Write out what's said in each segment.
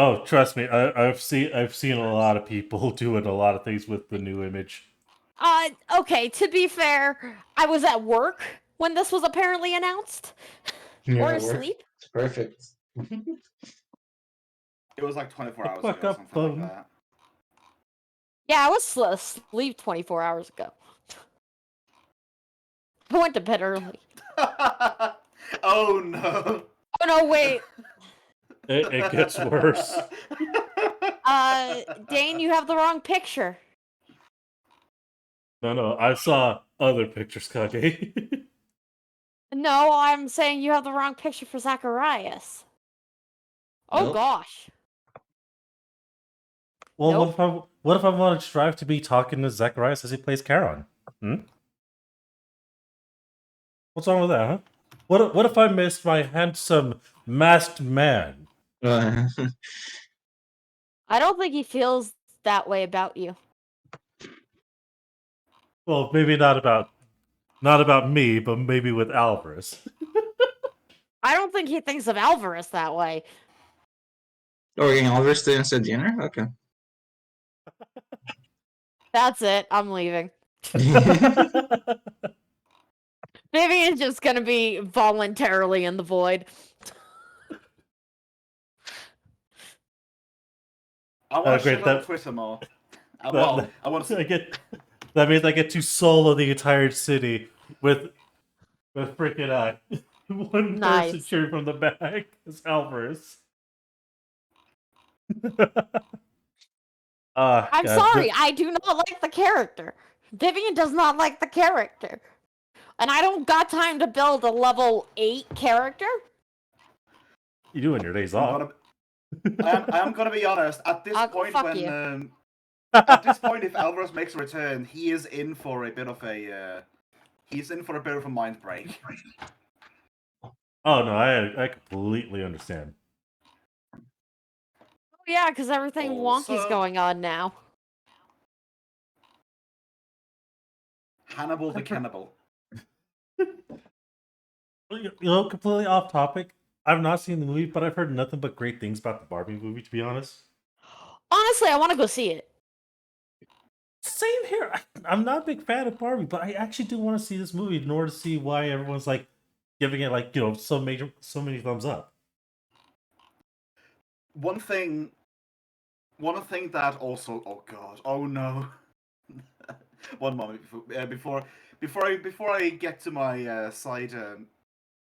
Oh, trust me, I've seen a lot of people doing a lot of things with the new image. Okay, to be fair, I was at work when this was apparently announced. Or asleep. It's perfect. It was like 24 hours Fuck ago, up, something like that. Yeah, I was asleep 24 hours ago. I went to bed early. Oh no! Oh no, wait. It gets worse. Dane, you have the wrong picture. No, I saw other pictures, Kage. No, I'm saying you have the wrong picture for Zacharias. Oh Nope. gosh. Well, Nope. what if I want to strive to be talking to Zacharias as he plays Charon? What's wrong with that, huh? What if I missed my handsome masked man? I don't think he feels that way about you. Well, maybe not about me, but maybe with Alvarez. I don't think he thinks of Alvarez that way. Oh, we're getting Alvarez to instead dinner? Okay. That's it. I'm leaving. Maybe it's just gonna be voluntarily in the void. I want to great, shit that- on Twitter more. Well, I want to. That means I get to solo the entire city with freaking one Nice. person cheering from the back is Alvarez. I'm sorry, I do not like the character. Vivian does not like the character. And I don't got time to build a level 8 character. You do in your days off. I am gonna be honest. At this point, fuck when at this point, if Alvarez makes a return, he is in for a bit of a mind break. Oh no, I completely understand. Oh yeah, because everything wonky's Also- going on now. Hannibal the Cannibal. You know, completely off topic. I've not seen the movie, but I've heard nothing but great things about the Barbie movie, to be honest. Honestly, I want to go see it. Same here. I'm not a big fan of Barbie, but I actually do want to see this movie in order to see why everyone's like giving it like, you know, so many thumbs up. One thing that also, oh god, oh no. One moment before I get to my side.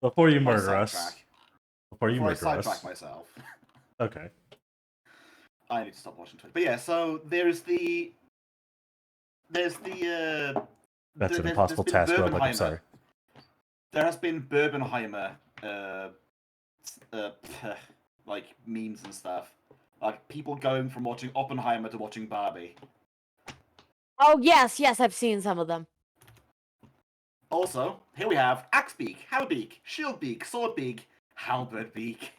Before you my murder us. sidetrack. Before you Before I murder sidetrack us. myself. Okay. I need to stop watching Twitter. But yeah, so there's an impossible task, Rob. I'm sorry. There has been Barbenheimer, like memes and stuff, like people going from watching Oppenheimer to watching Barbie. Oh yes, I've seen some of them. Also, here we have Axebeak, Howlbeak, Shieldbeak, Swordbeak, Halbertbeak.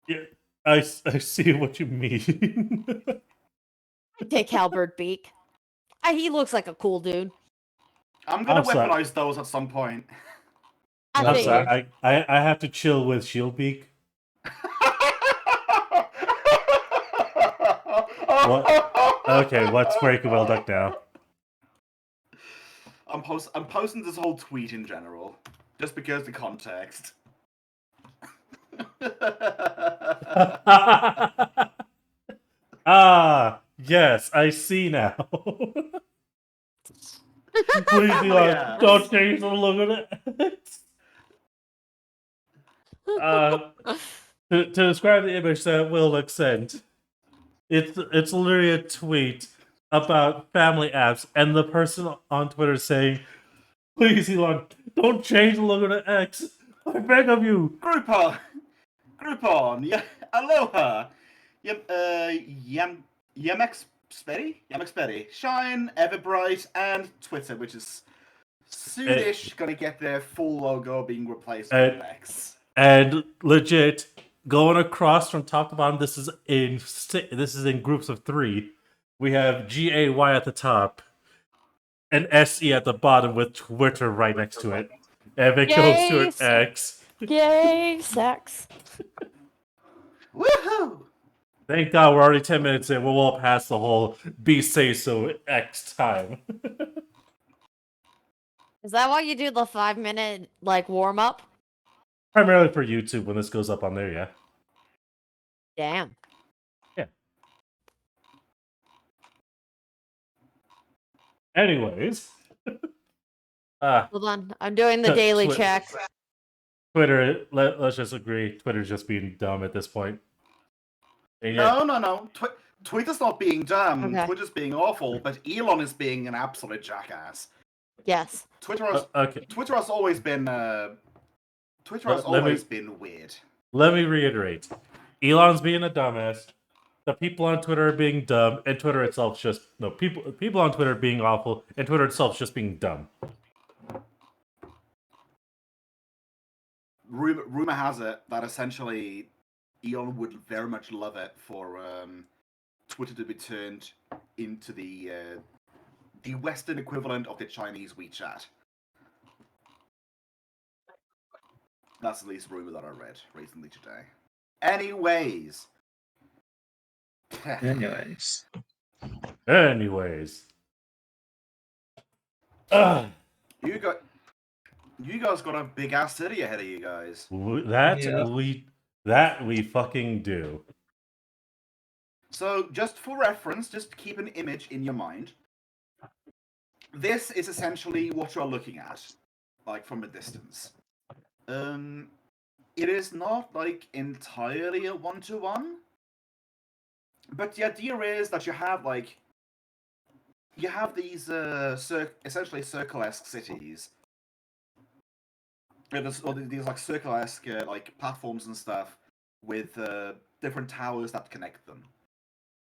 Yeah, I see what you mean. I take Halberd Beak. He looks like a cool dude. I'm gonna I'm sorry. weaponize those at some point. I I'm think sorry. I have to chill with Shieldbeak. What? Okay, what's breaking well duck now? I'm posting this whole tweet in general, just because the context. Yes, I see now. Please, Elon, yeah. don't change the look of it. To describe the image that Will sent, it's literally a tweet about family apps, and the person on Twitter saying, "Please, Elon, don't change the logo to X. I beg of you." Groupon, yeah, aloha, Yamexperi, Shine, Everbright, and Twitter, which is soonish gonna get their full logo being replaced with X. And legit, going across from top to bottom, this is in groups of 3. We have GAY at the top, and SE at the bottom with Twitter right next to it. And if it goes to an X, Yay, sex. Woohoo! Thank God we're already 10 minutes in. We're well past the whole be say so X time. Is that why you do the 5-minute like warm up? Primarily for YouTube when this goes up on there, yeah. Damn. Anyways. Hold on, I'm doing the daily check. Twitter, let's just agree, Twitter's just being dumb at this point. And yet, No. Twitter's not being dumb. Okay. Twitter's being awful, but Elon is being an absolute jackass. Yes. Twitter has okay, Twitter has always been been weird. let me reiterate. Elon's being a dumbass. The people on Twitter are being dumb, and Twitter itself just people on Twitter are being awful, and Twitter itself just being dumb. Rumor has it that essentially Elon would very much love it for Twitter to be turned into the Western equivalent of the Chinese WeChat. That's at least a rumor that I read recently today. Anyways. Anyways. Ugh. You guys got a big ass city ahead of you guys. That we fucking do. So, just for reference, just to keep an image in your mind, this is essentially what you're looking at, like from a distance. It is not like entirely a 1-to-1, but the idea is that you have these essentially circle-esque cities. These like circle-esque like platforms and stuff with different towers that connect them.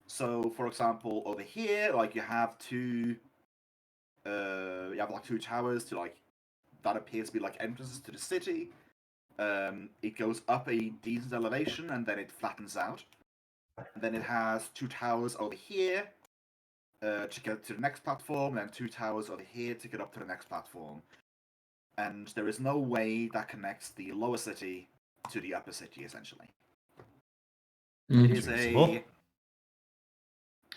So, for example, over here, like you have two towers to like that appears to be like entrances to the city. It goes up a decent elevation and then it flattens out. And then it has two towers over here to get to the next platform, and then two towers over here to get up to the next platform. And there is no way that connects the lower city to the upper city, essentially. It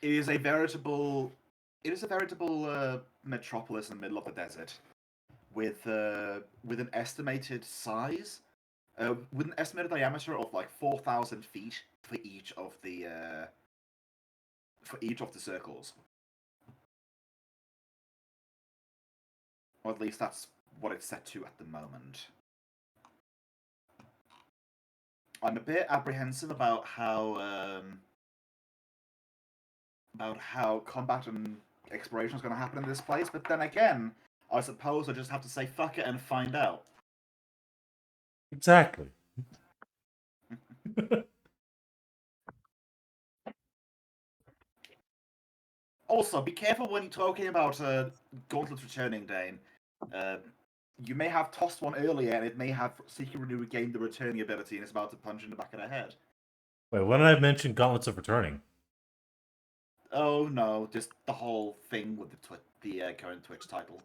is a veritable metropolis in the middle of the desert, with an estimated size, with an estimated diameter of like 4,000 feet for each of the circles. Or at least that's what it's set to at the moment. I'm a bit apprehensive about how combat and exploration is going to happen in this place, but then again, I suppose I just have to say fuck it and find out. Exactly. Also, be careful when you're talking about Gauntlet returning, Dane. You may have tossed one earlier, and it may have secretly regained the returning ability, and it's about to punch in the back of the head. Wait, when did I mention Gauntlets of Returning? Oh no, just the whole thing with the current Twitch title.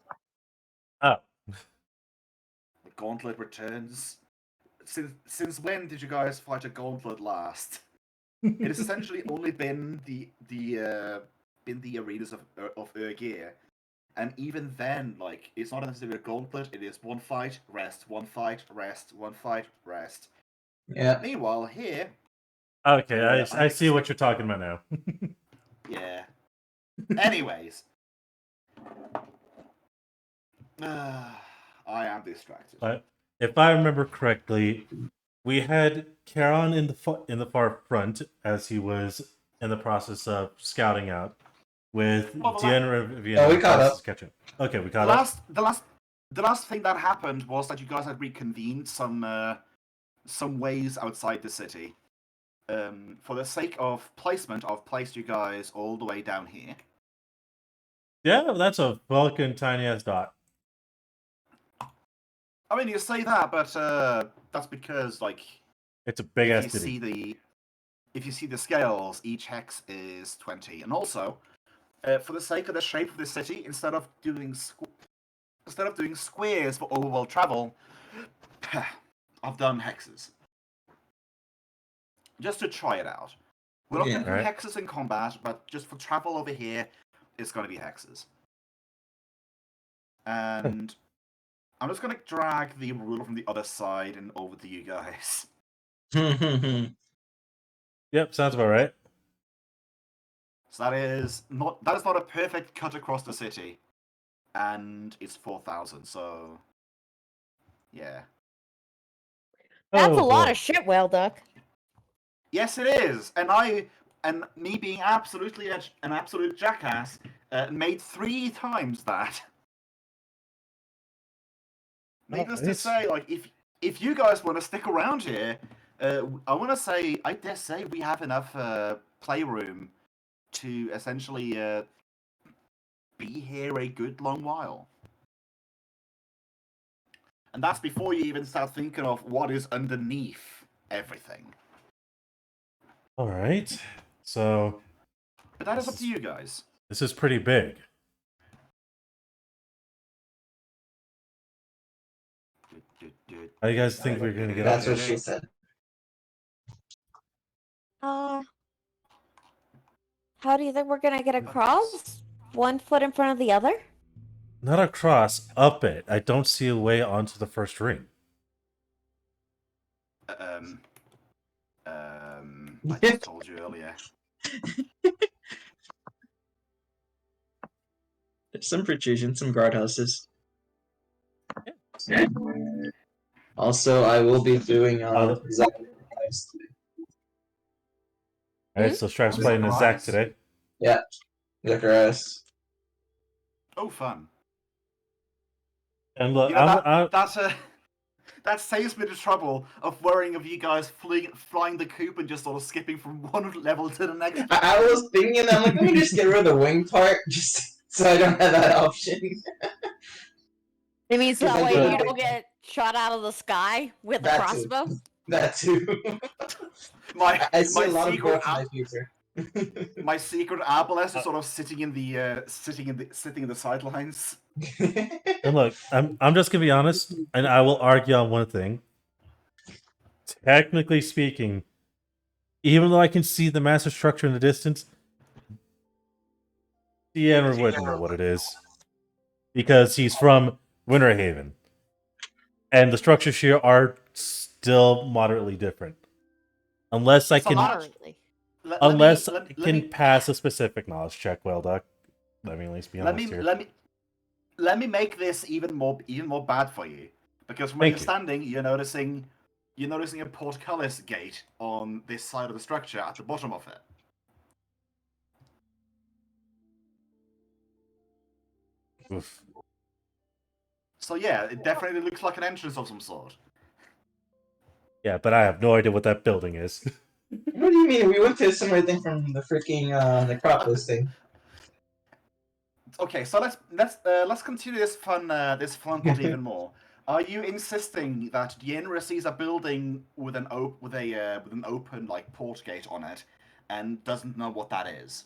Oh. The Gauntlet returns. Since when did you guys fight a Gauntlet last? It has essentially only been the arenas of 𝓮𝓫, and even then, like, it's not necessarily a Gauntlet. It is one fight, rest, one fight, rest, one fight, rest. Yeah. Meanwhile, here. Okay, I see what you're talking about now. Yeah. Anyways. I am distracted. If I remember correctly, we had Charon in the far front as he was in the process of scouting out with Deanna and Vivian. Oh, we caught up. Catch up. Okay, we caught up. The last thing that happened was that you guys had reconvened some ways outside the city. For the sake of placement, I've placed you guys all the way down here. Yeah, that's a fucking tiny ass dot. I mean, you say that, but that's because, like, it's a big ass city. If you see the scales, each hex is 20, and also, for the sake of the shape of the city, instead of doing squares for overworld travel, hexes. Just to try it out. We're not Yeah. going to do Alright. hexes in combat, but just for travel over here, it's going to be hexes. And I'm just going to drag the ruler from the other side and over to you guys. Yep, sounds about right. So that is not a perfect cut across the city, and it's 4,000. So yeah, That's Oh, a lot boy. of shit, Whale Duck. yes, it is. And me being absolutely an absolute jackass made 3 times that. Needless to nice. say, like if you guys want to stick around here, I dare say we have enough playroom to essentially be here a good long while. And that's before you even start thinking of what is underneath everything. All right. So But that is up to you guys. this is pretty big. How do you guys think we're gonna get up That's there? what she said. How do you think we're gonna get across? 1 foot in front of the other? Not across, up it. I don't see a way onto the first ring. I just told you earlier. There's some protrusion, some guardhouses. Also, I will be doing Zacharias today. All right, so Stripe's playing the Zach today. Yeah, Zacharias. Oh, fun! And look, You know, I'm that saves me the trouble of worrying of you guys flying the coop and just sort of skipping from one level to the next. I was thinking, I'm like, let me just get rid of the wing part, just so I don't have that option. It means that Because I way do you have don't get shot out of the sky with a That too. crossbow. That too. I see a lot of growth in my future. My secret arbalest is sort of sitting in the sidelines. and look, I'm just gonna be honest, and I will argue on one thing. Technically speaking, even though I can see the massive structure in the distance, Deanna wouldn't know what it is. Because he's from Winterhaven. And the structures here are still moderately different. Unless I So can Moderately. pass a specific knowledge check, well, Doc. Let me at least be honest here. Let me make this even more bad for you, because when you're standing, you're noticing a portcullis gate on this side of the structure at the bottom of it. Oof. So yeah, it definitely looks like an entrance of some sort. Yeah, but I have no idea what that building is. What do you mean? We went to a similar thing from the freaking necropolis thing. Okay, so let's continue this fun plot even more. Are you insisting that Yenra sees a building with an open like port gate on it, and doesn't know what that is?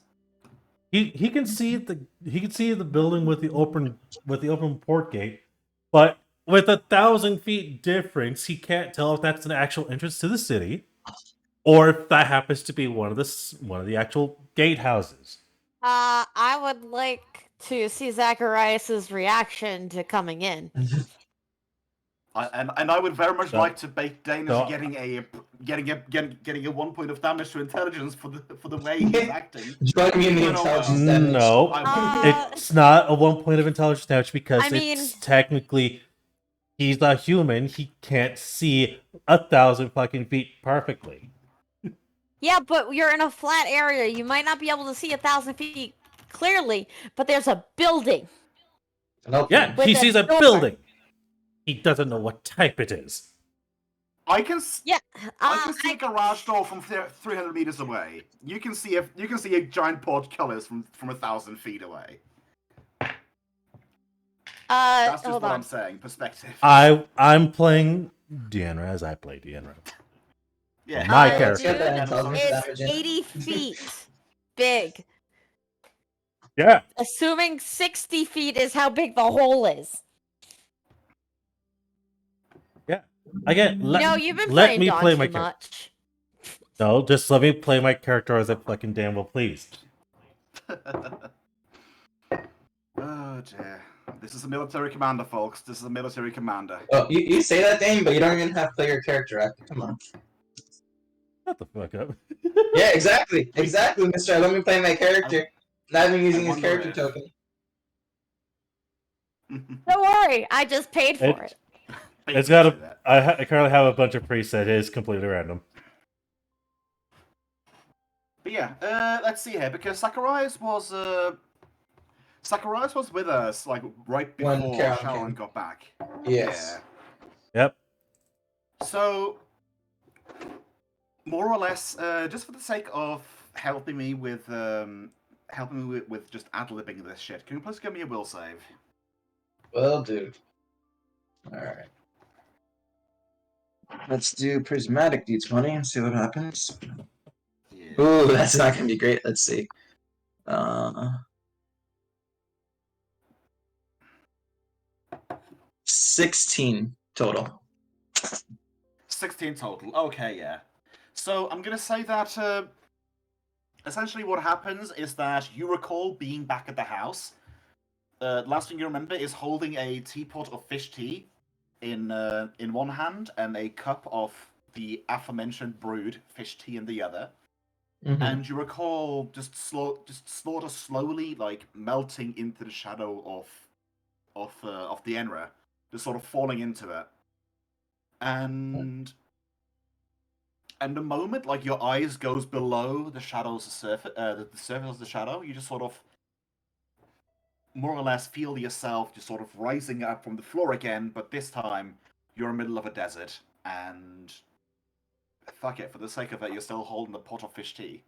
He can see the building with the open port gate, but with 1,000 feet difference, he can't tell if that's an actual entrance to the city, or if that happens to be one of the actual gatehouses. I would like to see Zacharias's reaction to coming in. And I would very much like to bait Dane so- getting a 1 point of damage to intelligence for the way he's acting. Join me in the intelligence damage. No, it's not a 1 point of intelligence damage because I mean- it's technically he's a human. He can't see 1,000 fucking feet perfectly. Yeah, but you're in a flat area. You might not be able to see 1,000 feet clearly, but there's a building. Nope. Yeah, With he a sees a door. building. He doesn't know what type it is. I can Yeah, I can see a garage door from 300 meters away. You can see a giant portcullis from 1,000 feet away. That's just hold what on. I'm saying. Perspective. I'm playing Deanna as I play Deanna. Yeah. My Uh, character. Get that dude, intelligence It's damage in. 80 feet big. Yeah. Assuming 60 feet is how big the hole is. Yeah. Again, No, you've been let playing me Dawn play too my character. much. No, just let me play my character as I fucking damn well please. Oh dear. This is a military commander, folks. This is a military commander. Oh, you say that, Dane, but you don't even have player character active. Come on. Shut the fuck up. Yeah, exactly. Exactly, Mr. Let me play my character. Not even using his wonder character if- token. Don't worry, I just paid for it. It's got a. I currently have a bunch of presets. It is completely random. But yeah, let's see here, because Zacharias was with us like right When before Carolyn Sharon came. got back. Yes. Yep. So more or less, just for the sake of helping me with just ad-libbing this shit, can you please give me a will save? Will do. Alright. Let's do prismatic d20 and see what happens. Yeah. Ooh, that's not gonna be great. Let's see. 16 total. 16 total. Okay, yeah. So I'm gonna say that essentially what happens is that you recall being back at the house. Last thing you remember is holding a teapot of fish tea in one hand and a cup of the aforementioned brewed fish tea in the other. Mm-hmm. And you recall just Slaughter slowly like melting into the shadow of the 𝓮𝓵𝓷, just sort of falling into it. And the moment like your eyes goes below the shadow's surface, the surface of the shadow, you just sort of more or less feel yourself just sort of rising up from the floor again, but this time you're in the middle of a desert, and fuck it, for the sake of it, you're still holding the pot of fish tea.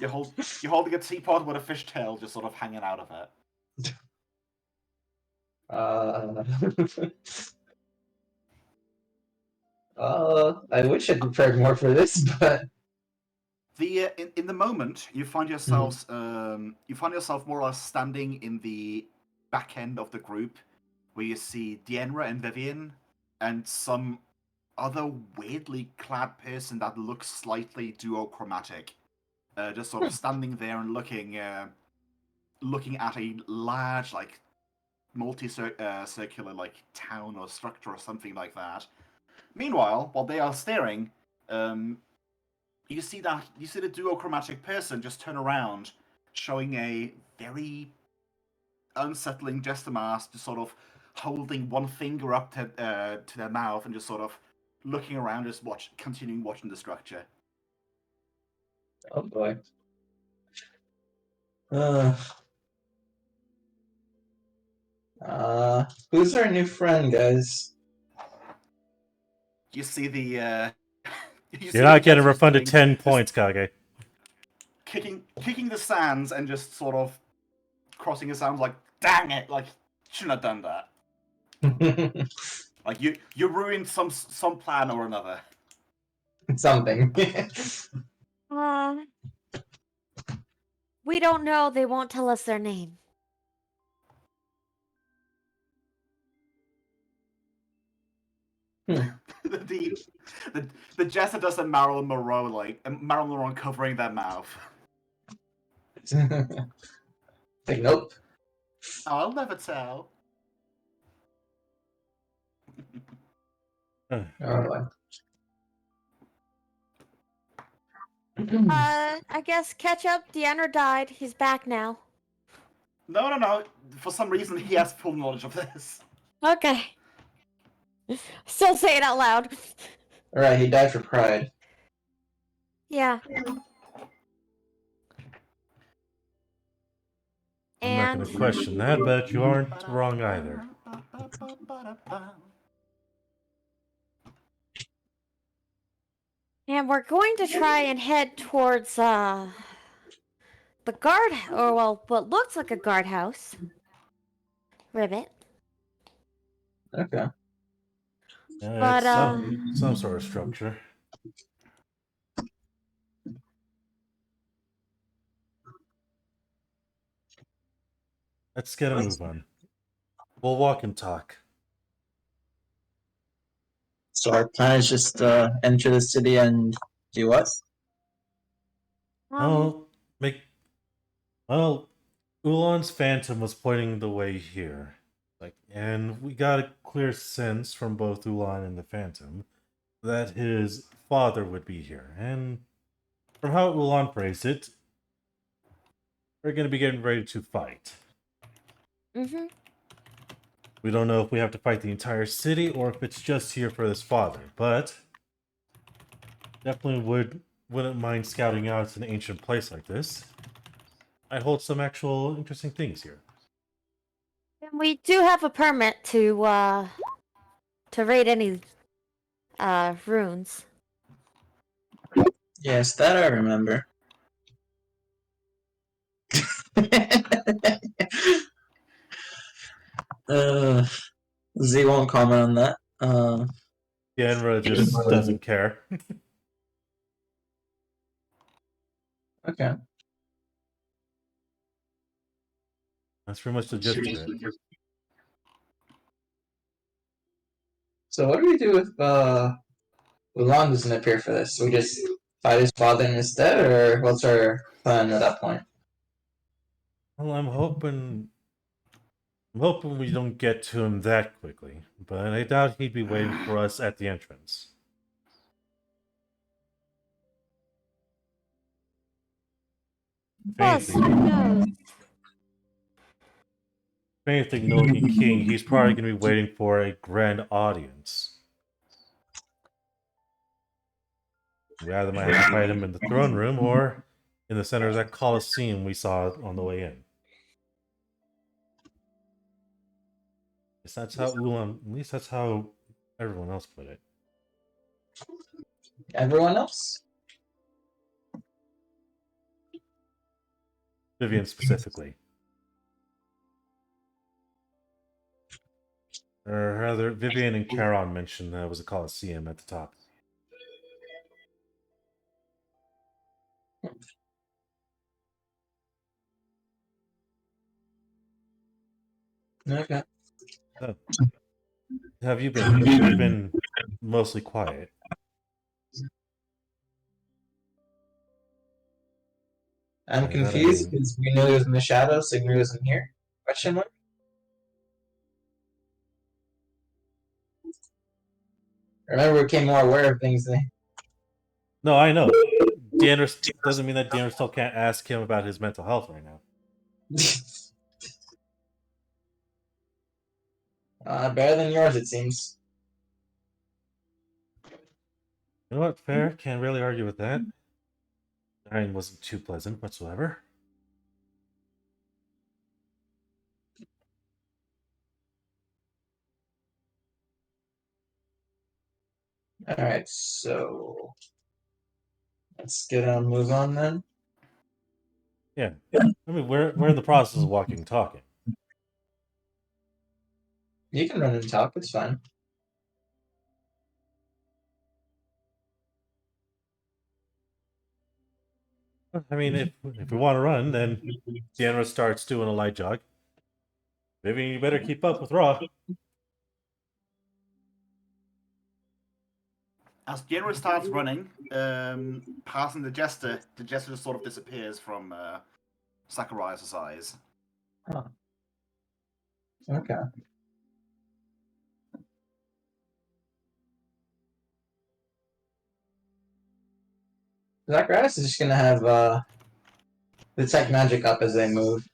You're holding a teapot with a fish tail just sort of hanging out of it. I wish I'd prepared more for this, but In the moment, you find yourself more or less standing in the back end of the group, where you see 𝓮𝓵𝓷 and Vivian, and some other weirdly clad person that looks slightly duochromatic, just sort of standing there and looking at a large, like multi-circular like town or structure or something like that. Meanwhile, while they are staring, you see the duochromatic person just turn around, showing a very unsettling gesture mask, just sort of holding one finger up to their mouth and just sort of looking around, just continuing watching the structure. oh boy. Who's our new friend, guys? You see the You're not getting Jester refunded doing 10 this- points, Kage. kicking the sands and just sort of crossing his arms like, dang it, like shouldn't have done that. Like you ruined some plan or another. Something. We don't know. They won't tell us their name. the Jester does a Marilyn Monroe like Marilyn Monroe covering their mouth. Like, nope. I'll never tell. Oh boy. I guess catch up. 𝓮𝓵𝓷 died. He's back now. No. For some reason, he has full knowledge of this. Okay. Still say it out loud. Alright, he died for pride. Yeah. I'm not going to question that, but you aren't wrong either. And we're going to try and head towards the guard, or well, what looks like a guardhouse. Ribbit. Okay. But, It's some sort of structure. Let's get a move on. We'll walk and talk. So our plan is just enter the city and do what? Well, 𝓮𝓏's phantom was pointing the way here. And we got a clear sense from both 𝓮𝓏 and the phantom that his father would be here. And from how 𝓮𝓏 phrased it, we're going to be getting ready to fight. Mm-hmm. We don't know if we have to fight the entire city or if it's just here for his father, but definitely wouldn't mind scouting out an ancient place like this. I hold some actual interesting things here. And we do have a permit to raid any runes. Yes, that I remember. Z won't comment on that. 𝓮𝓺𝓷𝓮'𝓼 just doesn't care. Okay. That's pretty much the gist of it. So what do we do if Ulan doesn't appear for this? We just fight his father instead, or what's our plan at that point? Well, I'm hoping we don't get to him that quickly, but I doubt he'd be waiting for us at the entrance. Plus, who knows? If anything, knowing the king, he's probably going to be waiting for a grand audience. We either might have to fight him in the throne room or in the center of that coliseum we saw on the way in. That's how at least that's how everyone else put it. Everyone else? Vivian specifically. Or rather, Vivian and Charon mentioned that it was a coliseum at the top. Okay. So, how have you been, Vivian? You've been mostly quiet. I'm By that I confused mean- because we knew he was in the shadow, so he wasn't here. Question mark? Remember, we became more aware of things then. No, I know. 𝓮𝓺 doesn't mean that 𝓮𝓺 still can't ask him about his mental health right now. Better than yours, it seems. You know what? Fair. Can't really argue with that. Mine wasn't too pleasant whatsoever. Alright, so let's get on move on then. Yeah. I mean, we're in the process of walking and talking. You can run and talk, it's fine. I mean, if we want to run, then 𝓮𝓺 starts doing a light jog. Maybe you better keep up with Raw. As 𝓮𝓺 starts running, passing the jester just sort of disappears from Sakurai's eyes. Huh. Okay. Zacharias is just gonna have detect magic up as they move.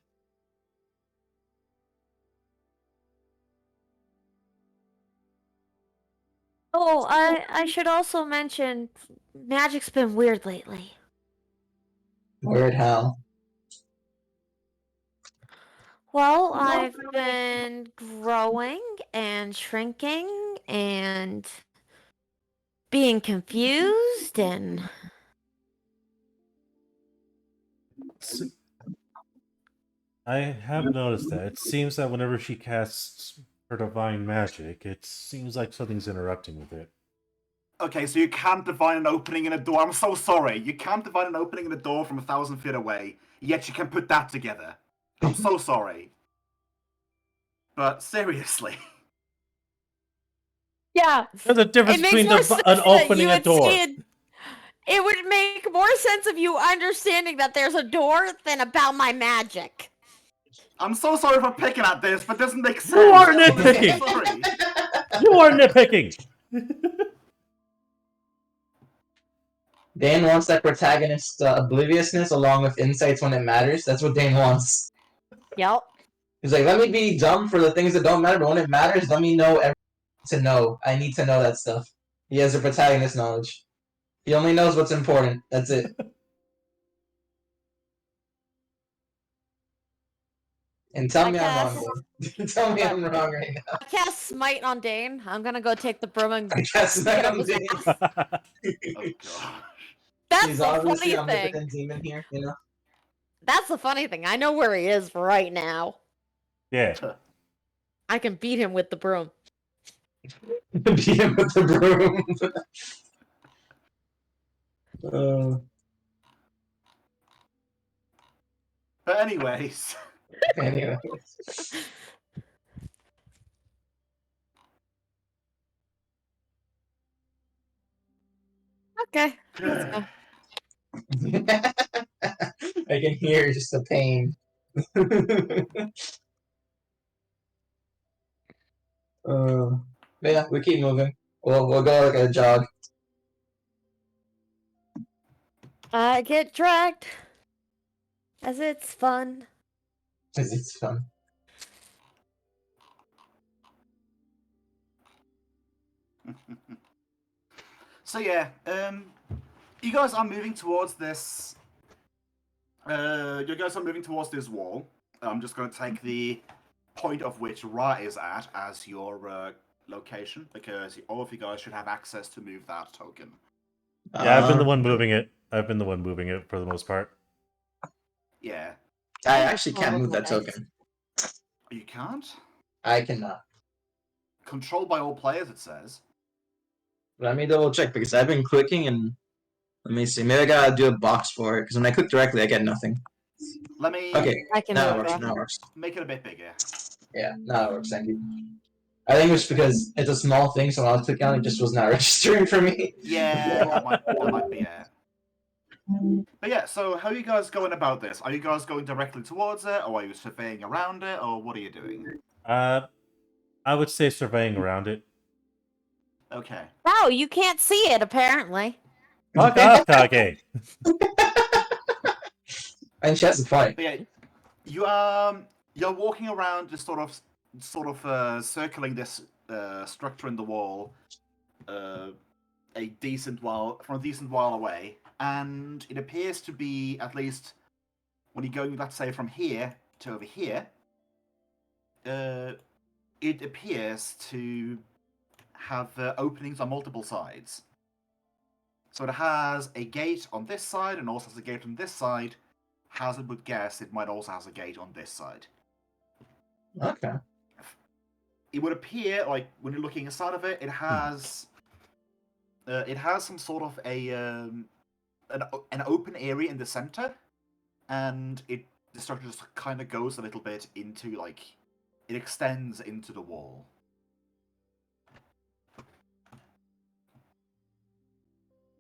Oh, I should also mention, magic's been weird lately. Weird how. Well, I've been growing and shrinking and being confused and I have noticed that. It seems that whenever she casts her divine magic, it seems like something's interrupting with it. Okay, so you can't divine an opening in a door. I'm so sorry. You can't divine an opening in a door from 1,000 feet away, yet you can put that together. I'm so sorry. But seriously. Yeah. There's a difference It makes between more sense an that opening you a would door. see it would make more sense of you understanding that there's a door than about my magic. I'm so sorry for picking at this, but it doesn't make sense. You are I'm nitpicking. sorry. You are nitpicking. Dane wants that protagonist obliviousness along with insights when it matters. That's what Dane wants. Yep. He's like, let me be dumb for the things that don't matter, but when it matters, let me know everything to know. I need to know that stuff. He has the protagonist knowledge. He only knows what's important. That's it. And tell me I'm wrong, Dane. Tell me I'm wrong right now. I cast Smite on Dane. I'm gonna go take the broom and I guess get I'm up his Dane. ass. Oh god. That's He's the obviously funny thing. omnipotent demon here, you know? That's the funny thing. I know where he is right now. Yeah. I can beat him with the broom. Beat him with the broom. But anyways, Anyway. Okay. Let's go. I can hear just the pain. But yeah, we keep moving. We'll go like a jog. I get dragged as it's fun. 'Cause it's fun. so yeah, you guys are moving towards this. You guys are moving towards this wall. I'm just going to take the point of which Ra is at as your location, because all of you guys should have access to move that token. Yeah, I've been the one moving it. I've been the one moving it for the most part. Yeah. I actually can't move that token. You can't? I cannot. Controlled by all players, it says. Let me double check because I've been clicking and let me see. Maybe I gotta do a box for it because when I click directly, I get nothing. Let me Okay, I can now it move works. it. Now it works. make it a bit bigger. Yeah, now it works. Thank you. I think it was because it's a small thing, so when I was clicking on it, just was not registering for me. Yeah, that might be it. But yeah, so how are you guys going about this? Are you guys going directly towards it, or are you surveying around it, or what are you doing? I would say surveying around it. Okay. No, you can't see it apparently. Fuck off, Kage. And she has a point. But yeah, you're walking around, just sort of circling this structure in the wall, from a decent while away, and it appears to be, at least when you're going, let's say, from here to over here, it appears to have openings on multiple sides. So it has a gate on this side and also has a gate on this side. Hazard would guess it might also have a gate on this side. Okay. It would appear like when you're looking inside of it, it has some sort of an open area in the center, and the structure just kind of goes a little bit into it extends into the wall.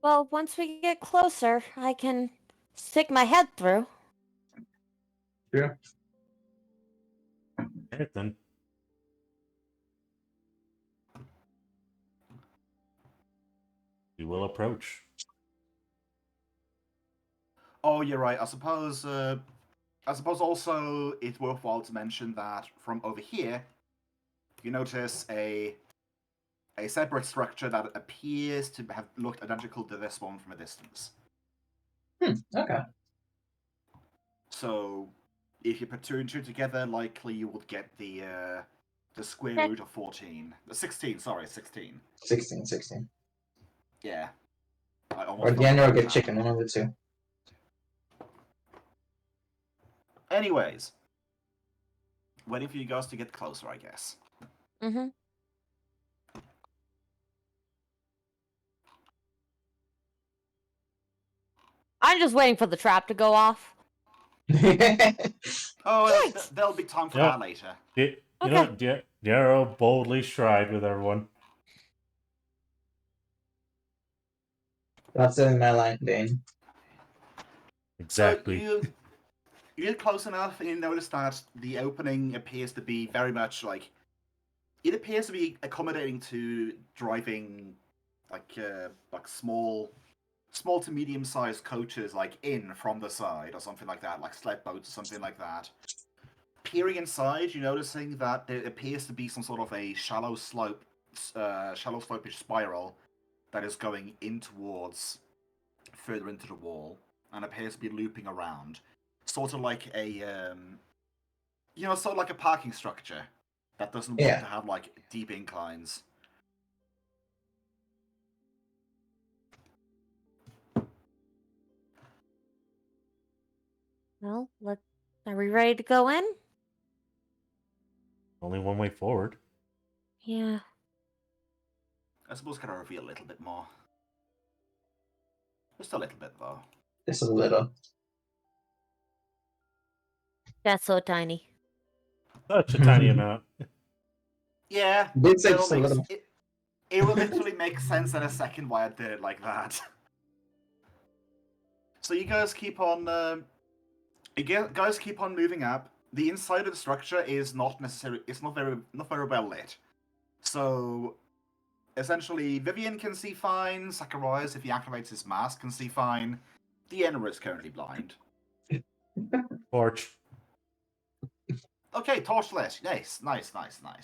Well, once we get closer, I can stick my head through. Sure. Alright then. We will approach. Oh, you're right. I suppose also it's worthwhile to mention that from over here, you notice a separate structure that appears to have looked identical to this one from a distance. Okay. So, if you put 2 and 2 together, likely you would get the square root of 14. 16, sorry, 16. 16. Yeah. Or the end or get chicken, one of the two. Anyways, waiting for you guys to get closer, I guess. Mm-hmm. I'm just waiting for the trap to go off. Oh, Thanks. there'll be time for Yeah. that later. You know, Darrow boldly stride with everyone. That's in my line, Dane. Exactly. So you get close enough, and you notice that the opening appears to be very much like it appears to be accommodating to driving like small to medium-sized coaches like in from the side or something like that, like sled boats or something like that. Peering inside, you're noticing that there appears to be some sort of a shallow slopish spiral that is going in towards further into the wall and appears to be looping around, sort of like a sort of like a parking structure that doesn't want to have like deep inclines. Well, are we ready to go in? Only one way forward. Yeah. I suppose can I reveal a little bit more? Just a little bit though. Just a little. That's so tiny. Such a tiny amount. Yeah, Did say it'll just a make- little. it will literally make sense in a second why I did it like that. So you guys keep on moving up. The inside of the structure is not necessarily not very well lit. So essentially Vivian can see fine, Zacharias, if he activates his mask, can see fine. Deanna is currently blind. Torch. Okay, torch lit. Nice.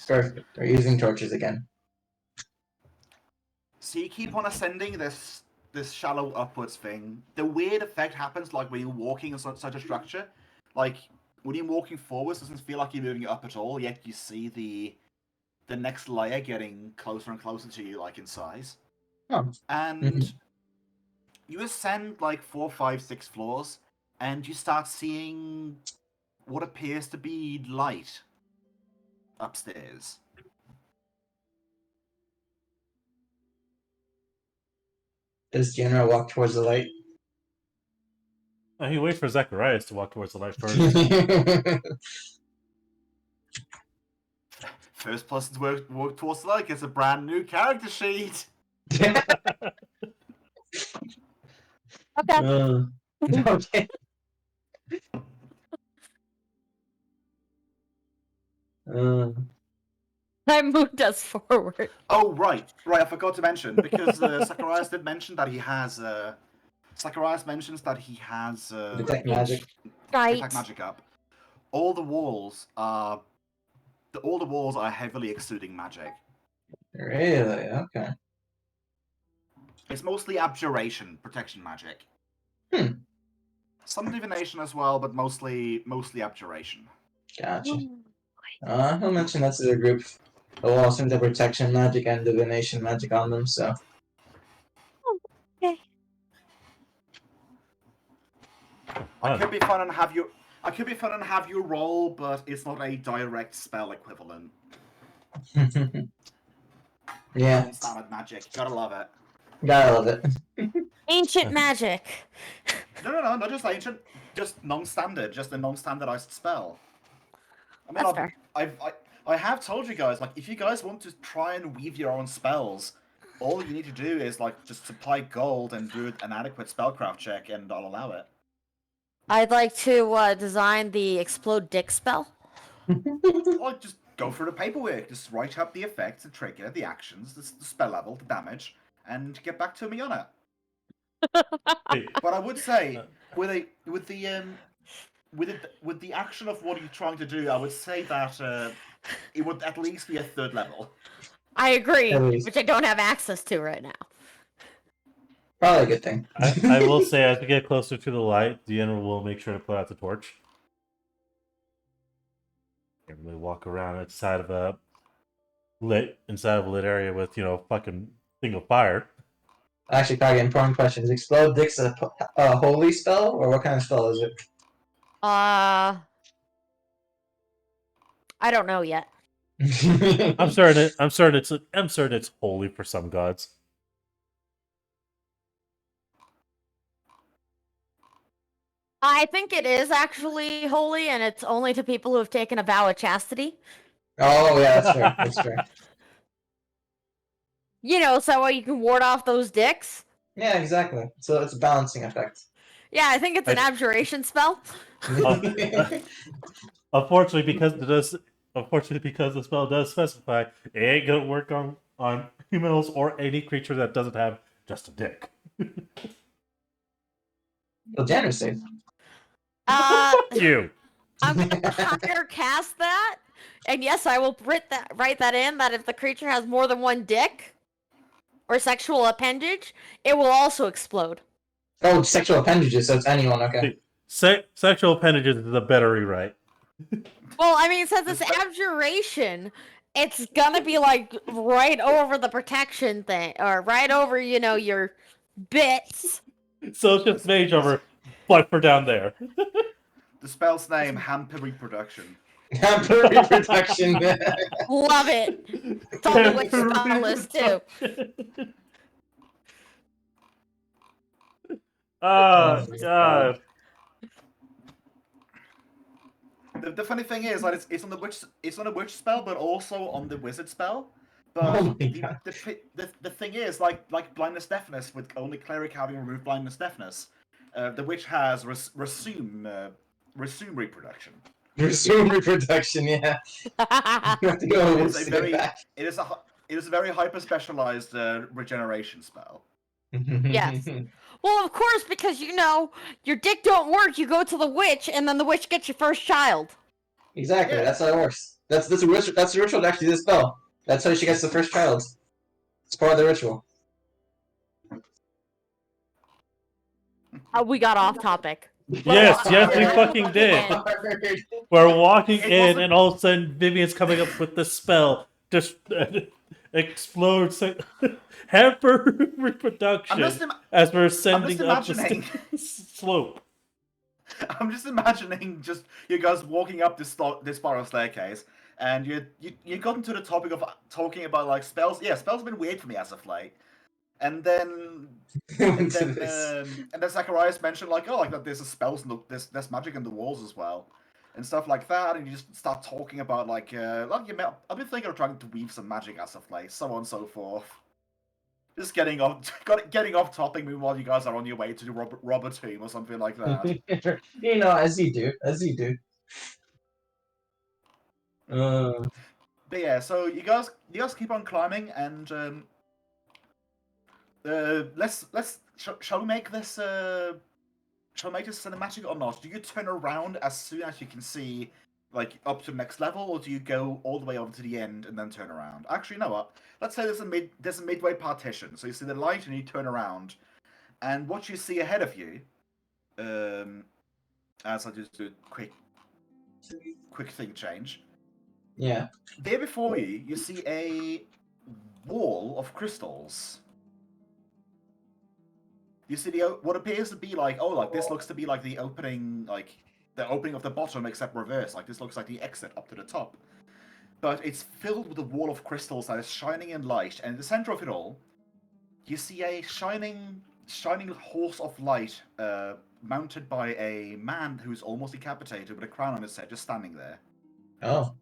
Perfect. They're using torches again. So you keep on ascending this shallow upwards thing. The weird effect happens like when you're walking in such a structure. Like when you're walking forwards, it doesn't feel like you're moving up at all. Yet you see the next layer getting closer and closer to you, like in size. Oh. And you ascend like 4, 5, 6 floors, and you start seeing what appears to be light upstairs. Does General walk towards the light? He waits for Zacharias to walk towards the light first. First person to walk towards the light gets a brand new character sheet. Okay. Okay. I moved us forward. Oh, right. I forgot to mention, because Zacharias did mention that he has... Zacharias mentions that he has... Detect magic. Right. Detect magic up. All the walls are heavily exuding magic. Really? Okay. It's mostly abjuration, protection magic. Some divination as well, but mostly abjuration. Gotcha. He'll mention that to the group. They'll all seem to have protection magic and divination magic on them, so. Okay. I could be fun and have you roll, but it's not a direct spell equivalent. Yeah. Standard magic. Gotta love it. Gotta love it. Ancient magic. No, not just ancient. Just non-standard. Just a non-standardized spell. I mean, That's fair. I have told you guys, like, if you guys want to try and weave your own spells, all you need to do is, like, just supply gold and do an adequate spellcraft check, and I'll allow it. I'd like to design the explode dick spell. Or just go through the paperwork. Just write up the effects, the trigger, the actions, the spell level, the damage, and get back to me on it. Hey, But I would say, with the action of what you're trying to do, I would say that it would at least be a 3rd level. I agree, At least. which I don't have access to right now. Probably a good thing. I will say, as we get closer to the light, Deanna will make sure to put out the torch. Can't really walk around inside of a lit area with, fucking thing of fire. Actually, Kage, important question. Is Explode Dix a holy spell, or what kind of spell is it? I don't know yet. I'm certain it's holy for some gods. I think it is actually holy, and it's only to people who have taken a vow of chastity. Oh, yeah, that's fair. That's fair. So you can ward off those dicks. Yeah, exactly. So it's a balancing effect. Yeah, I think it's an abjuration spell. Unfortunately, because the spell does specify it ain't gonna work on humans or any creature that doesn't have just a dick. Well, Janner's safe. You. I'm gonna higher cast that, and yes, I will write that in that if the creature has more than one dick or sexual appendage, it will also explode. Oh, sexual appendages, so it's anyone, okay. Sexual appendages is a better rewrite. Well, I mean, since it's abjuration, it's gonna be like right over the protection thing, or right over, your bits. So it's just mage over, but for down there. The spell's name, Hamper Reproduction. Hamper reproduction. Love it. It's on the witch spell list too. Oh god. The funny thing is, like, it's on the witch spell, but also on the wizard spell. But Oh my God. the thing is, like blindness deafness, with only cleric having removed blindness deafness, the witch has resume reproduction. Resume reproduction, yeah. You have to go It is a sit very back. it is a very hyper specialized regeneration spell. Yes. Well, of course, because your dick don't work. You go to the witch, and then the witch gets your first child. Exactly, Yeah. that's how it works. That's the ritual to actually do the spell. That's how she gets the first child. It's part of the ritual. We got off topic. Yes, we fucking did. We're walking It in, wasn't- and all of a sudden, Vivian's coming up with the spell. Just explodes hamper reproduction as we're ascending up imagining- the slope. I'm just imagining just you guys walking up this spiral staircase, and you got into the topic of talking about like spells. Yeah, spells have been weird for me as of late. And then Zacharias mentioned like, oh, like that there's a spells and there's magic in the walls as well, and stuff like that. And you just start talking about like I've been thinking of trying to weave some magic as of late, so on and so forth. Just getting off topic. Meanwhile, you guys are on your way to the robber tomb or something like that. As you do. But yeah, so you guys keep on climbing, and shall we make this cinematic or not? Do you turn around as soon as you can see, like, up to the next level, or do you go all the way over to the end and then turn around? Actually, you know what? Let's say there's a midway partition, so you see the light and you turn around, and what you see ahead of you, as I just do a quick thing change. Yeah. There before you, you see a wall of crystals. You see what appears to be like, this looks to be like the opening of the bottom, except reverse. Like, this looks like the exit up to the top. But it's filled with a wall of crystals that is shining in light, and in the center of it all, you see a shining horse of light, mounted by a man who's almost decapitated with a crown on his head, just standing there. Oh.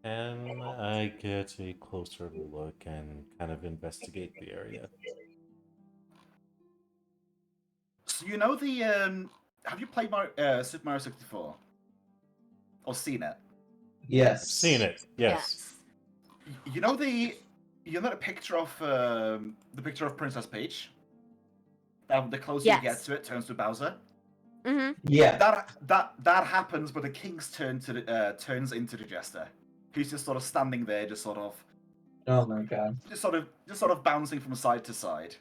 And I get a closer look and kind of investigate the area. So you know the have you played Super Mario 64? Or seen it? Yes. Seen it, yes. You know the picture of Princess Peach? The closer you get to it, turns to Bowser. Mm-hmm. Yeah. That happens, but the king's turns into the jester, who's just sort of standing there, just sort of. Oh my god. Just sort of bouncing from side to side.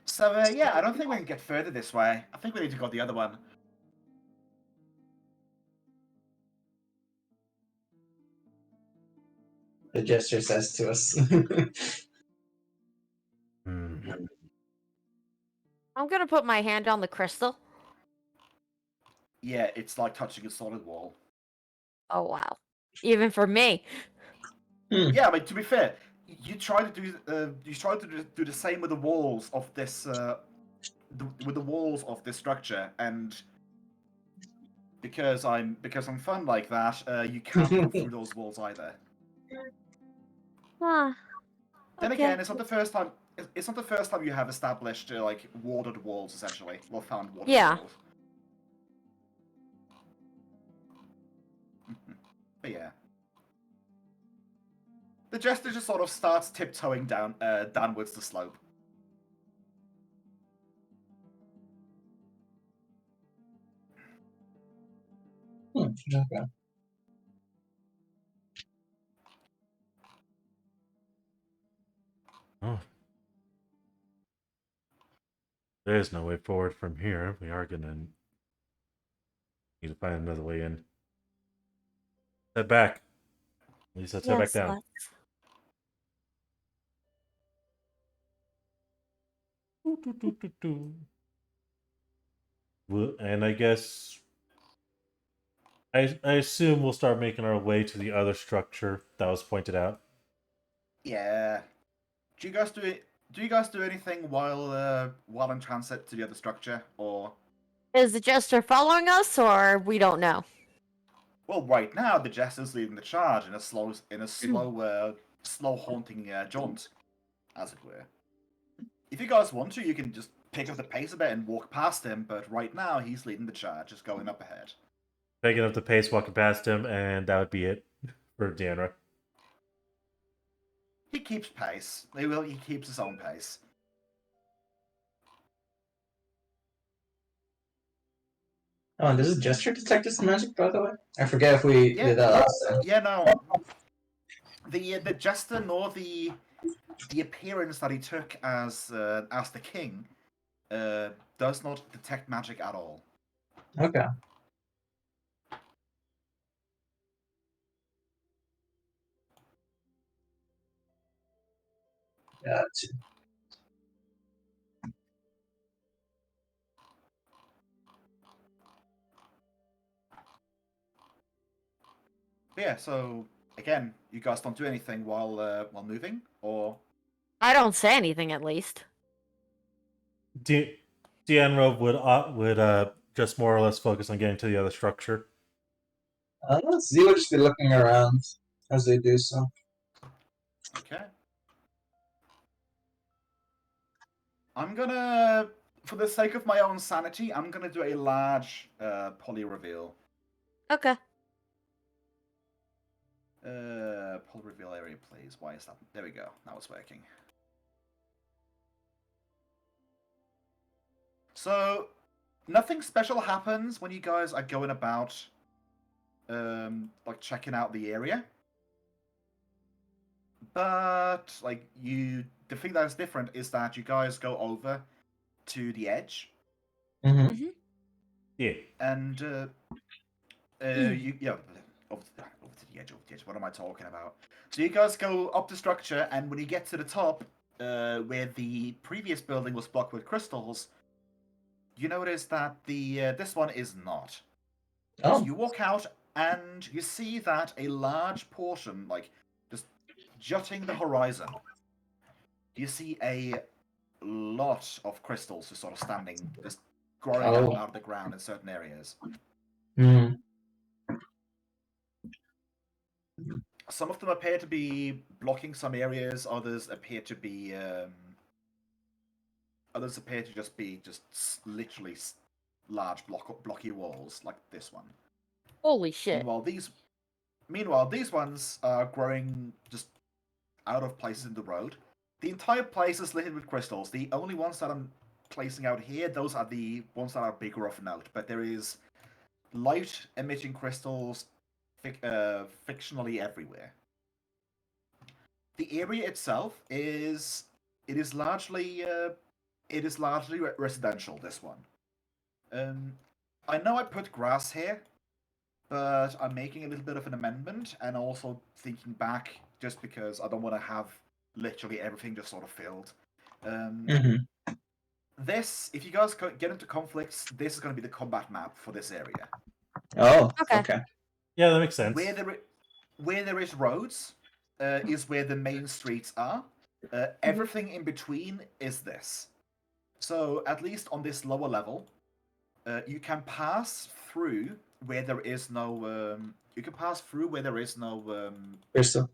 So yeah, I don't think we can get further this way. I think we need to go the other one. The gesture says to us. I'm gonna put my hand on the crystal. Yeah, it's like touching a solid wall. Oh wow! Even for me. Yeah, I mean, to be fair, you try to do the same with the walls of this the walls of this structure, and because I'm fun like that, you can't look through those walls either. Huh. Then Okay. again, it's not the first time. It's not the first time you have established like warded walls, essentially. Well, found warded Yeah. walls. But yeah, the jester just sort of starts tiptoeing downwards the slope. Okay. Oh. There's no way forward from here. We are gonna need to find another way in. Head back. At least let's head back Yes, down. let's. And I guess I assume we'll start making our way to the other structure that was pointed out. Yeah. Do you guys do anything while in transit to the other structure, or? Is the jester following us, or we don't know? Well, right now the jester's leading the charge in a slow, slow haunting jaunt, as it were. If you guys want to, you can just pick up the pace a bit and walk past him. But right now he's leading the charge, just going up ahead. Picking up the pace, walking past him, and that would be it for Deanra. He keeps pace. He keeps his own pace. Oh, and does a gesture detect this magic, by the way? I forget if we did that last time. Yeah, no. The jester nor the appearance that he took as the king does not detect magic at all. Okay. Gotcha. But yeah, so again, you guys don't do anything while moving, or I don't say anything, at least. Deanra would just more or less focus on getting to the other structure. Z will just be looking around as they do so. okay. I'm gonna, for the sake of my own sanity, I'm gonna do a large poly reveal. Okay. Poly reveal area, please. Why is that? There we go. Now it's working. So, nothing special happens when you guys are going about, like checking out the area. But like the thing that is different is that you guys go over to the edge, Mm-hmm. Yeah. and you over to the edge. What am I talking about? So you guys go up the structure, and when you get to the top, where the previous building was blocked with crystals, you notice that this one is not. Oh. So you walk out, and you see that a large portion, like just jutting the horizon, you see a lot of crystals just sort of standing, just growing out of the ground in certain areas. Mm. Some of them appear to be blocking some areas. Others appear to just be literally large blocky walls like this one. Holy shit. Meanwhile, these ones are growing just out of places in the road. The entire place is littered with crystals. The only ones that I'm placing out here, those are the ones that are bigger of note. But there is light emitting crystals fictionally everywhere. The area itself is largely residential. This one. I know I put grass here, but I'm making a little bit of an amendment, and also thinking back, just because I don't want to have literally everything just sort of filled. This, if you guys get into conflicts, this is going to be the combat map for this area. Oh, Okay. okay. Yeah, that makes sense. Where there is roads is where the main streets are. Everything in between is this. So at least on this lower level, you can pass through where there is no. You can pass through where there is no. Crystal.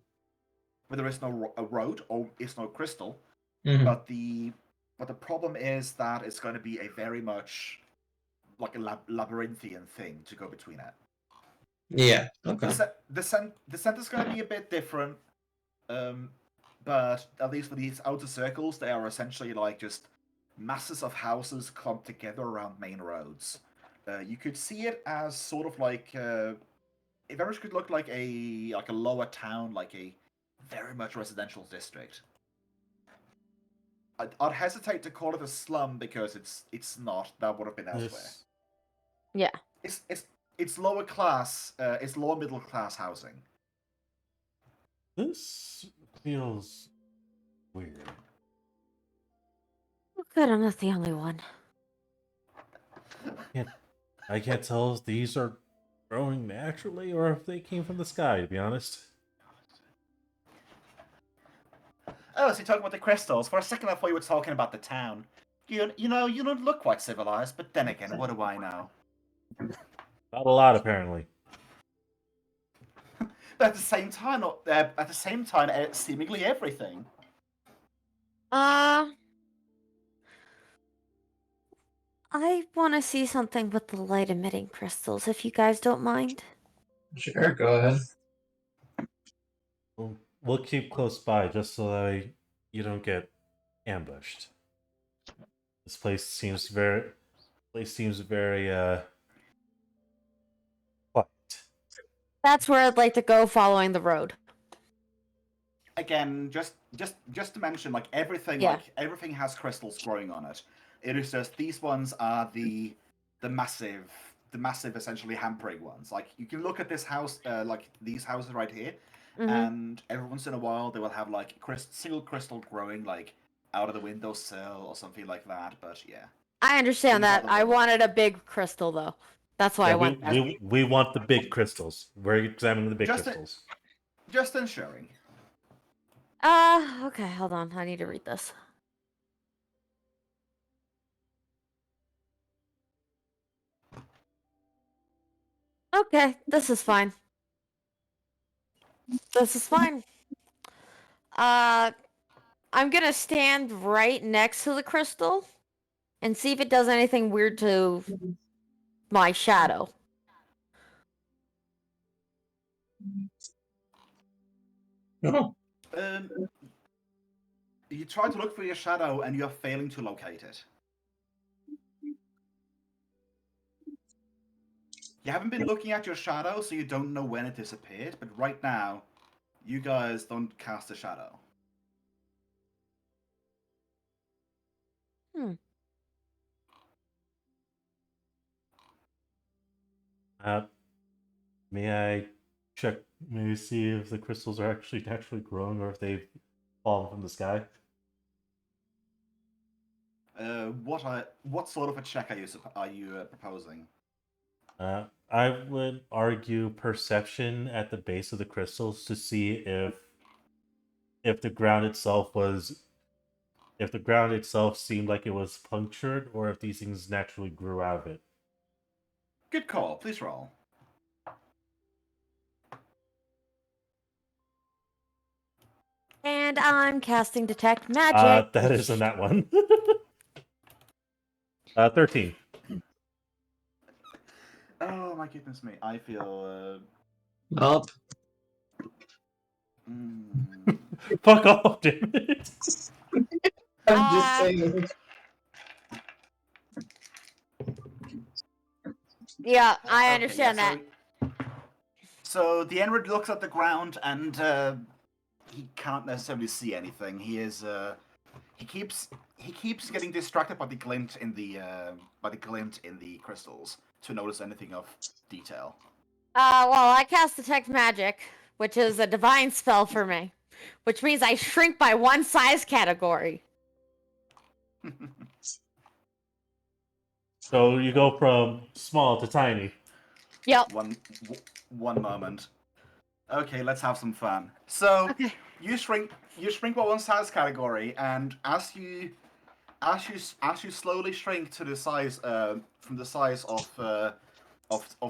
Where there is no a road or is no crystal. Mhm. But the problem is that it's going to be a very much like a labyrinthian thing to go between it. Yeah. Okay. The center's going to be a bit different, but at least for these outer circles, they are essentially like just masses of houses clumped together around main roads. You could see it as sort of like it very much could look like a lower town, like a very much residential district. I'd hesitate to call it a slum because it's not. That would have been elsewhere. Yeah. It's lower class. It's lower middle class housing. This feels weird. Oh, good, I'm not the only one. I can't tell if these are growing naturally or if they came from the sky, to be honest. Oh, so you're talking about the crystals? For a second, I thought you were talking about the town. You know, you don't look quite civilized, but then again, what do I know? Not a lot, apparently. But at the same time, seemingly everything. I want to see something with the light-emitting crystals, if you guys don't mind. Sure. Go ahead. We'll keep close by just so that you don't get ambushed. This place seems very quiet. That's where I'd like to go following the road. Again, just to mention, like everything, Yeah. like everything has crystals growing on it. It is just these ones are the massive essentially hampering ones. Like you can look at this house, like these houses right here, Mhm. and every once in a while they will have like single crystal growing like out of the windowsill or something like that. But yeah, I understand These are that. the I ones. wanted a big crystal, though. That's why I went there. we want the big crystals. We're examining the big Just crystals. just ensuring. Okay, hold on. I need to read this. Okay, this is fine. This is fine. I'm gonna stand right next to the crystal and see if it does anything weird to my shadow. No. You try to look for your shadow and you're failing to locate it. You haven't been looking at your shadow, so you don't know when it disappeared, but right now, you guys don't cast a shadow. May I check? May I see if the crystals are actually naturally growing or if they've fallen from the sky? What sort of a check are you proposing? I would argue perception at the base of the crystals to see if the ground itself seemed like it was punctured or if these things naturally grew out of it. Good call. Please roll. And I'm casting Detect Magic. That isn't that one. 13. Oh my goodness me! I feel. Up. Fuck off, damn it. I'm just saying. Yeah, I Okay, understand yeah, that. So the Enrid looks at the ground and he can't necessarily see anything. He keeps getting distracted by the glint in the crystals to notice anything of detail. Well, I cast Detect Magic, which is a divine spell for me, which means I shrink by one size category. So you go from small to tiny. Yep. One moment. Okay, let's have some fun. So Okay. you shrink by one size category, and as you as you slowly shrink to the size from the size of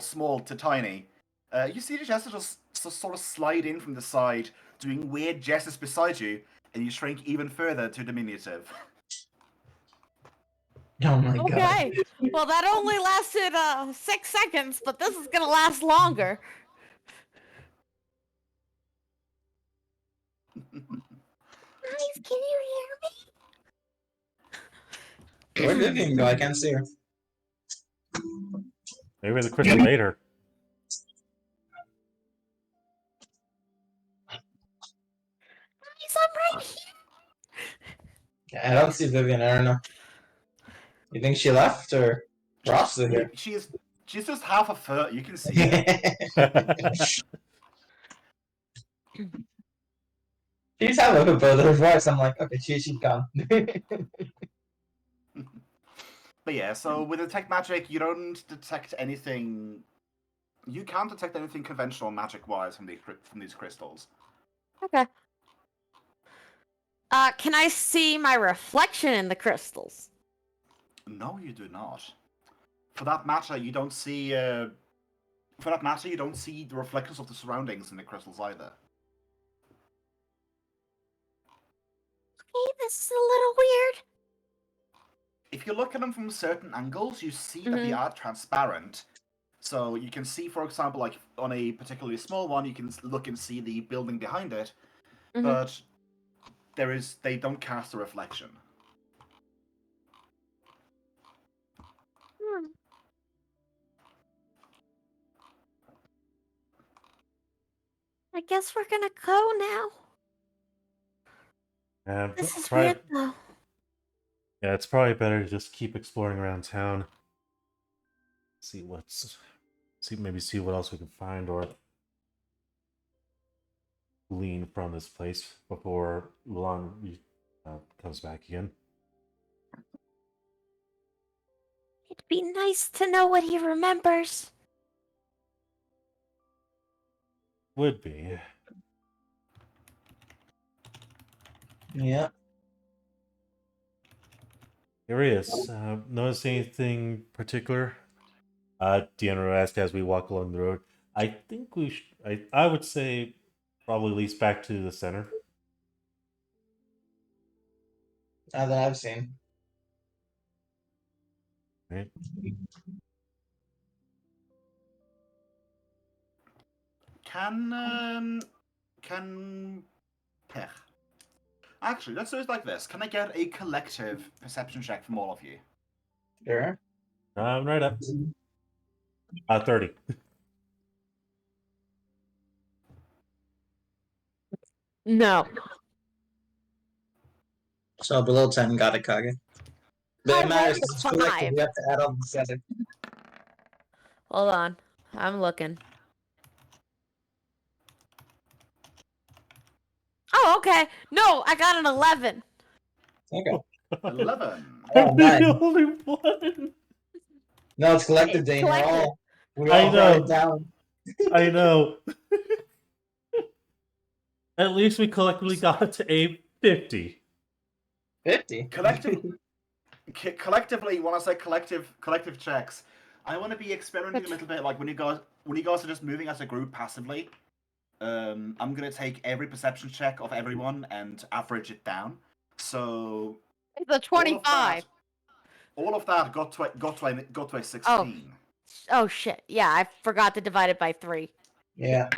small to tiny, you see the jester just sort of slide in from the side, doing weird gestures beside you, and you shrink even further to diminutive. Oh my god. Okay. Well, that only lasted 6 seconds, but this is gonna last longer. Guys, can you hear me? Where'd Vivian go? I can't see her. Maybe the crystal ate her. Guys, I'm right here. I don't see Vivian. I don't know. You think she left or Ross is here? She's just half a foot. You can see it. She's having a hoop, but her voice, I'm like, okay, she's gone. But yeah, so with detect magic, you don't detect anything. You can't detect anything conventional magic-wise from these crystals. Okay. Can I see my reflection in the crystals? No, you do not. For that matter, you don't see. For that matter, you don't see the reflections of the surroundings in the crystals either. Okay, this is a little weird. If you look at them from certain angles, you see that they are transparent. So you can see, for example, like on a particularly small one, you can look and see the building behind it, but they don't cast a reflection. I guess we're gonna go now. This is weird though. Yeah, it's probably better to just keep exploring around town. See what else we can find or glean from this place before 𝓲𝓪𝓷𝓾 comes back again. It'd be nice to know what he remembers. Would be. Yeah. Curious. Notice anything particular? Deanna asked as we walk along the road. I think we I would say probably at least back to the center. Now that I've seen. Right. Can Pech. Actually, let's do it like this. Can I get a collective perception check from all of you? Sure. Right up. 30. No. So below 10 got it, Kage. But it matters. It's rolled a collective. 5. We have to add all together. Hold on. I'm looking. Oh, okay. No, I got an 11. Okay. 11. Oh, I'm nice. the only one. No, it's collective, It's Dane. collective. We I all know. write it down. I know. At least we collectively got to a 50. 50. Collectively, when I say collective checks, I want to be experimenting a little bit. Like when you guys are just moving as a group passively, I'm gonna take every perception check of everyone and average it down. So It's a 25. All of that got to a 16. Oh, shit. Yeah, I forgot to divide it by 3. Yeah.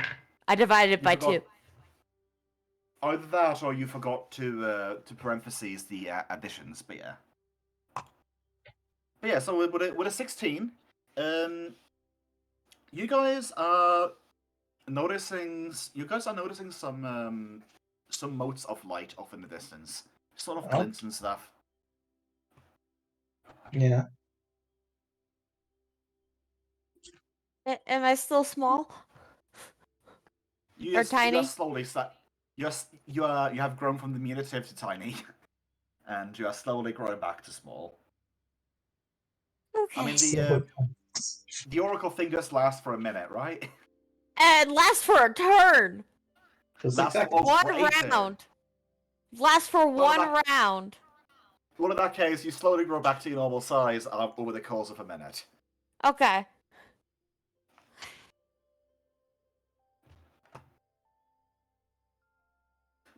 I divided it by 2. Either that or you forgot to parentheses the additions, but yeah. But yeah, so with a 16, you guys are noticing some motes of light off in the distance, sort of glints and stuff. Yeah. Am I still small? Or tiny? You have grown from diminutive to tiny, and you are slowly growing back to small. Okay. I mean, the oracle thing just lasts for a minute, right? And lasts for a turn. For 6 That's seconds. all. One for 8 round. Lasts for Well, one round. Well, in that case, you slowly grow back to your normal size over the course of a minute. Okay.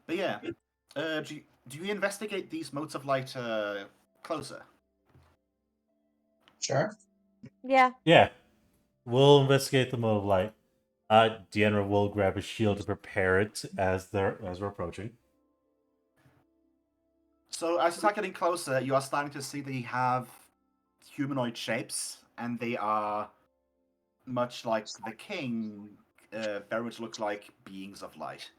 But yeah, do you investigate these motes of light closer? Sure. Yeah. Yeah. We'll investigate the mode of light. Deanna will grab a shield to prepare it as we're approaching. So as you start getting closer, you are starting to see they have humanoid shapes, and they are much like the king. Very much look like beings of light.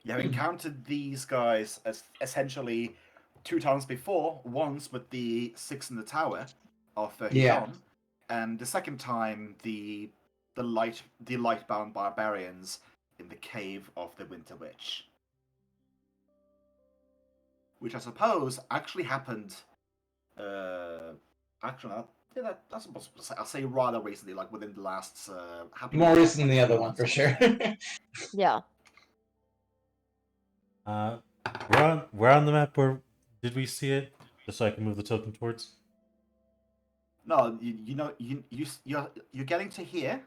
You have encountered these guys as essentially 2 times before. Once with the Six in the Tower of Yeah. Hidon, and the second time the light-bound barbarians in the cave of the Winter Witch, which I suppose actually happened. Actually, that's impossible to say. I'll say rather recently, like within the last. More recent than the other one, for sure. Yeah. We're on the map. Where did we see it? Just so I can move the token towards. No, you're getting to here,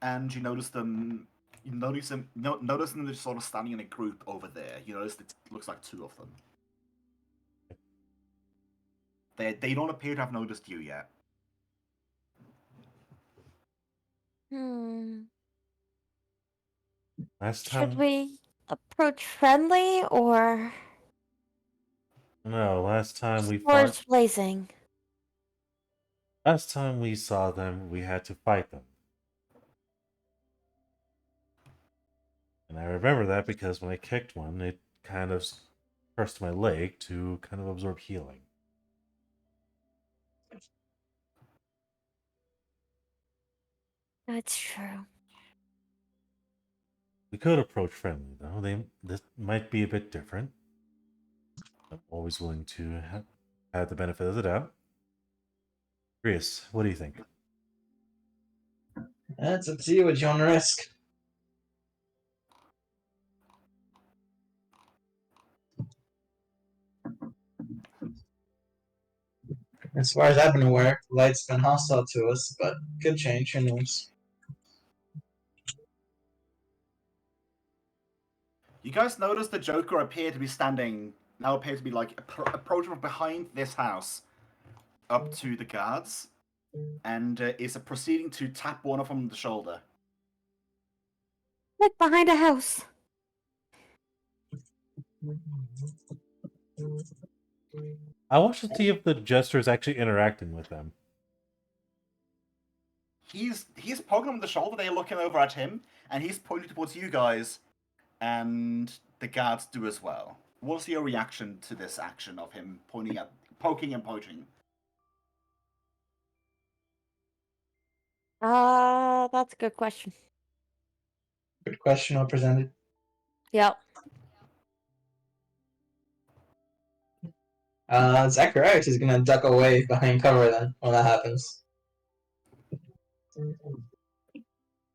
and you notice them. Notice them just sort of standing in a group over there. You notice it looks like 2 of them. They don't appear to have noticed you yet. Last Should time. we approach friendly or No, last time we swords fought. blazing? Last time we saw them, we had to fight them. And I remember that because when I kicked one, it kind of pressed my leg to kind of absorb healing. That's true. We could approach friendly, though. This might be a bit different. I'm always willing to have the benefit of the doubt. Chris, what do you think? That's up to you. What you want to risk? As far as I've been aware, light's been hostile to us, but could change. Who knows? You guys notice the Joker appeared to be like approaching from behind this house up to the guards, and is proceeding to tap one of them on the shoulder. Look behind a house. I want to see if the jester is actually interacting with them. He's poking them on the shoulder. They're looking over at him, and he's pointing towards you guys, and the guards do as well. What's your reaction to this action of him poking and poaching? That's a good question. Good question. Well presented. Yep. Zacharias is gonna duck away behind cover then when that happens.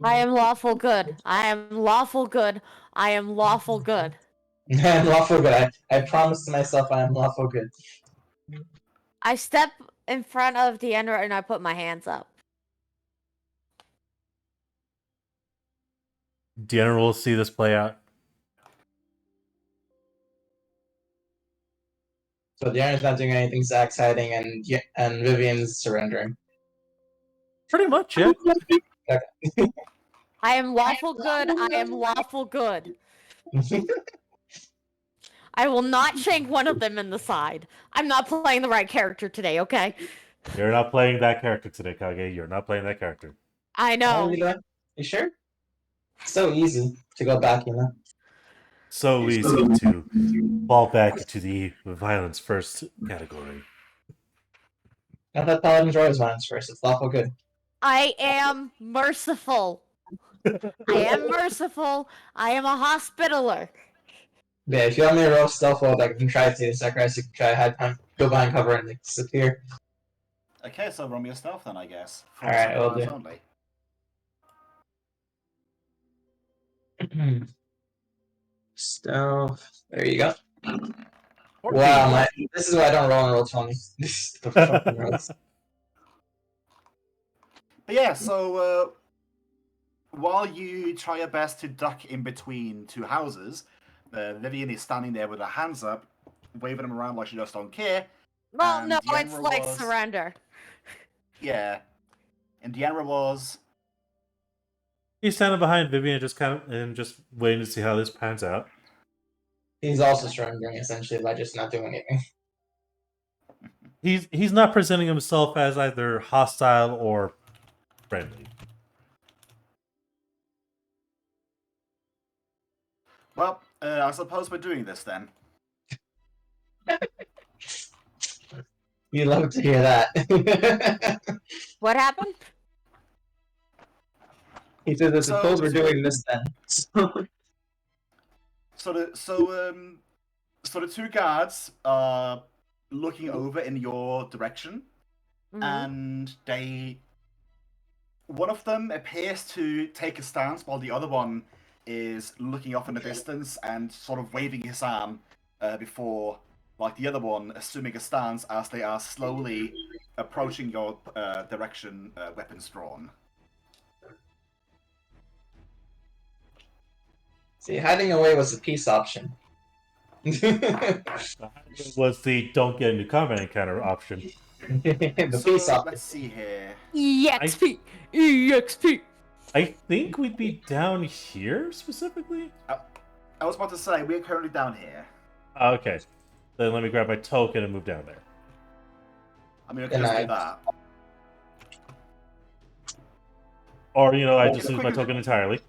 I am lawful good. I am lawful good. I am lawful good. I'm lawful good. I promised to myself I am lawful good. I step in front of Deandra and I put my hands up. Deanna will see this play out. So Deanna's not doing anything. Zach's hiding, and Vivian's surrendering. Pretty much, yeah. I am lawful good. I am lawful good. I will not shank one of them in the side. I'm not playing the right character today, okay? You're not playing that character today, Kage. You're not playing that character. I know. You sure? It's so easy to go back, you know. So easy to fall back into the violence first category. I thought Paladins were always violence first. It's lawful good. I am merciful. I am merciful. I am a hospitaler. Yeah, if you want me to roast stealth world, I can try to. Zacharias, you can try hide time, go behind cover and like, disappear. Okay, so roll me a stealth then, I guess. Alright, will do. Only. Stealth. There you go. Wow, this is why I don't roll and roll 20. This is the fucking rolls. But yeah, so while you try your best to duck in between two houses, Vivian is standing there with her hands up, waving them around like she just don't care. Well, And no, the it's Enra like was- surrender. Yeah. And Deanna was... He's standing behind Vivian, just waiting to see how this pans out. He's also surrendering, essentially, by just not doing anything. He's not presenting himself as either hostile or friendly. Well, I suppose we're doing this then. You love to hear that. What happened? He says, I suppose So- we're doing this then. So the two guards are looking over in your direction, Mhm. and one of them appears to take a stance while the other one is looking off in the distance and sort of waving his arm before, like, the other one assuming a stance as they are slowly approaching your direction, weapons drawn. See, hiding away was a peace option. Was the don't get into combat encounter option. The So peace option. let's see here. EXP! EXP! I think we'd be down here specifically. I was about to say we're currently down here. Okay, then let me grab my token and move down there. I mean, I can just do Good that. Or I Oh, just lose my token entirely.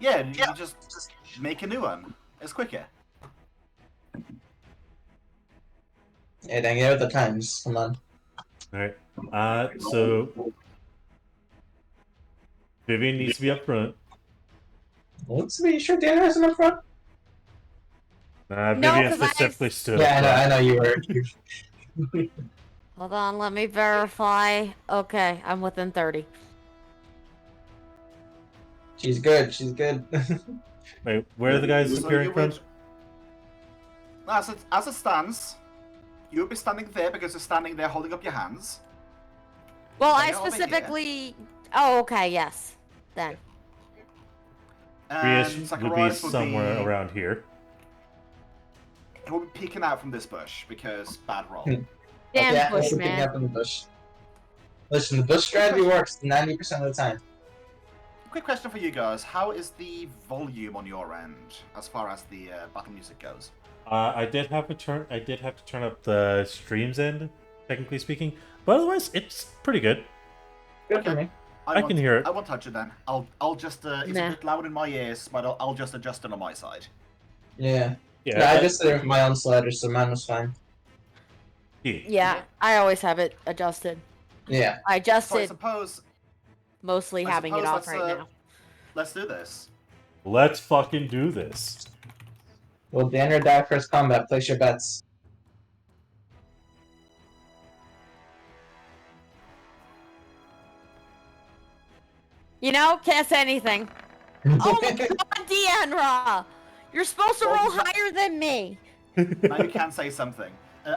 Yeah, you just make a new one. It's quicker. Yeah, then get with the times. Come on. All right. So Vivian needs to be up front. Let's be sure Dana isn't up front. No, Vivian 'cause I- specifically stood Yeah, up front. I know you were. Hold on, let me verify. Okay, I'm within 30. She's good. She's good. Wait, where are the guys So appearing you from? would- As it stands, you'll be standing there because you're standing there holding up your hands. Well, Are I you over here? specifically... Oh, okay, yes. Then. And Prius would be Zacharias somewhere around here. He will be peeking out from this bush because bad roll. Damn yeah, push, we're picking man. up in the bush. Listen, the bush strategy works 90% of the time. Quick question for you guys: how is the volume on your end as far as the battle music goes? I did have to turn up the streams end, technically speaking, but otherwise it's pretty good. Good for me. I can hear it. I won't touch it then. I'll just it's Nah. a bit loud in my ears, but I'll just adjust it on my side. Yeah. Yeah, Yeah, I just did it with my own slider, so mine was fine. Yeah, I always have it adjusted. Yeah. I So I adjusted suppose mostly I having it suppose off right now. let's do this. Let's fucking do this. Will Danner die first combat? Place your bets. You know, can't say anything. Oh my god, Deanra! You're supposed to Well, roll you- higher than me. Now you can say something.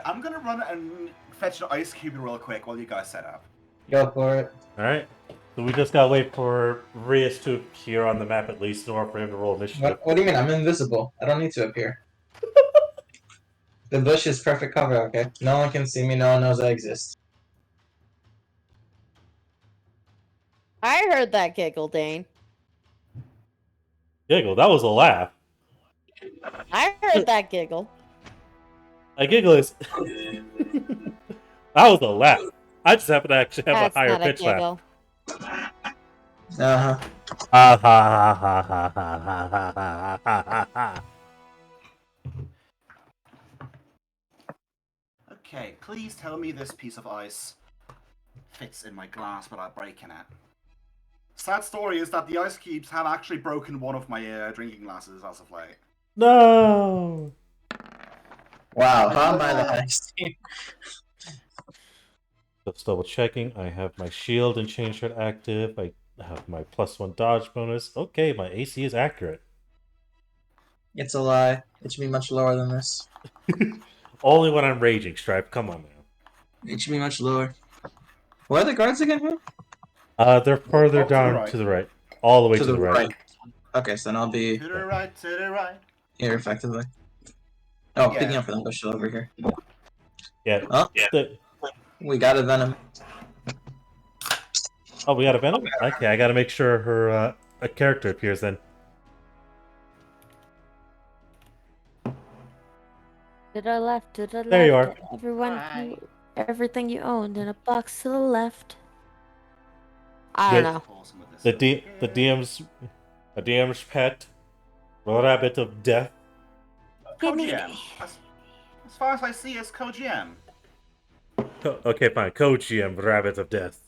I'm gonna run and fetch an ice cube real quick while you guys set up. Go for it. Alright. So we just gotta wait for Rias to appear on the map at least in order for him to roll initiative. What do you mean? I'm invisible. I don't need to appear. The bush is perfect cover, okay? No one can see me, no one knows I exist. I heard that giggle, Dane. Giggle, that was a laugh. I heard that giggle. A giggle is... that was a laugh. I just happen to actually have That's a higher not a pitch laugh. giggle. Uh-huh. Ha ha ha ha ha ha ha ha ha ha ha. Okay, please tell me this piece of ice fits in my glass without breaking it. Sad story is that the ice cubes have actually broken one of my drinking glasses as of late. No! Wow, how am I the highest team? Just double checking. I have my shield and chain shot active. I have my +1 dodge bonus. Okay, my AC is accurate. It's a lie. It should be much lower than this. Only when I'm raging, Stripe. Come on, man. It should be much lower. Where are the guards again here? They're further Up to the down right. to the right. All the way To to the right. Okay, so then I'll be To the right, to the right. here effectively. Oh, Yeah. picking up for them, but still over here. Yeah. Oh, we got a Venom. Oh, we got a Venom? Okay, I gotta make sure her a character appears then. To the left, to the left. There you are. Everyone, everything you owned in a box to the left. I don't know. Awesome with this The stuff. DM's pet, rabbit of death. Co-GM. As far as I see, it's co-GM. Okay, fine. Co-GM, rabbit of death.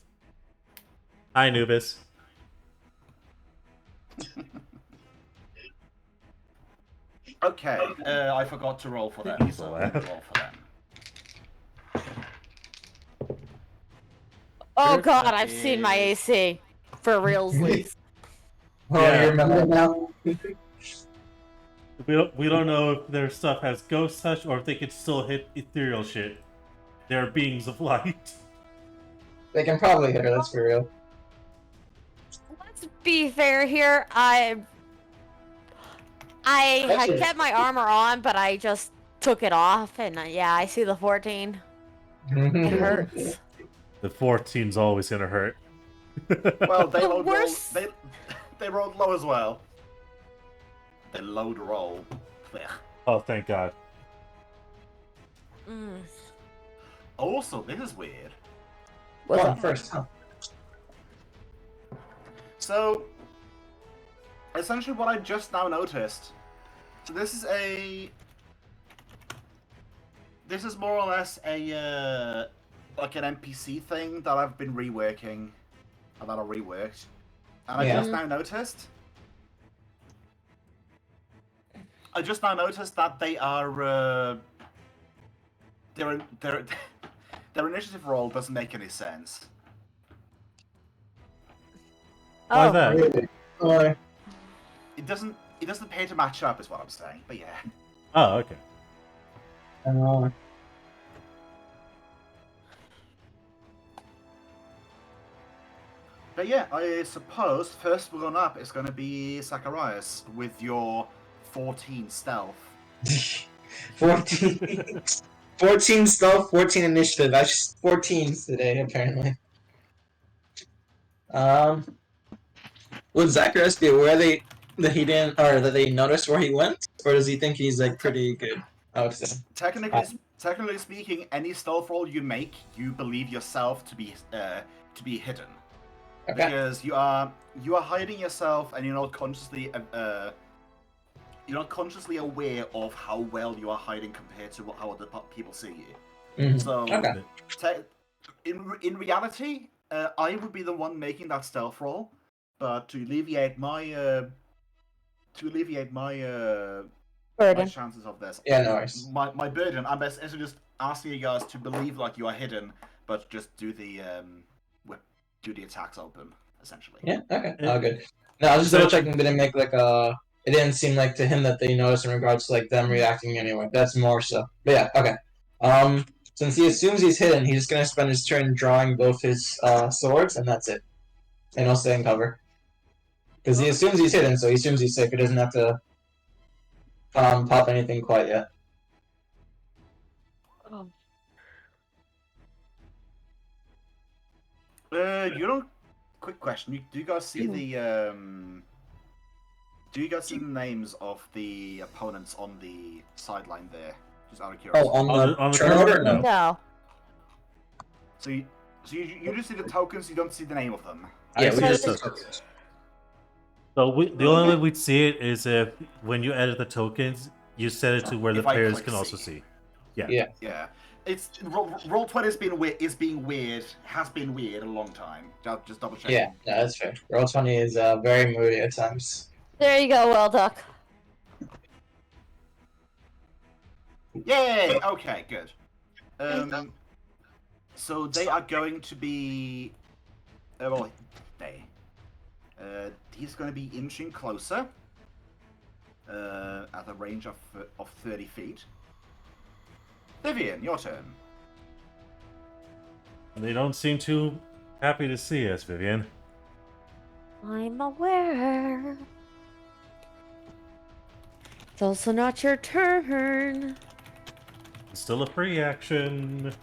Hi, Anubis. Okay, I forgot to roll for them, so I'll roll for them. Oh Sure, god, that I've seen my is- AC. For realsies. Oh, Yeah. you remember now? We don't know if their stuff has ghost touch or if they can still hit ethereal shit. They're beings of light. They can probably hit her, that's for real. Let's be fair here. I had Actually- kept my armor on, but I just took it off, and yeah, I see the 14. It hurts. The 14's always gonna hurt. Well, they The load worst- roll. They rolled low as well. They load roll. Ugh. Oh, thank God. Mm. Also, this is weird. What's One up? first, huh? So, essentially, what I just now noticed. So this is more or less a like an NPC thing that I've been reworking, or that I reworked, and I Yeah. just now noticed. I just now noticed that they are their their initiative roll doesn't make any sense. Why Oh, that? Really? Why? It doesn't pay to match up, is what I'm saying. But yeah. Oh, okay. But yeah, I suppose first one up is going to be Zacharias with your 14 stealth. 14. 14 stealth, 14 initiative. That's just 14s today, apparently. Would Zacharias be aware that he didn't, or that they noticed where he went, or does he think he's like pretty good? I would say. Technically speaking, any stealth roll you make, you believe yourself to be hidden, Okay. because you are hiding yourself, and you're not consciously aware of how well you are hiding compared to how other people see you. Mhm. So, Okay. in reality, I would be the one making that stealth roll, but to alleviate my my burden. chances of this, Yeah, no worries. my burden, I'm basically just asking you guys to believe like you are hidden, but just do the attacks open, essentially. Yeah. Okay. Oh, good. No, I was just double checking. Didn't make like a. It didn't seem like to him that they noticed in regards to like them reacting anyway. That's more so. But yeah. Okay. Since he assumes he's hidden, he's just gonna spend his turn drawing both his swords, and that's it. And he'll stay in cover. Because he assumes he's hidden, so he assumes he's safe. He doesn't have to pop anything quite yet. Oh. You don't. Quick question: do you guys see the Do you guys see the names of the opponents on the sideline there? Just out of curiosity. Oh, on the turn turnover? order? No. No. So you just see the tokens. You don't see the name of them. I Yeah, we see just the tokens. So the only way we'd see it is if when you edit the tokens, you set it to where the If I players click can also see. see. Yeah. Yeah. Yeah, it's Roll20 has been weird. Has been weird a long time. Just double checking. Yeah, no, that's fair. Roll20 is very moody at times. There you go, Well Duck. Yay! Okay, good. So they are going to be. He's going to be inching closer. at a range of 30 feet. Vivian, your turn. They don't seem too happy to see us, Vivian. I'm aware. It's also not your turn. It's still a free action.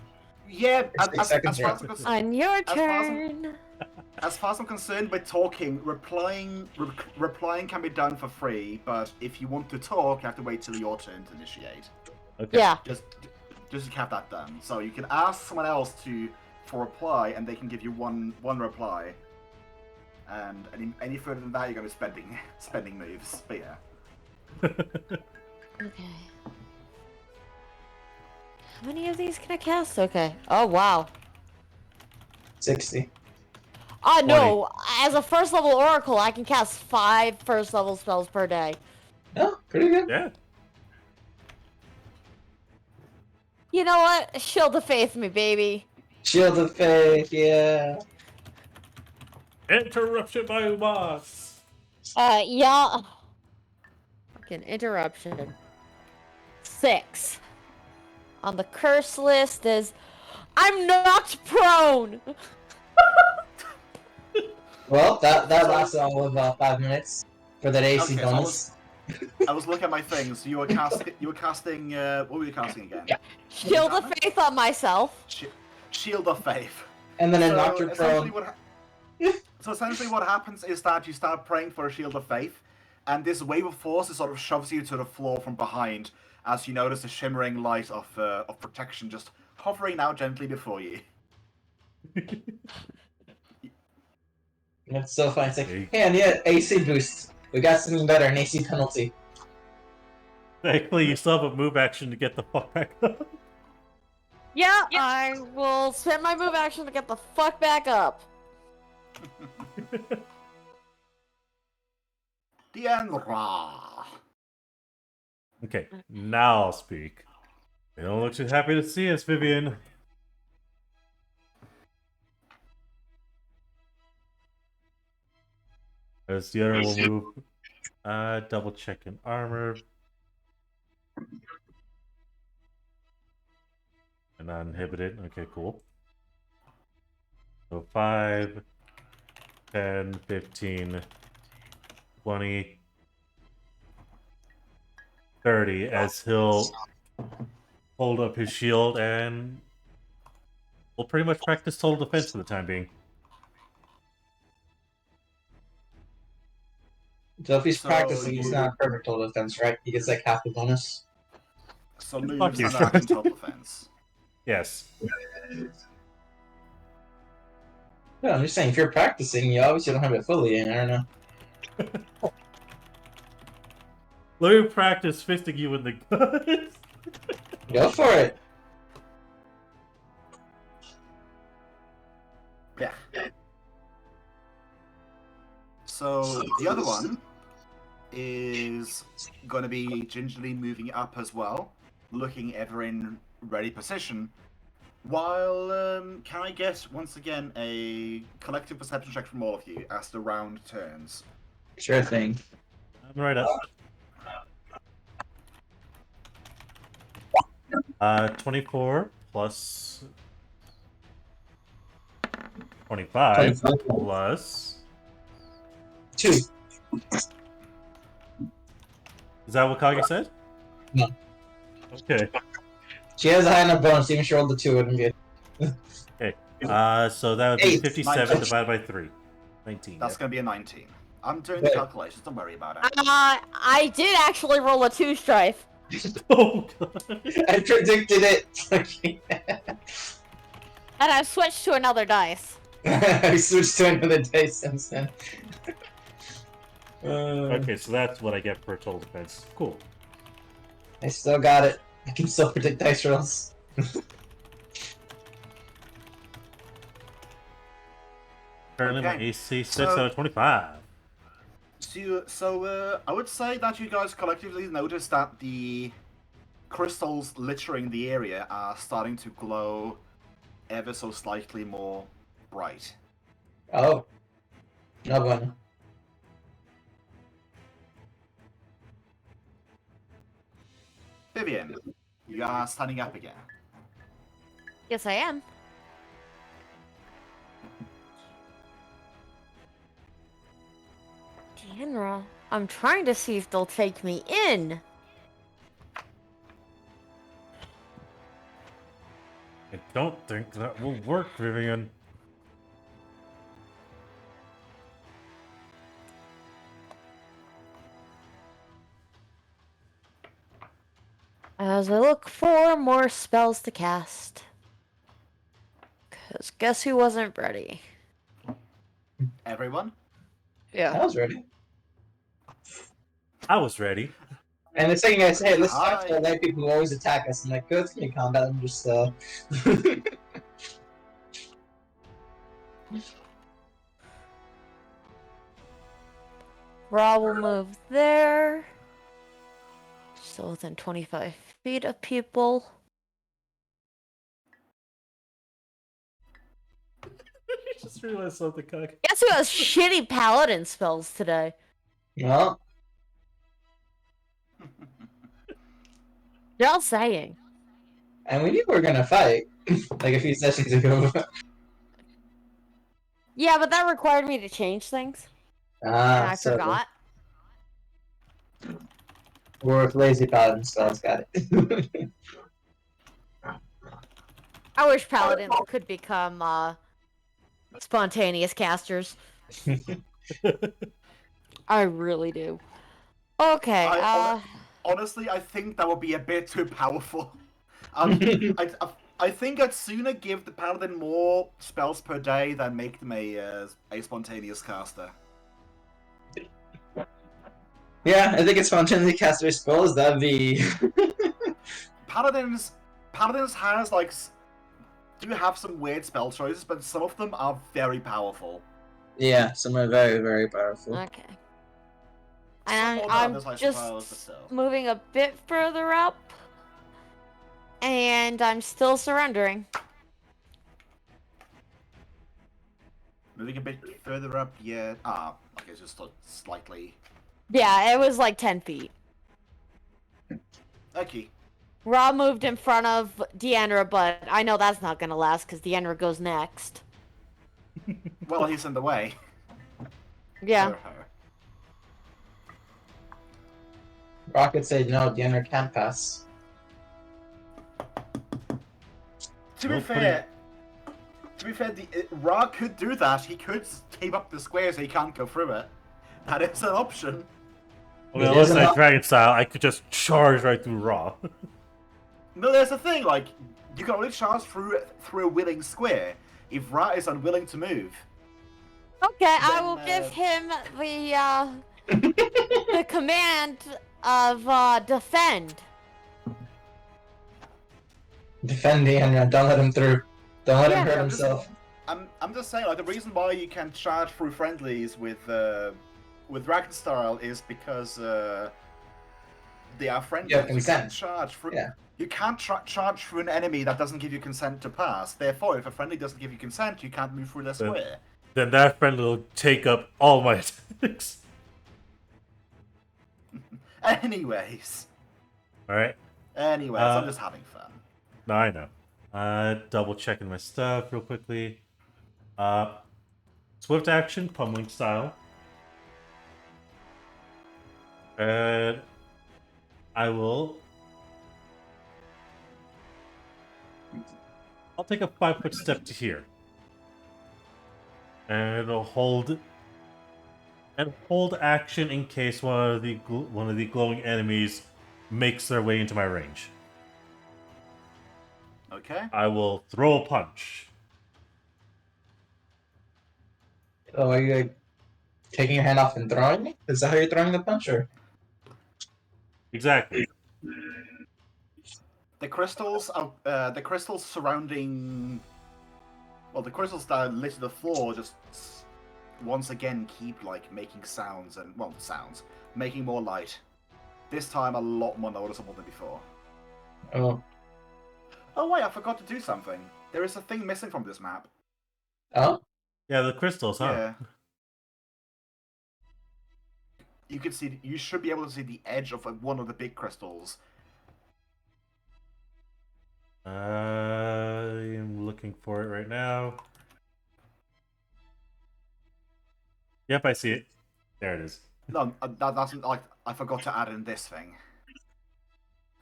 Yeah, Six seconds far as I'm concerned, On your As far as I'm- turn. as far as I'm concerned, with talking, replying can be done for free, but if you want to talk, you have to wait till your turn to initiate. Okay. Yeah. Just to have that done. So you can ask someone else for reply, and they can give you one reply. And any further than that, you're going to be spending moves. But yeah. Okay. How many of these can I cast? Okay. Oh, wow. 60. Oh, no. As a first level oracle, I can cast 5 first level spells per day. Oh, pretty good. Yeah. You know what? Shield of Faith me, baby. Shield of Faith, yeah. Interruption by boss. Yeah. Fucking interruption. 6. On the curse list is... I'm knocked prone! Well, that lasted all of 5 minutes for that AC Okay, so bonus. I was looking at my things. You were casting. What were you casting again? Shield of Faith on myself. Shield of Faith. And then it So knocked her essentially prone. So essentially what happens is that you start praying for a Shield of Faith, and this wave of force sort of shoves you to the floor from behind as you notice a shimmering light of protection just hovering now gently before you. It's so funny. It's like, hey, and yeah, AC boost. We got something better, an AC penalty. Thankfully, you still have a move action to get the fuck back up. Yeah, I will spend my move action to get the fuck back up. 𝓓𝓪𝓷𝓵. Okay, now I'll speak. They don't look too happy to see us, Vivian. As the other will move. Double checking armor. And not inhibited. Okay, cool. So 5, 10, 15, 20, 30 as he'll hold up his shield and we'll pretty much practice total defense for the time being. So if he's So practicing, he's you- not perfect total defense, right? He gets like half the bonus. So Fuck moves you, and action Sean. total defense. Yes. Yeah, I'm just saying, if you're practicing, you obviously don't have it fully in. I don't know. Let me practice fisting you in the guts. Go for it. Yeah. So the other one is going to be gingerly moving up as well, looking ever in ready position. While can I get once again a collective perception check from all of you as the round turns? Sure thing. I'm right up. 24 plus 25 plus. 2. Is that what Kage said? No. Okay. She has a high enough bonus, even if she rolled the 2, it wouldn't be. Okay. So that would be 8. 57 19. divided by 3. 19. That's Yeah. going to be a 19. I'm doing the calculations. Don't worry about it. I did actually roll a 2 strife. Oh god. I predicted it! And I've switched to another dice. I switched to another dice since then. Okay, so that's what I get for total defense. Cool. I still got it. I can still predict dice rolls. Currently my Okay. AC 6 So- out of 25. So I would say that you guys collectively notice that the crystals littering the area are starting to glow ever so slightly more bright. Oh. No bueno. Vivian, you are standing up again. Yes, I am. 𝓓𝓪, I'm trying to see if they'll take me in. I don't think that will work, Vivian. As I look for more spells to cast. Because guess who wasn't ready? Everyone? Yeah. I was ready. I was ready. And the second guy said, hey, let's talk to Hi. the white people who always attack us. I'm like, good, can you calm down? I'm just, Ra will move there. Still within 25 feet of people. I just realized something, Cook. Guess who has shitty paladin spells today? well, Just saying. and we knew we were gonna fight, like a few sessions ago. Yeah, but that required me to change things. And I so forgot. we're with lazy paladin spells, got it. I wish paladins could become spontaneous casters. I really do. Okay, Honestly, I think that would be a bit too powerful. I think I'd sooner give the paladin more spells per day than make them a spontaneous caster. Yeah, I think it's spontaneously cast their spells, that'd be... Paladins has like do have some weird spell choices, but some of them are very powerful. yeah, some are very, very powerful. okay. Some And more than I'm others, I just suppose, but still. moving a bit further up. And I'm still surrendering. Moving a bit further up, yeah. Okay, just slightly. Yeah, it was like 10 feet. Okay. Ra moved in front of 𝓓𝓪, but I know that's not gonna last because 𝓓𝓪 goes next. Well, he's in the way. Yeah. For her. Rocket said no, 𝓓𝓪 can't pass. To be Well, fair, Ra could do that. He could tape up the square so he can't go through it. That is an option. Okay, It unless is I enough- dragon style, I could just charge right through Raw. No, there's the thing. Like, you can only charge through a willing square. If Ra is unwilling to move, Okay, I Then, will give him the command of defend. Defend 𝓓𝓪, don't let him through. Don't let him Yeah. hurt I'm just- himself. I'm just saying, like, the reason why you can charge through friendlies with Dragon Style is because they are friendlies. You have consent. can't charge through. Yeah. You can't charge through an enemy that doesn't give you consent to pass. Therefore, if a friendly doesn't give you consent, you can't move through their square. Then that friend will take up all my attacks. Anyways, Alright, I'm just having fun. now I know. Double checking my stuff real quickly. Swift action, pummeling style. And I'll take a 5-foot step to here. And it'll hold action in case one of the glowing enemies makes their way into my range. Okay. I will throw a punch. Oh, are you like taking your hand off and throwing it? Is that how you're throwing the punch, or? Exactly. The crystals surrounding. Well, the crystals that litter the floor just once again keep like making sounds making more light. This time a lot more noticeable than before. Oh. Oh wait, I forgot to do something. There is a thing missing from this map. Oh? Yeah, the crystals, huh? Yeah. You should be able to see the edge of one of the big crystals. I'm looking for it right now. Yep, I see it. There it is. No, that's like I forgot to add in this thing.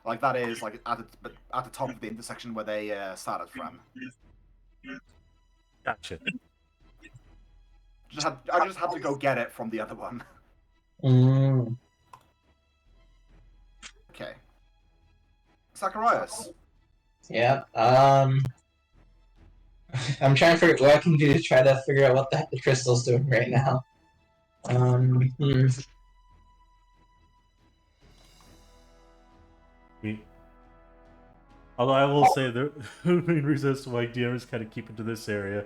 Like that is like at the top of the intersection where they started from. Gotcha. I just had to go get it from the other one. Mm. Okay. Zacharias. Yeah. I'm trying to figure out what I can do to try to figure out what the heck the crystal's doing right now. Hmm. Although I will say the main reason as to why DMers kind of keep it to this area,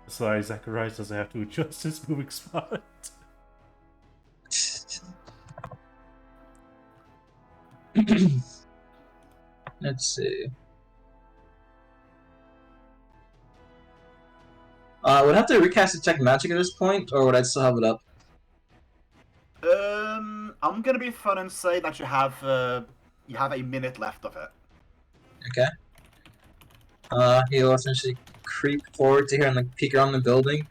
so Zacharias doesn't have to adjust his moving spot. Let's see. Would I have to recast Detect Magic at this point, or would I still have it up? I'm gonna be fun and say that you have a minute left of it. Okay. He'll essentially creep forward to here and like peek around the building.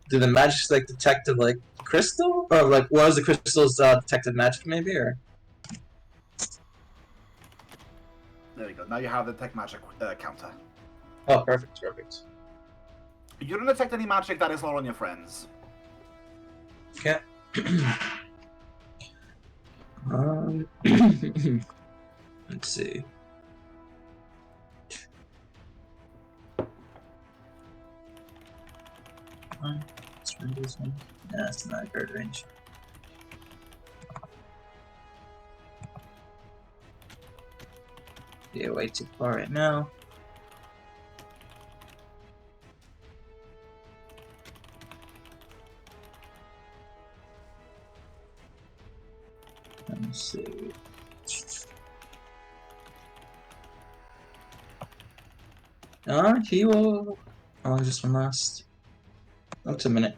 Do the magics like detect like crystal, or like what is the crystal's detective magic maybe, or? There you go. Now you have the detect magic counter. Oh, perfect, perfect. You don't detect any magic that is not on your friends. Okay. Let's see. Let's try this one. Yeah, it's not a card range. Yeah, way too far right now. Let's see. He will. Oh, just one last. What's a minute?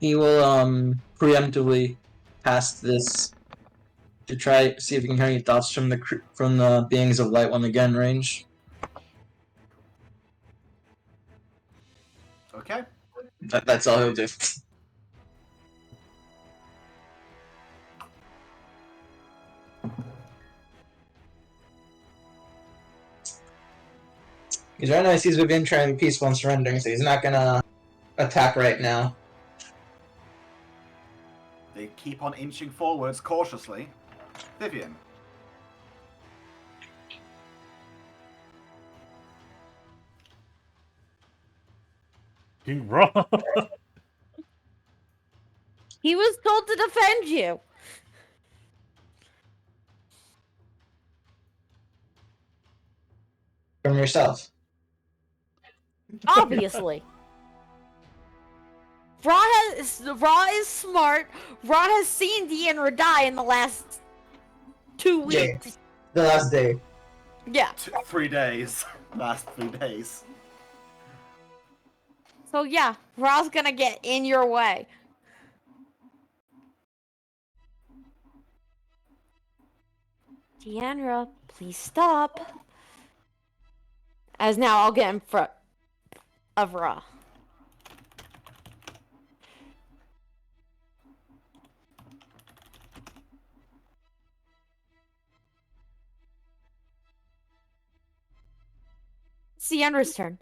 He will preemptively cast this to try see if he can hear any thoughts from the beings of light when again range. Okay. That's all he'll do. Because right now he sees Vivian trying to be peaceful and surrendering, so he's not gonna attack right now. They keep on inching forwards cautiously. Vivian. Being wrong. He was told to defend you. From yourself. Obviously. Ra is smart. Ra has seen 𝓮𝓵𝓷𝓾 die in the last 2 weeks. The last day. Yeah. 3 days. Last 3 days. So yeah, Ra's gonna get in your way. 𝓮𝓵𝓷𝓾, please stop. As now I'll get in front of Ra. It's 𝓮𝓵𝓷𝓾's turn.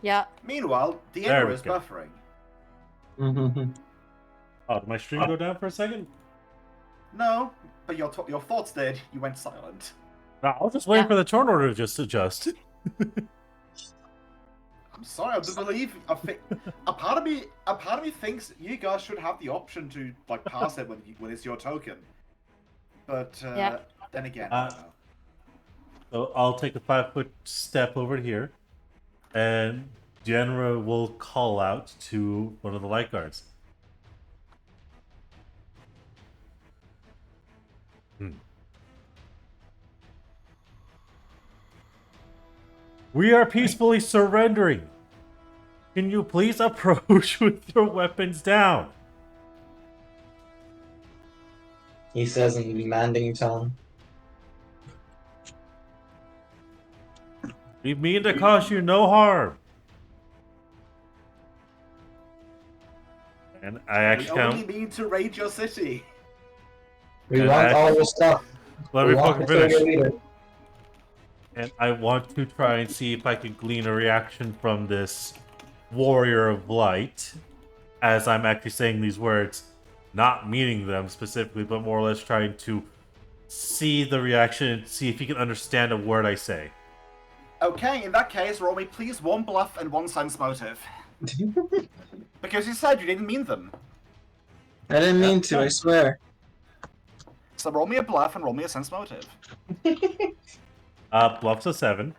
Yeah. Meanwhile, There we 𝓮𝓵𝓷𝓾 is go. buffering. Oh, did my stream go down for a second? No, but your thoughts did. You went silent. No, I was just waiting Yeah. for the turn order to just adjust. I'm sorry, I do believe a part of me thinks you guys should have the option to like pass it when it's your token. But Yeah. then again, I don't know. So I'll take a 5-foot step over here, and Deanna will call out to one of the light guards. We are peacefully surrendering. Can you please approach with your weapons down? He says in a demanding tone. We mean to cause you no harm. And I We actually only count. mean to raid your city. We And want all your stuff. Let We me want fucking to kill finish. your leader. And I want to try and see if I can glean a reaction from this warrior of light as I'm actually saying these words, not meaning them specifically, but more or less trying to see the reaction and see if he can understand a word I say. Okay, in that case, roll me please 1 bluff and 1 sense motive. Because you said you didn't mean them. I didn't mean to, I swear. So roll me a bluff and roll me a sense motive. Bluff's a 7.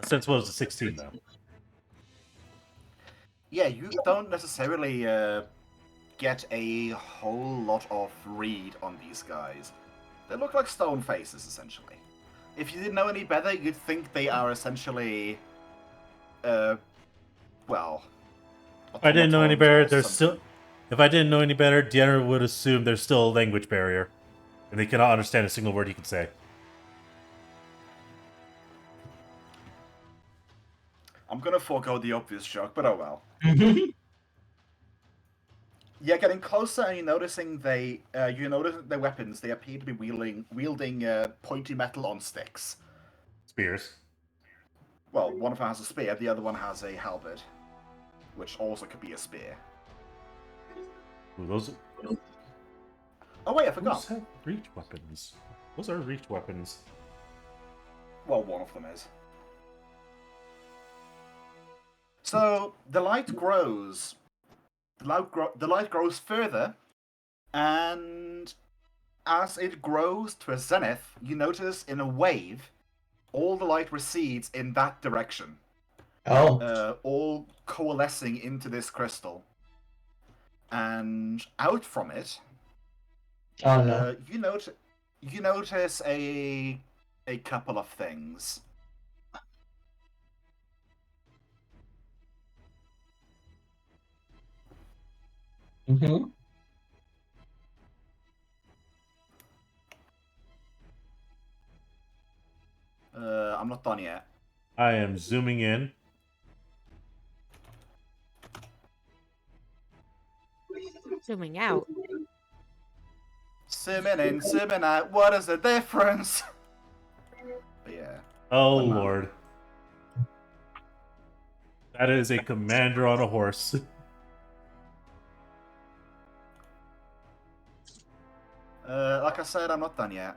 Sense motive's a 16 though. Yeah, you don't necessarily get a whole lot of read on these guys. They look like stone faces, essentially. If you didn't know any better, you'd think they are essentially, well... If I didn't know any automatons better, or there's something. still. If I didn't know any better, Deanna would assume there's still a language barrier, and they cannot understand a single word he can say. I'm gonna forego the obvious joke, but oh well. Yeah, getting closer and you're noticing you notice their weapons. They appear to be wielding pointy metal on sticks. Spears. Well, one of them has a spear, the other one has a halberd, which also could be a spear. Ooh, those. Oh wait, I Those forgot. have reach weapons. Those are reach weapons. Well, one of them is. So the light grows. The light grows further, and as it grows to a zenith, you notice in a wave, all the light recedes in that direction. Oh. All coalescing into this crystal. And out from it, Oh no. you notice a couple of things. Mm-hmm. I'm not done yet. I am zooming in. Zooming out. Zooming in, zooming out. What is the difference? But yeah. Oh One moment. lord. That is a commander on a horse. Like I said, I'm not done yet.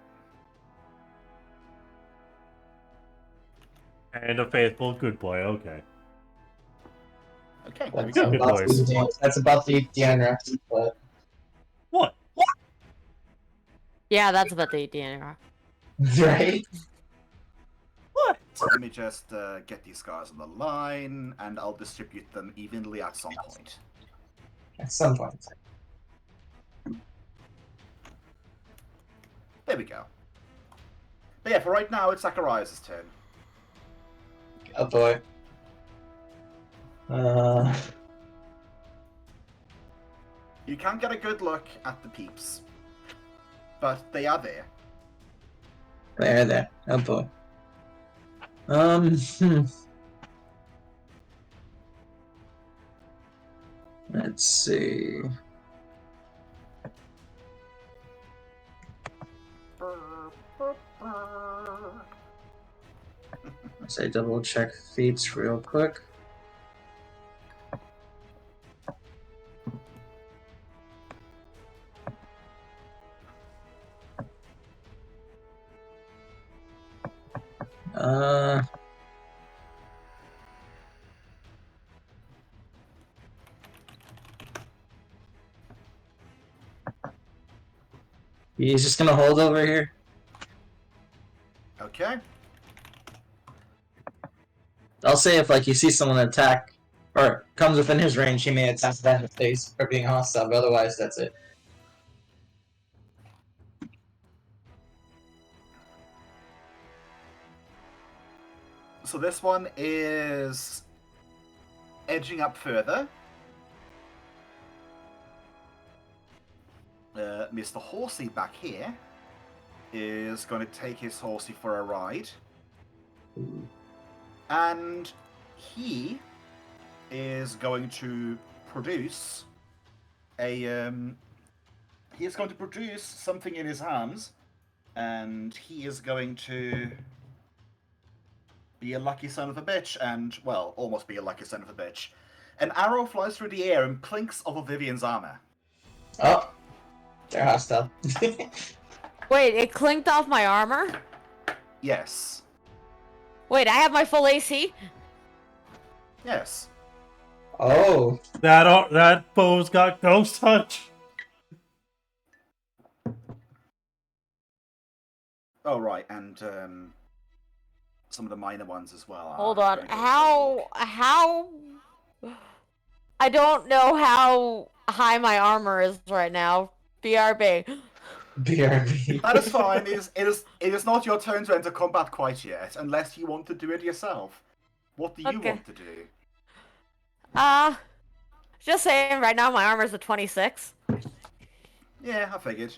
And a faithful good boy, okay. Okay, there we That's go. Good boys. about the Deanna, but What? Yeah, that's about the DNA. right? What? Let me just get these guys on the line, and I'll distribute them evenly at some point. At some point. There we go. But yeah, for right now, it's Zacharias' turn. Oh boy. You can't get a good look at the peeps, but they are there. There. Oh boy. Let's see. Let's say double check feats real quick. He's just gonna hold over here. Okay. I'll say if like you see someone attack or comes within his range, he may attack that in the face for being hostile, but otherwise that's it. So this one is edging up further. Mr. Horsey back here is going to take his horsey for a ride. And he is going to produce a he is going to produce something in his hands, and he is going to be a lucky son of a bitch, and well, almost be a lucky son of a bitch. An arrow flies through the air and clinks off of Vivian's armor. Oh, they're hostile. Wait, it clinked off my armor? Yes. Wait, I have my full AC? Yes. Oh, That foe's got ghost touch. Oh right, and some of the minor ones as well. Hold are on. going to go How... I don't know how high my armor is right now. BRB. BRB. That is fine. It is not your turn to enter combat quite yet, unless you want to do it yourself. What do you Okay. want to do? Just saying, right now my armor's a 26. Yeah, I figured.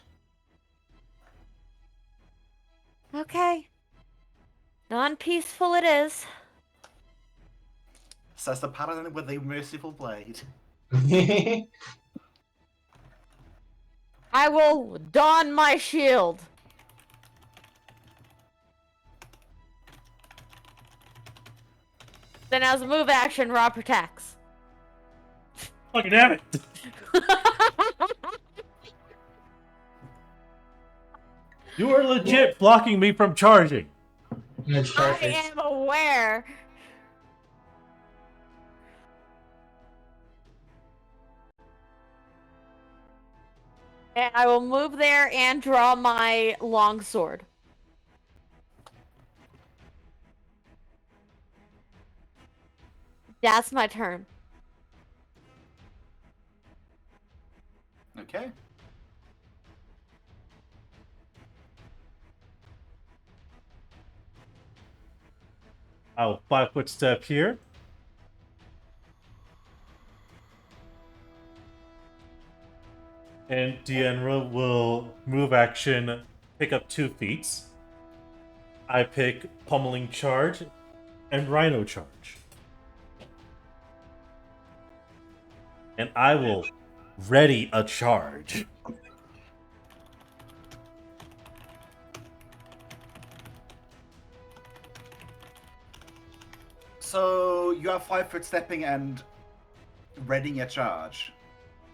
Okay. Non-peaceful it is. Says the paladin with a merciful blade. I will don my shield. Then as a move action, Raw protects. Fucking damn it! You are legit blocking me from charging. I am aware. And I will move there and draw my longsword. That's my turn. Okay. I'll 5-foot step here. And 𝓓𝓪𝓷𝓮'𝓼 will move action, pick up 2 feet. I pick Pummeling Charge and Rhino Charge. And I will ready a charge. So you are 5-foot stepping and readying a charge.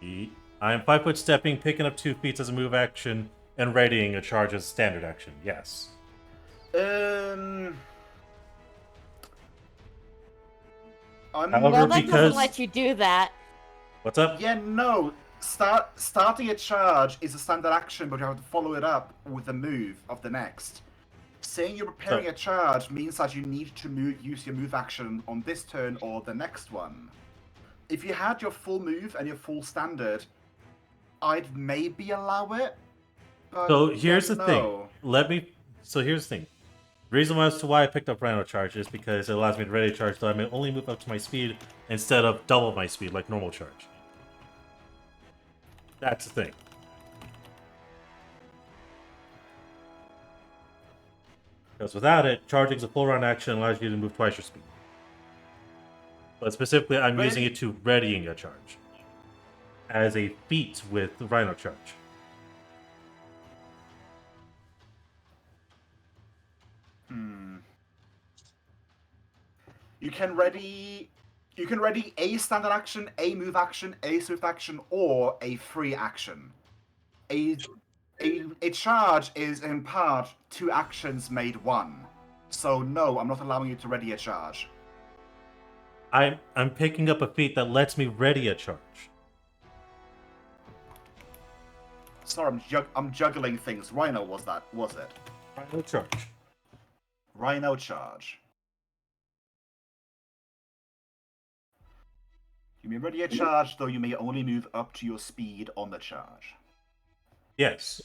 I am 5-foot stepping, picking up 2 feet as a move action, and readying a charge as a standard action. Yes. I'm However, Well, that because- doesn't let you do that. What's up? Yeah, no. Starting a charge is a standard action, but you have to follow it up with a move of the next. Saying you're preparing a charge means that you need to use your move action on this turn or the next one. If you had your full move and your full standard, I'd maybe allow it. But So here's the no. thing. So here's the thing. The reason as to why I picked up Rhino Charge is because it allows me to ready charge, so I may only move up to my speed instead of double my speed like normal charge. That's the thing. Because without it, charging is a full round action and allows you to move twice your speed. But specifically, I'm using it to readying a charge. As a feat with the Rhino Charge. You can ready a standard action, a move action, a swift action, or a free action. A charge is in part 2 actions made 1. So no, I'm not allowing you to ready a charge. I'm picking up a feat that lets me ready a charge. Sorry, I'm juggling things. Rhino was it? Final charge. Rhino charge. You may ready a charge, though you may only move up to your speed on the charge. Yes.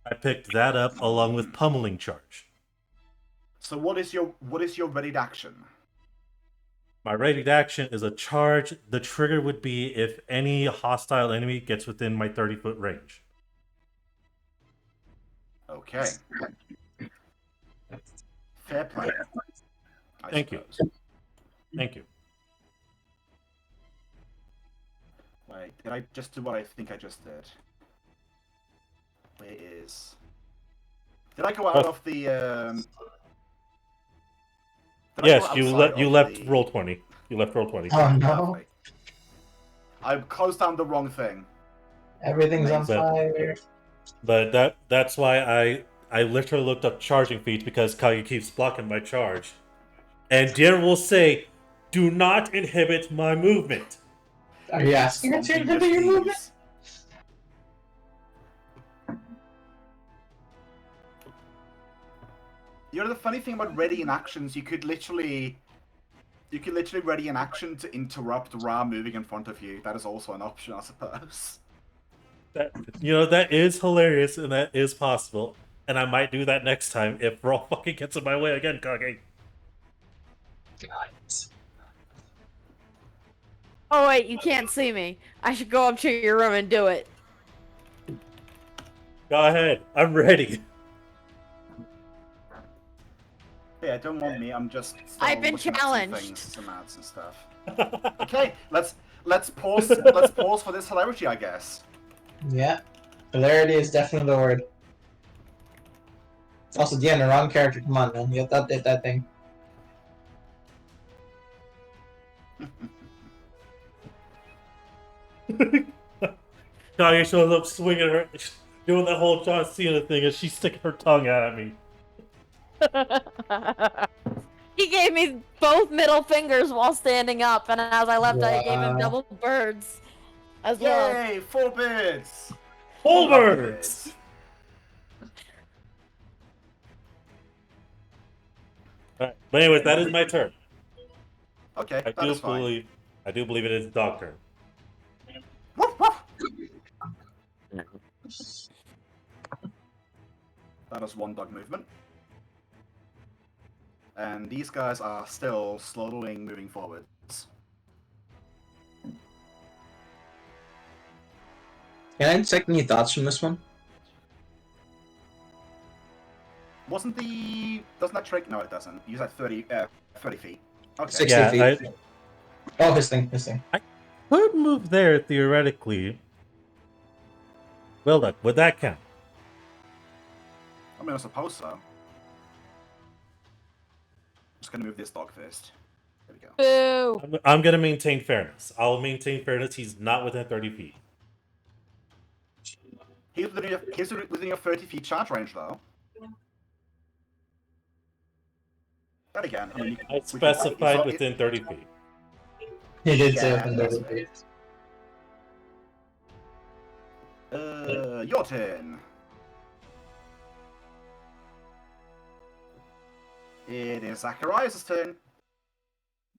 I picked that up along with pummeling charge. So what is your readied action? My ready action is a charge. The trigger would be if any hostile enemy gets within my 30-foot range. Okay. Fair play. Thank you. Thank you. Wait, did I just do what I think I just did? Where is... Did I go out of the... Did I Yes, go you outside left the- roll 20. You left roll 20. Oh no! Lovely. I closed down the wrong thing. Everything's on But- fire. But that's why I literally looked up charging feats because Kage keeps blocking my charge. And Darren will say, "Do not inhibit my movement." Are you asking her to Something inhibit your just movement? needs- You know the funny thing about ready in actions, you could literally ready an action to interrupt Ra moving in front of you. That is also an option, I suppose. That is hilarious and that is possible. And I might do that next time if Raw fucking gets in my way again, Kage. Oh wait, you can't see me. I should go up to your room and do it. Go ahead. I'm ready. Yeah, don't want me. I'm just. I've been looking at some challenged. things, some ads and stuff. Okay, let's pause. Let's pause for this hilarity, I guess. Yeah. Hilarity is definitely the word. Also, Deanna, the wrong character. Come on, man. You have to update that thing. Kage shows up swinging her, doing that whole John Cena thing, and she's sticking her tongue out at me. He gave me both middle fingers while standing up, and as I left, I gave him Wow. double birds as well. Yay! 4 birds. Full Love birds! Alright, but anyways, that is my turn. Okay, I that is fine. do believe it is dog turn. Woof, woof. That is one dog movement. And these guys are still slowly moving forwards. Can I check any thoughts from this one? Doesn't that trick? No, it doesn't. Use that 30 feet. Okay. 60 Yeah, feet. Oh, his thing. Could move there theoretically. Well done. Would that count? I mean, I suppose so. Just gonna move this dog first. There we go. Boo! I'm gonna maintain fairness. I'll maintain fairness. He's not within 30 feet. He's within your 30 feet charge range, though. Then again, I mean, I specified within 30 feet. He did say Yeah, within that's 30 feet. Your turn. It is Zacharias' turn.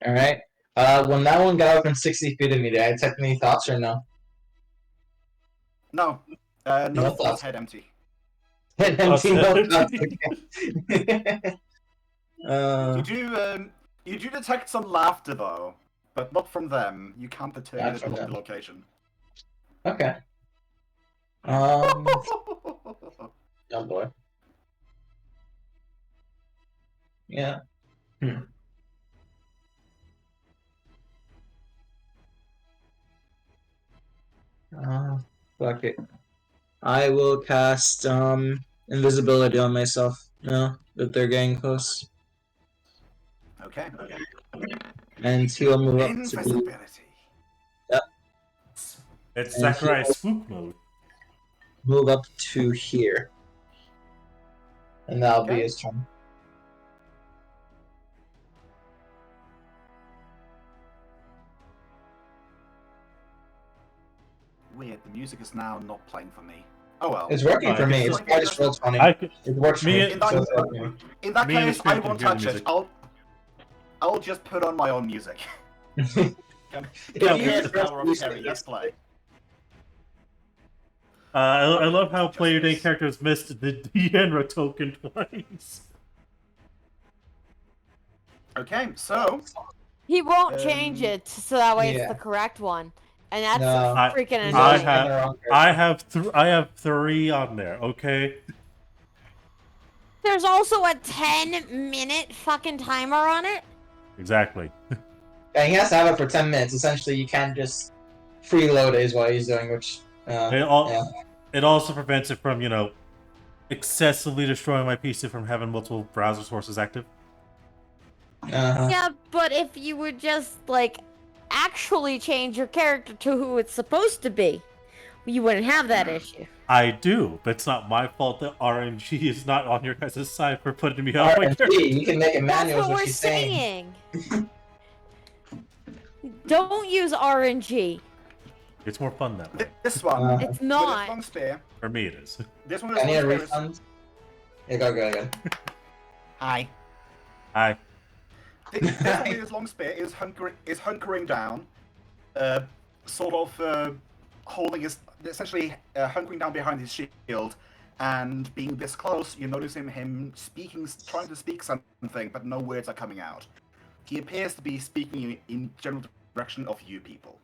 Alright. When that one got within 60 feet of me, did I detect any thoughts or no? No. No No thoughts, thoughts. head empty. Hit empty, no thoughts. Okay. You do detect some laughter, though, but not from them. You can't determine Not it from from the them. location. Okay. Oh boy. Yeah. Fuck it. I will cast invisibility on myself. No, that they're getting close. Okay. And he'll move up to be, Invisibility. It's And Zacharias he'll- swoop mode. move up to here. And that'll be Okay. his turn. Weird. The music is now not playing for me. Oh well. It's working for me. It's, I just rolled 20. It works for me. In that, So it's okay. in that Me and the case, I stream won't can hear the touch it. music. I'll just put on my own music. Yeah, Here's Power of Kairi. Let's play. I love how player day characters missed the 𝓮𝓼 token twice. Okay, so He won't change Um, it so that way yeah. it's the correct one, and that's No. freaking He's annoying. I have 3 on there. Okay. There's also a 10-minute fucking timer on it. Exactly. Yeah, he has to have it for 10 minutes. Essentially, you can't just freeload it is what he's doing, which... It also prevents it from, excessively destroying my PC from having multiple browser sources active. Yeah, but if you would just, actually change your character to who it's supposed to be, you wouldn't have that issue. I do, but it's not my fault that RNG is not on your guys' side for putting me on my character. RNG, you can make it That's manual, is what what we're she's saying. Don't use RNG. It's more fun that way. this one. It's With not. this long spear. For me, it is. This one with I this need a long spear. refund. Yeah, go. Hi. Hi. This one with this long spear is hunkering down, sort of holding his, essentially hunkering down behind his shield, and being this close, you notice him speaking, trying to speak something, but no words are coming out. He appears to be speaking in general direction of you people.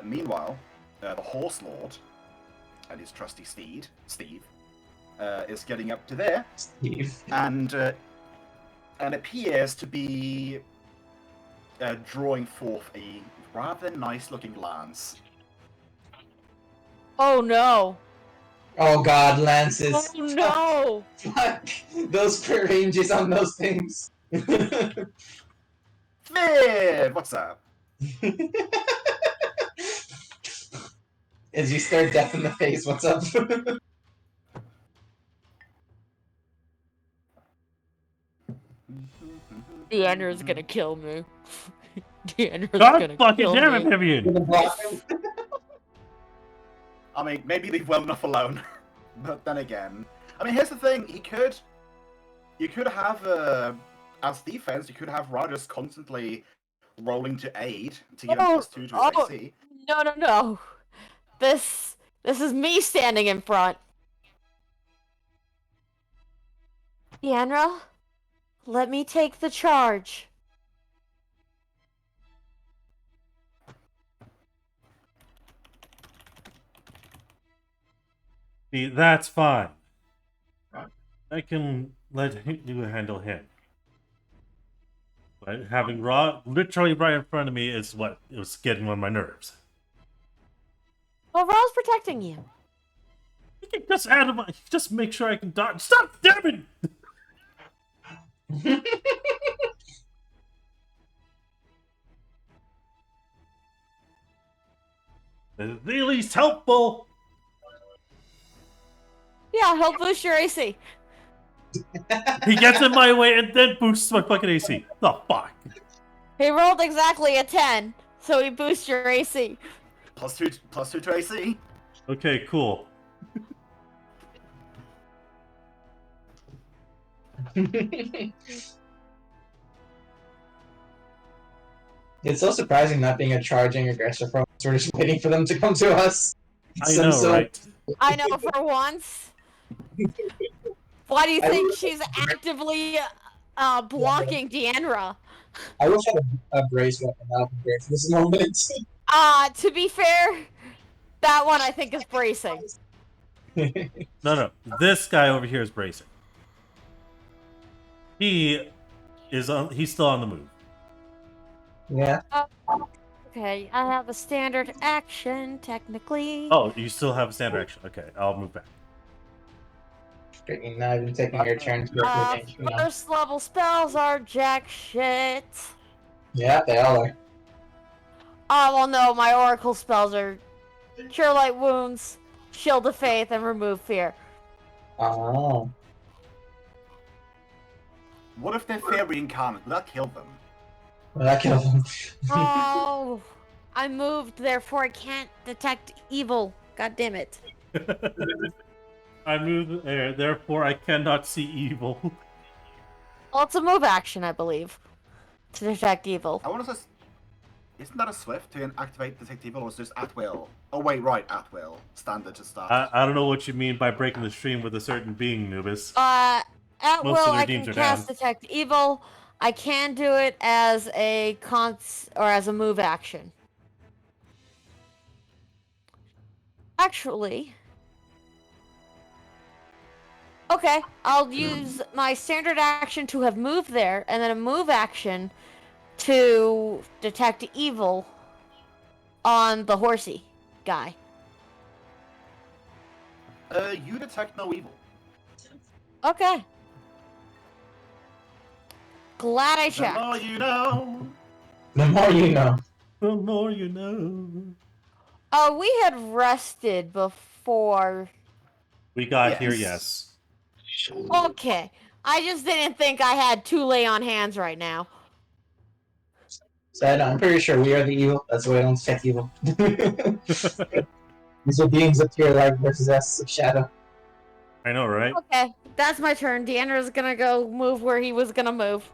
Meanwhile, the Horse Lord and his trusty steed, Steve, is getting up to there, Steve. and appears to be drawing forth a rather nice-looking lance. Oh no. Oh god, lances. Oh no. Fuck. Those crit ranges on those things. Viv, what's up? As you stare death in the face, what's up? Deandra's gonna kill me. Deandra's God gonna fucking kill damn it, me. Vivian! I mean, maybe leave well enough alone. But then again, I mean, here's the thing: you could have, as defense, you could have Rogers constantly rolling to aid to give him +2 to his AC. No. This is me standing in front. Deandra, let me take the charge. See, that's fine. I can let you handle him. But having Raw literally right in front of me is what it was getting on my nerves. Well, Ra's protecting you. You can just make sure I can dodge. Stop dabbing! The least helpful. Yeah, he'll boost your AC. He gets in my way and then boosts my fucking AC. The fuck? He rolled exactly a 10, so he boosts your AC. +2 to AC. Okay, cool. It's so surprising not being a charging aggressor from us. We're just waiting for them to come to us. I know, right? I know for once. Why do you think she's actively blocking Deandra? I wish I had a brace weapon. That would be great for this moment. To be fair, that one I think is bracing. No. This guy over here is bracing. He's still on the move. Yeah. Okay, I have a standard action, technically. Oh, you still have a standard action. Okay, I'll move back. You're not even taking your turn to go to First level spells are jack shit. Yeah, they all are. Oh, well, no, my oracle spells are Cure Light Wounds, Shield of Faith, and Remove Fear. Oh. What if they're fairy incarnate? Would that kill them? Well, that killed him. Oh, I moved, therefore I can't detect evil. God damn it. I moved there, therefore I cannot see evil. Well, it's a move action, I believe, to detect evil. I want to say, isn't that a swift to activate Detect Evil, or is it just at will? Oh wait, right, at will. Standard to start. I don't know what you mean by breaking the stream with a certain being, Nubis. At Most will, of the I redeems can are cast down. detect evil. I can do it as a as a move action. Actually, okay, I'll use my standard action to have moved there, and then a move action to detect evil on the horsey guy. You detect no evil. Okay. Glad I The checked. more you know. The more you know. The more you know. Oh, we had rested before. We got here, Yes. yes. Okay. I just didn't think I had two lay on hands right now. So I'm pretty sure we are the evil. That's why I don't detect evil. These are beings appear like possessed of shadow. I know, right? Okay, that's my turn. Deandra's gonna go move where he was gonna move.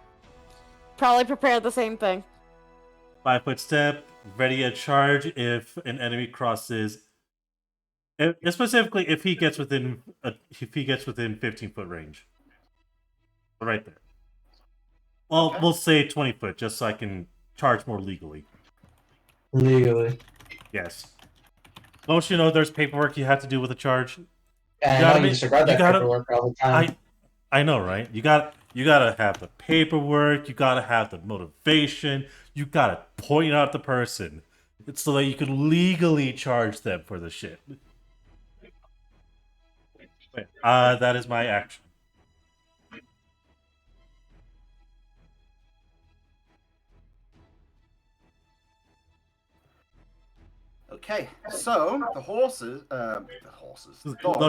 Probably prepare the same thing. 5-foot step, ready a charge if an enemy crosses. Specifically, if he gets within 15-foot range. Right there. Well, Okay. we'll say 20 foot, just so I can charge more legally. Legally. Yes. Don't you know there's paperwork you have to do with a charge? And I know you disregard that paperwork all the time. I know, right? You gotta have the paperwork. You gotta have the motivation. You gotta point out the person. It's so that you can legally charge them for the shit. Wait, that is my action. Okay, so the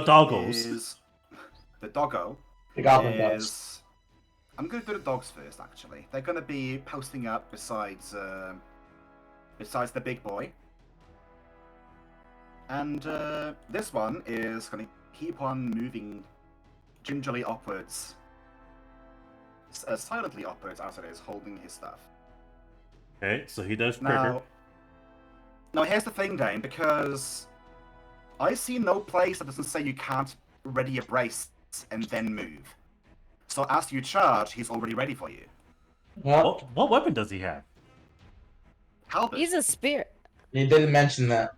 doggos. is the doggo The goblin dogs. is. I'm gonna do the dogs first. Actually, they're gonna be posting up besides the big boy, and this one is gonna keep on moving gingerly upwards, silently upwards as it is, holding his stuff. Okay, so he does trigger. Now here's the thing, Dane, because I see no place that doesn't say you can't ready a brace and then move. So as you charge, he's already ready for you. Well, What weapon does he have? Halberd. He's a spirit. you didn't mention that.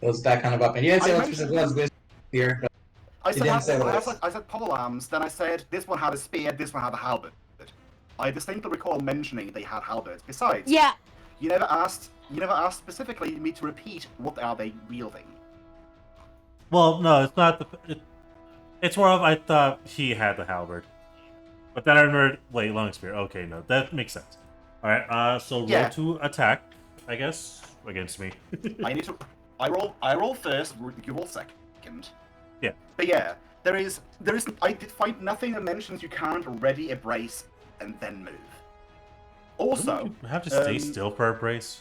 It was that kind of weapon. You didn't say what specifically was good spear, but I you didn't say what it was. I said pole arms, then I said this one had a spear, this one had a halberd. I distinctly recall mentioning they had halberds. Besides, Yeah. you never asked specifically me to repeat what are they wielding. Well, no, it's not it's more of I thought he had the halberd. But then I remembered, wait, long spear. Okay, no, that makes sense. Alright, so roll Yeah. to attack, I guess, against me. I roll first, you roll second. Yeah. But yeah, I did find nothing that mentions you can't ready a brace and then move. Also, Don't you have to stay still for a brace?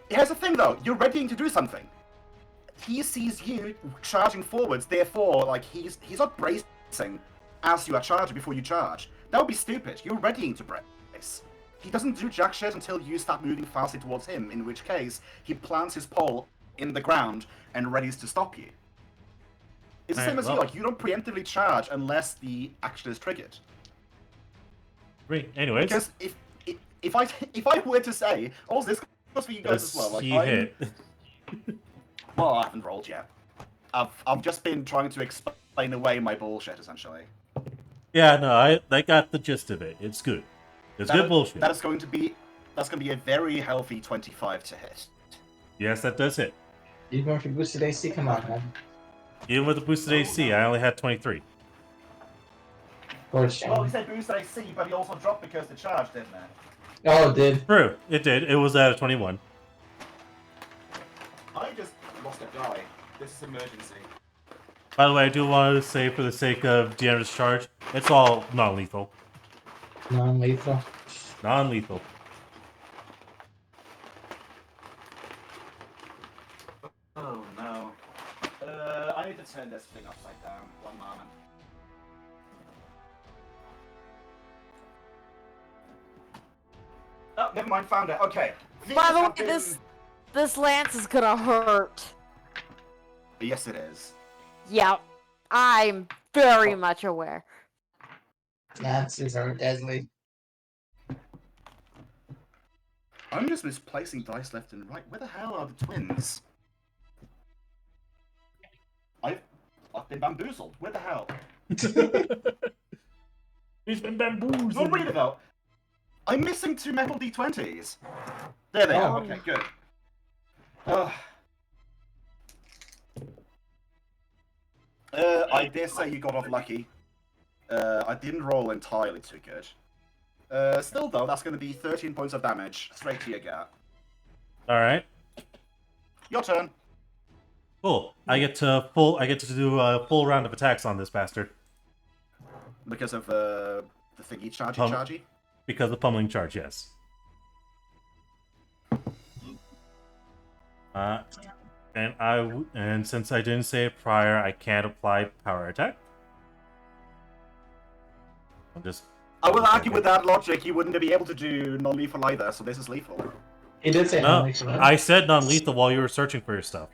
here's the thing though, you're readying to do something. He sees you charging forwards, therefore, like, he's not bracing as you are charging before you charge. That would be stupid. You're readying to brace. He doesn't do jack shit until you start moving faster towards him, in which case, he plants his pole in the ground and readies to stop you. It's the same as you, like, you don't preemptively charge unless the action is triggered. Great. Anyways. Because if I were to say, oh, this goes for you guys as well, like, he hit. Well, I haven't rolled yet. I've just been trying to explain away my bullshit, essentially. Yeah, no, I got the gist of it. It's good. It's good bullshit. That's going to be a very healthy 25 to hit. Yes, that does hit. You're going for boosted AC? Come on, man. Even with the boosted AC, I only had 23. Of course, Well, he said boosted AC, but he also dropped because the charge, didn't it? Oh, it did. True, it did. It was at a 21. I just lost a die. This is emergency. By the way, I do want to say, for the sake of Deanna's charge, it's all non-lethal. Non-lethal. Non-lethal. to turn this thing upside down. One moment. Oh, never mind, found it. Okay. By the way, this lance is gonna hurt. Yes, it is. Yeah, I'm very much aware. Lances are deadly. I'm just misplacing dice left and right. Where the hell are the twins? I've been bamboozled. Where the hell? He's been bamboozled. Well, wait a minute. I'm missing 2 metal d20s. There they are. Okay, good. I dare say you got off lucky. I didn't roll entirely too good. Still though, that's going to be 13 points of damage straight to your gut. All right. Your turn. Cool. I get to do a full round of attacks on this bastard. Because of the thingy chargy. Because of pummeling charge, yes. And since I didn't say it prior, I can't apply power attack. I will argue with that logic. You wouldn't be able to do non-lethal either, so this is lethal. He did say No, non-lethal. I said non-lethal while you were searching for your stuff.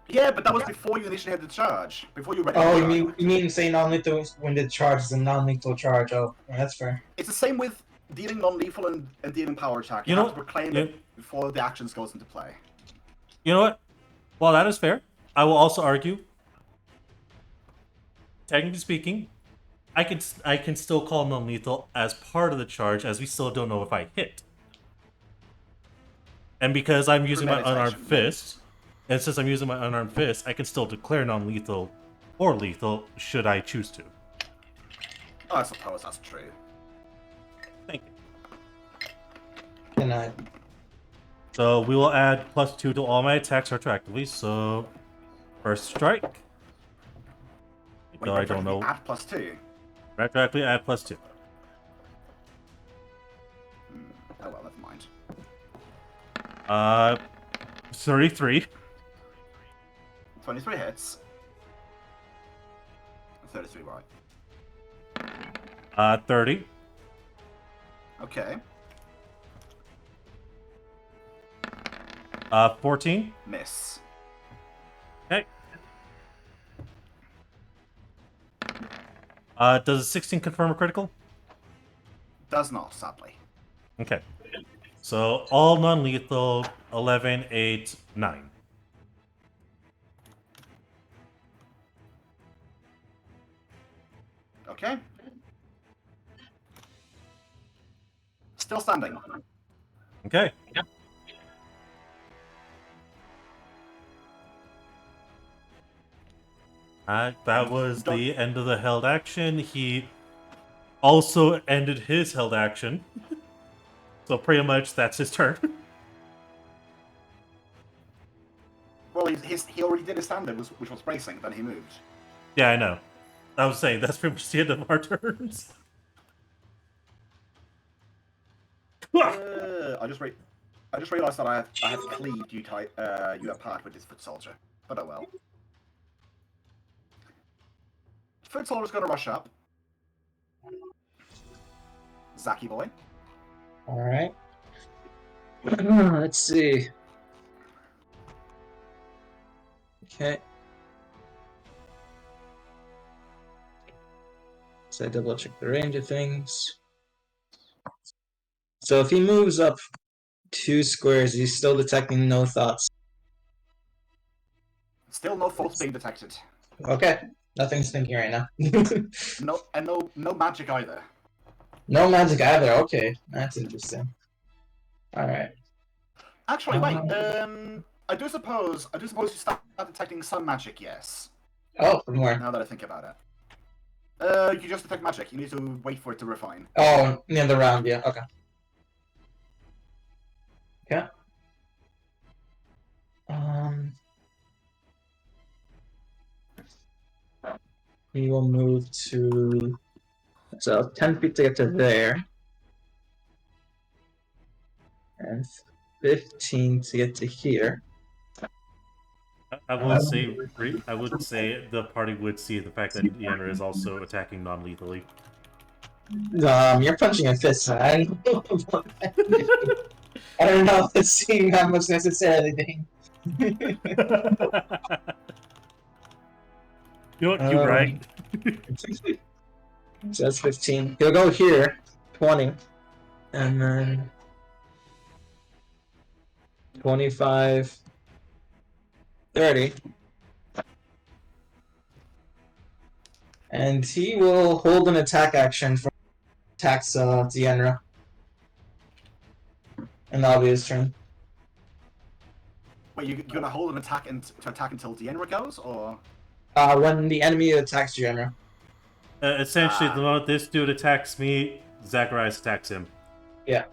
Yeah, but that was before you initiated the charge. Before you read. Oh, you mean say non-lethal when the charge is a non-lethal charge? Oh, yeah, that's fair. It's the same with dealing non-lethal and dealing power attack. You You know have to proclaim what? it before the actions goes into play. You know what? While that is fair, I will also argue. Technically speaking, I can still call non-lethal as part of the charge, as we still don't know if I hit. And because I'm using my unarmed fist, and since I'm using my unarmed fist, I can still declare non-lethal or lethal should I choose to. Oh, I suppose that's true. Thank you. Denied. So we will add +2 to all my attacks retroactively. So first strike. Though I don't know. Add +2. Retroactively add +2. Oh well, never mind. 33. 23 hits. 33 right. 30. Okay. 14. Miss. Okay. Does a 16 confirm a critical? Does not, sadly. Okay. So all non-lethal, 11, 8, 9. Okay. Still standing. Okay. That was the end of the held action. He also ended his held action. So pretty much that's his turn. Well, he already did his standard, which was bracing, then he moved. Yeah, I know. I was saying, that's pretty much the end of our turns. I just realized that I have cleaved you apart with this foot soldier. But oh well. Foot soldier's gonna rush up. Zacky boy. Alright. Let's see. Okay. So I double check the range of things. So if he moves up 2 squares, he's still detecting no thoughts. Still no thoughts being detected. Okay. Nothing's thinking right now. No magic either. No magic either. Okay. That's interesting. Alright. Actually, wait. I do suppose you start detecting some magic. Yes. Oh, from where? Now that I think about it. You just detect magic. You need to wait for it to refine. Oh, near the round, yeah. Okay. Okay. We will move to 10 feet to get to there. And 15 to get to here. I will say, I would say the party would see the fact that 𝓓𝓪 is also attacking non-lethally. You're punching a fist, man. I don't know about that. I don't know if it's seeing that much necessarily, Dane. You know what? You're right. So that's 15. He'll go here, 20, and then 25, 30. And he will hold an attack action for attacks 𝓓𝓪. And that'll be his turn. Wait, you're gonna hold an attack to attack until 𝓓𝓪 goes, or? When the enemy attacks 𝓓𝓪. Essentially, the moment this dude attacks me, Zacharias attacks him. Yeah.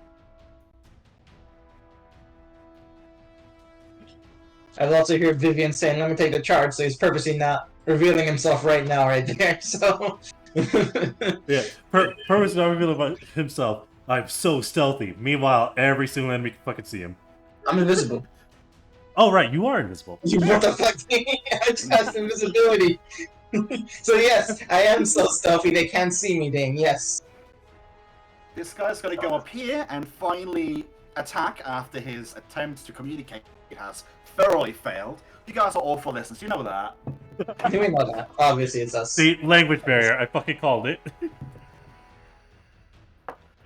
I also hear Vivian saying, "Let me take the charge," so he's purposely not revealing himself right now, right there. So. Yeah, purposely not revealing about himself. I'm so stealthy. Meanwhile, every single enemy can fucking see him. I'm invisible. Oh, right, you are invisible. What the fuck? I just have invisibility. So yes, I am so stealthy they can't see me, Dane. Yes. This guy's gonna go up here and finally attack after his attempt to communicate has thoroughly failed. You guys are awful listeners, you know that. We know that. Obviously, it's us. See, language barrier. I fucking called it.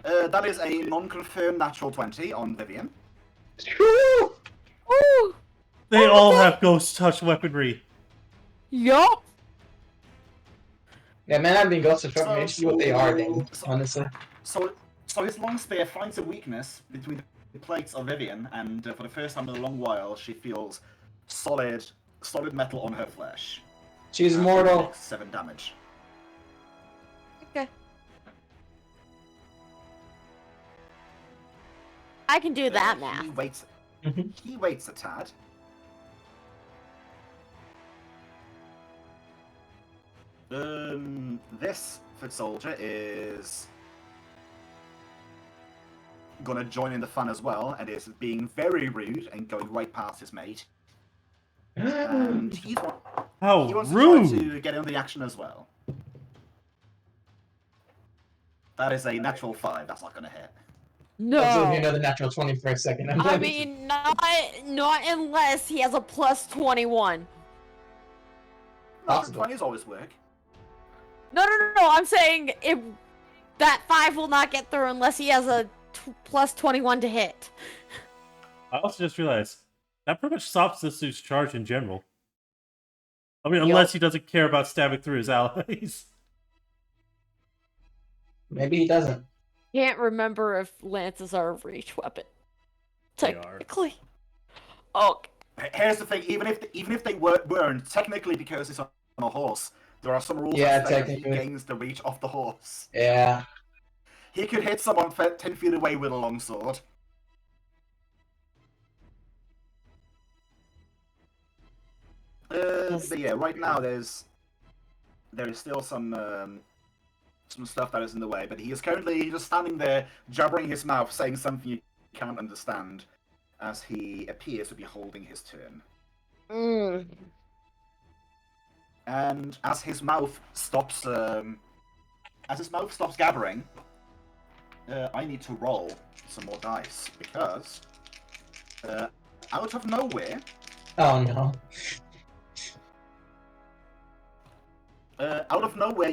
That is a non-confirmed natural 20 on Vivian. Woo! Ooh! They all have ghost touch weaponry. Yup! Yeah, man, I've been ghost of me. See what they are, Dane. Honestly. So his long spear finds a weakness between the plates of Vivian, and for the first time in a long while, she feels solid metal on her flesh. She's And mortal. takes 7 damage. Okay. I can do that math. He waits a tad. This foot soldier is gonna join in the fun as well, and is being very rude and going right past his mate. And he How wants rude! to try to get in the action as well. That is a natural 5. That's not gonna hit. No. Absolutely another natural 20 for a second. I mean, not unless he has a plus 21. Possible. 20s always work. No. I'm saying that 5 will not get through unless he has a plus 21 to hit. I also just realized that pretty much stops this dude's charge in general. I mean, unless he doesn't care about stabbing through his allies. Maybe he doesn't. Can't remember if lances are a reach weapon. They are. Technically. Okay. Here's the thing: even if they weren't, technically, because it's on a horse, there are some rules Yeah, that say he technically. gains the reach of the horse. Yeah. He could hit someone 10 feet away with a longsword. But yeah, right now there is still some stuff that is in the way, but he is currently just standing there, jabbering his mouth, saying something you can't understand, as he appears to be holding his turn. And as his mouth stops gabbering, I need to roll some more dice because out of nowhere, Oh no.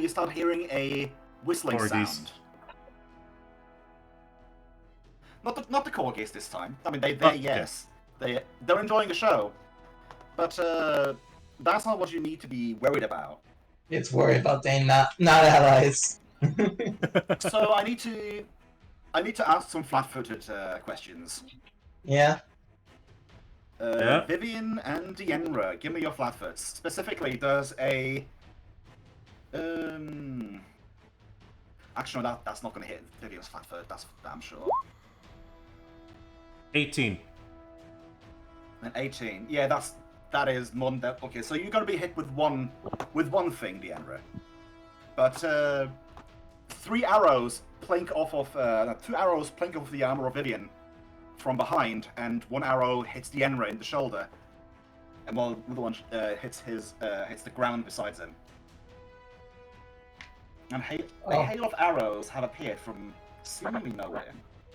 you start hearing a whistling sound. Not the corgis this time. I mean, yes, they're enjoying the show, but that's not what you need to be worried about. It's worried about Dane, not allies. So I need to ask some flat-footed questions. Yeah. Yeah. Vivian and 𝓓𝓪, give me your flat-foots. Specifically, does a actually, no, that's not going to hit Vivian's flat-foot. That's damn sure. 18. An 18. Yeah, that is more than that. Okay, so you're going to be hit with one thing, 𝓓𝓪. But 2 arrows plink off of the armor of Vivian from behind, and 1 arrow hits 𝓓𝓪 in the shoulder. and while another one hits the ground beside him. And a hail of arrows have appeared from seemingly nowhere.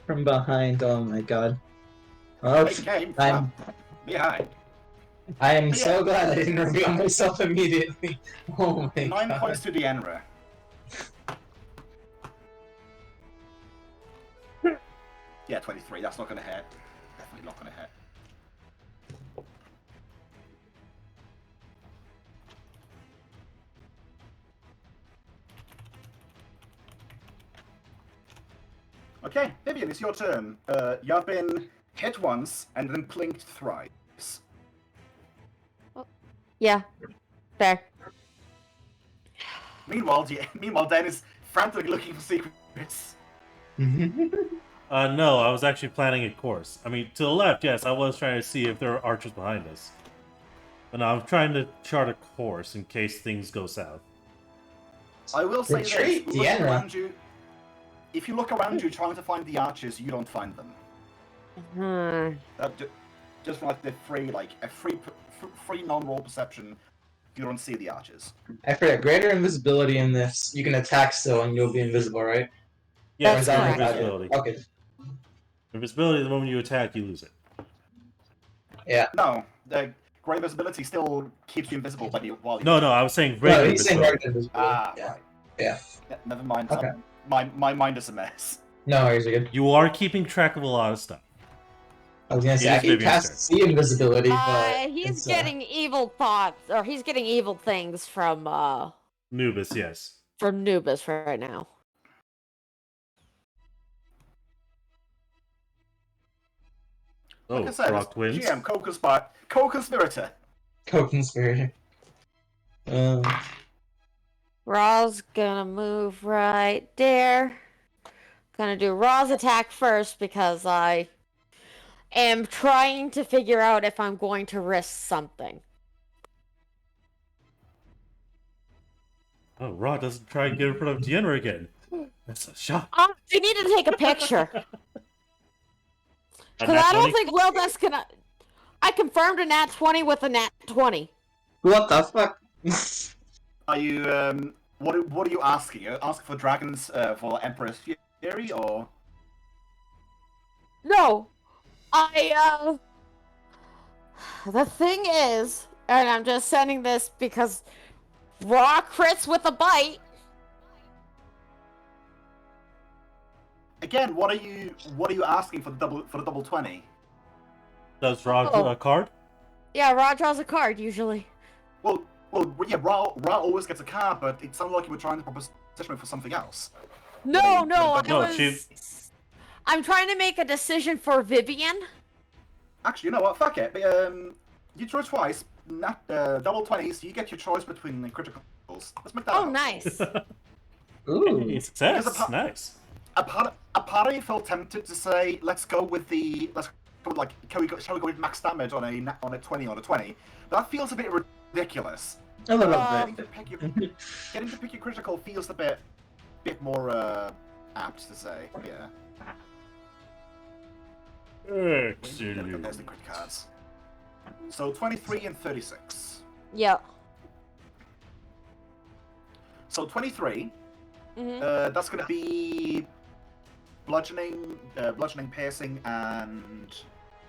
From behind, oh my god. Oh, They came from behind. I am so glad I didn't reveal myself immediately. Oh my 9 god. points to 𝓓𝓪𝓷𝓮'𝓼. Yeah, 23. That's not gonna hit. Definitely not gonna hit. Okay, Vivian, it's your turn. You have been hit once and then plinked thrice. Yeah. Fair. Meanwhile, Dan is frantically looking for secrets. No, I was actually planning a course. I mean, to the left, yes, I was trying to see if there are archers behind us. But now I'm trying to chart a course in case things go south. I will say Retreat, this, Deanna. if you look around you trying to find the archers, you don't find them. Just from like the free non-roll perception, you don't see the archers. I forget, greater invisibility in this. You can attack still and you'll be invisible, right? Yeah, That's it's not correct. invisibility. Okay. Invisibility, the moment you attack, you lose it. Yeah. No, the great invisibility still keeps you invisible while you. No, I was saying No, regular he's saying invisibility. greater invisibility. Ah, Yeah. right. Yeah. Never mind. Okay. My mind is a mess. No, he's good. You are keeping track of a lot of stuff. I was gonna say, It I is can Vivian's cast turn. see invisibility, but He's it's, getting evil thoughts, or he's getting evil things from Nubis, yes. Nubis right now. Oh, Like I said, rock twins. GM co-conspirator. co-conspirator. Raw's gonna move right there. Gonna do Raw's attack first because I am trying to figure out if I'm going to risk something. Oh, Raw doesn't try and get in front of 𝓓𝓪𝓷𝓮 again. That's a shot. You need to take a picture. A Because nat I don't 20? think Wilde's gonna... I confirmed a nat 20 with a nat 20. What the fuck? Are you what are you asking? Are you asking for dragons for Emperor's Fury or? No. The thing is, and I'm just sending this because Raw crits with a bite. Again, what are you asking for the double 20? Does Raw Oh. draw a card? Yeah, Raw draws a card usually. Well, yeah, Ra always gets a card, but it sounded like you were trying to position it for something else. No, I'm trying to make a decision for Vivian. Actually, you know what? Fuck it. You draw twice, double 20s. You get your choice between the criticals. Let's make that. Oh, up. nice. Ooh. Hey, success. Because Nice. A part of me felt tempted to say, shall we go with max damage on a 20 on a 20? That feels a bit ridiculous. A little Um, bit. Getting to pick your critical feels a bit more apt to say. Yeah. Excellent. There's the crit cards. So 23 and 36. Yep. So 23. Mm-hmm. That's gonna be bludgeoning, piercing, and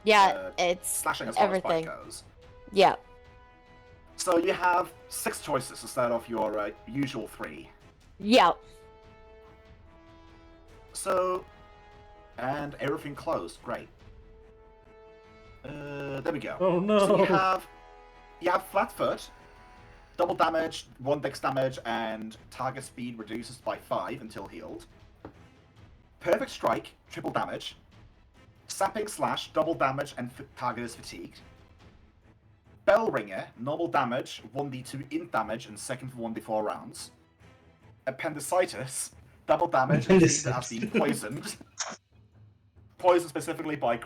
Yeah, it's slashing as far everything. as bite goes. Yep. So you have 6 choices to start off your usual 3. Yep. So, and everything closed. Great. There we go. Oh no. So you have flat foot, double damage, 1 dex damage, and target speed reduces by 5 until healed. Perfect strike, triple damage. Sapping slash, double damage, and target is fatigued. Bell ringer, normal damage, 1d2 int damage, and second for 1d4 rounds. Appendicitis, double damage, and treated as being poisoned. Poisoned specifically by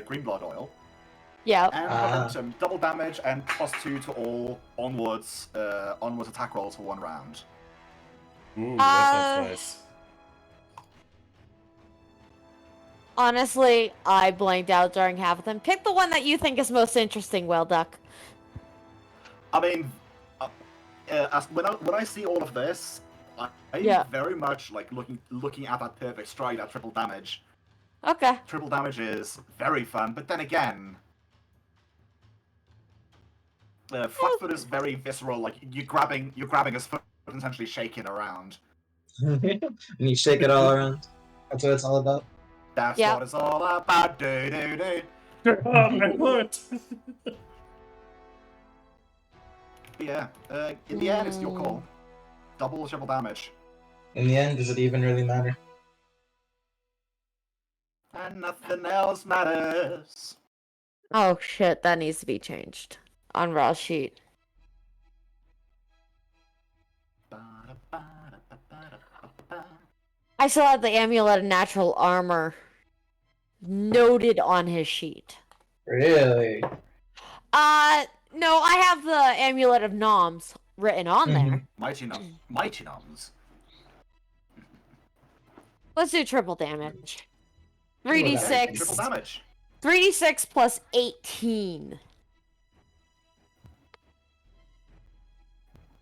green blood oil. Yep. And momentum, double damage and +2 to all onwards attack rolls for 1 round. Ooh, that sounds nice. Honestly, I blanked out during half of them. Pick the one that you think is most interesting, Well Duck. I mean, when I see all of this, I'm Yeah. very much like looking at that perfect stride at triple damage. Okay. Triple damage is very fun, but then again, Flatfoot is very visceral. Like you're grabbing his foot and essentially shaking around. And you shake it all around. That's what it's all about. That's Yep. what it's all about. Do do do. Oh, my foot! Yeah. In the end, it's your call. Double or triple damage. In the end, does it even really matter? And nothing else matters. Oh shit, that needs to be changed on Raw's sheet. I still have the amulet of natural armor noted on his sheet. Really? No, I have the amulet of noms written on there. Mighty noms. Let's do triple damage. Triple 3d6. Triple damage. 3d6 plus 18.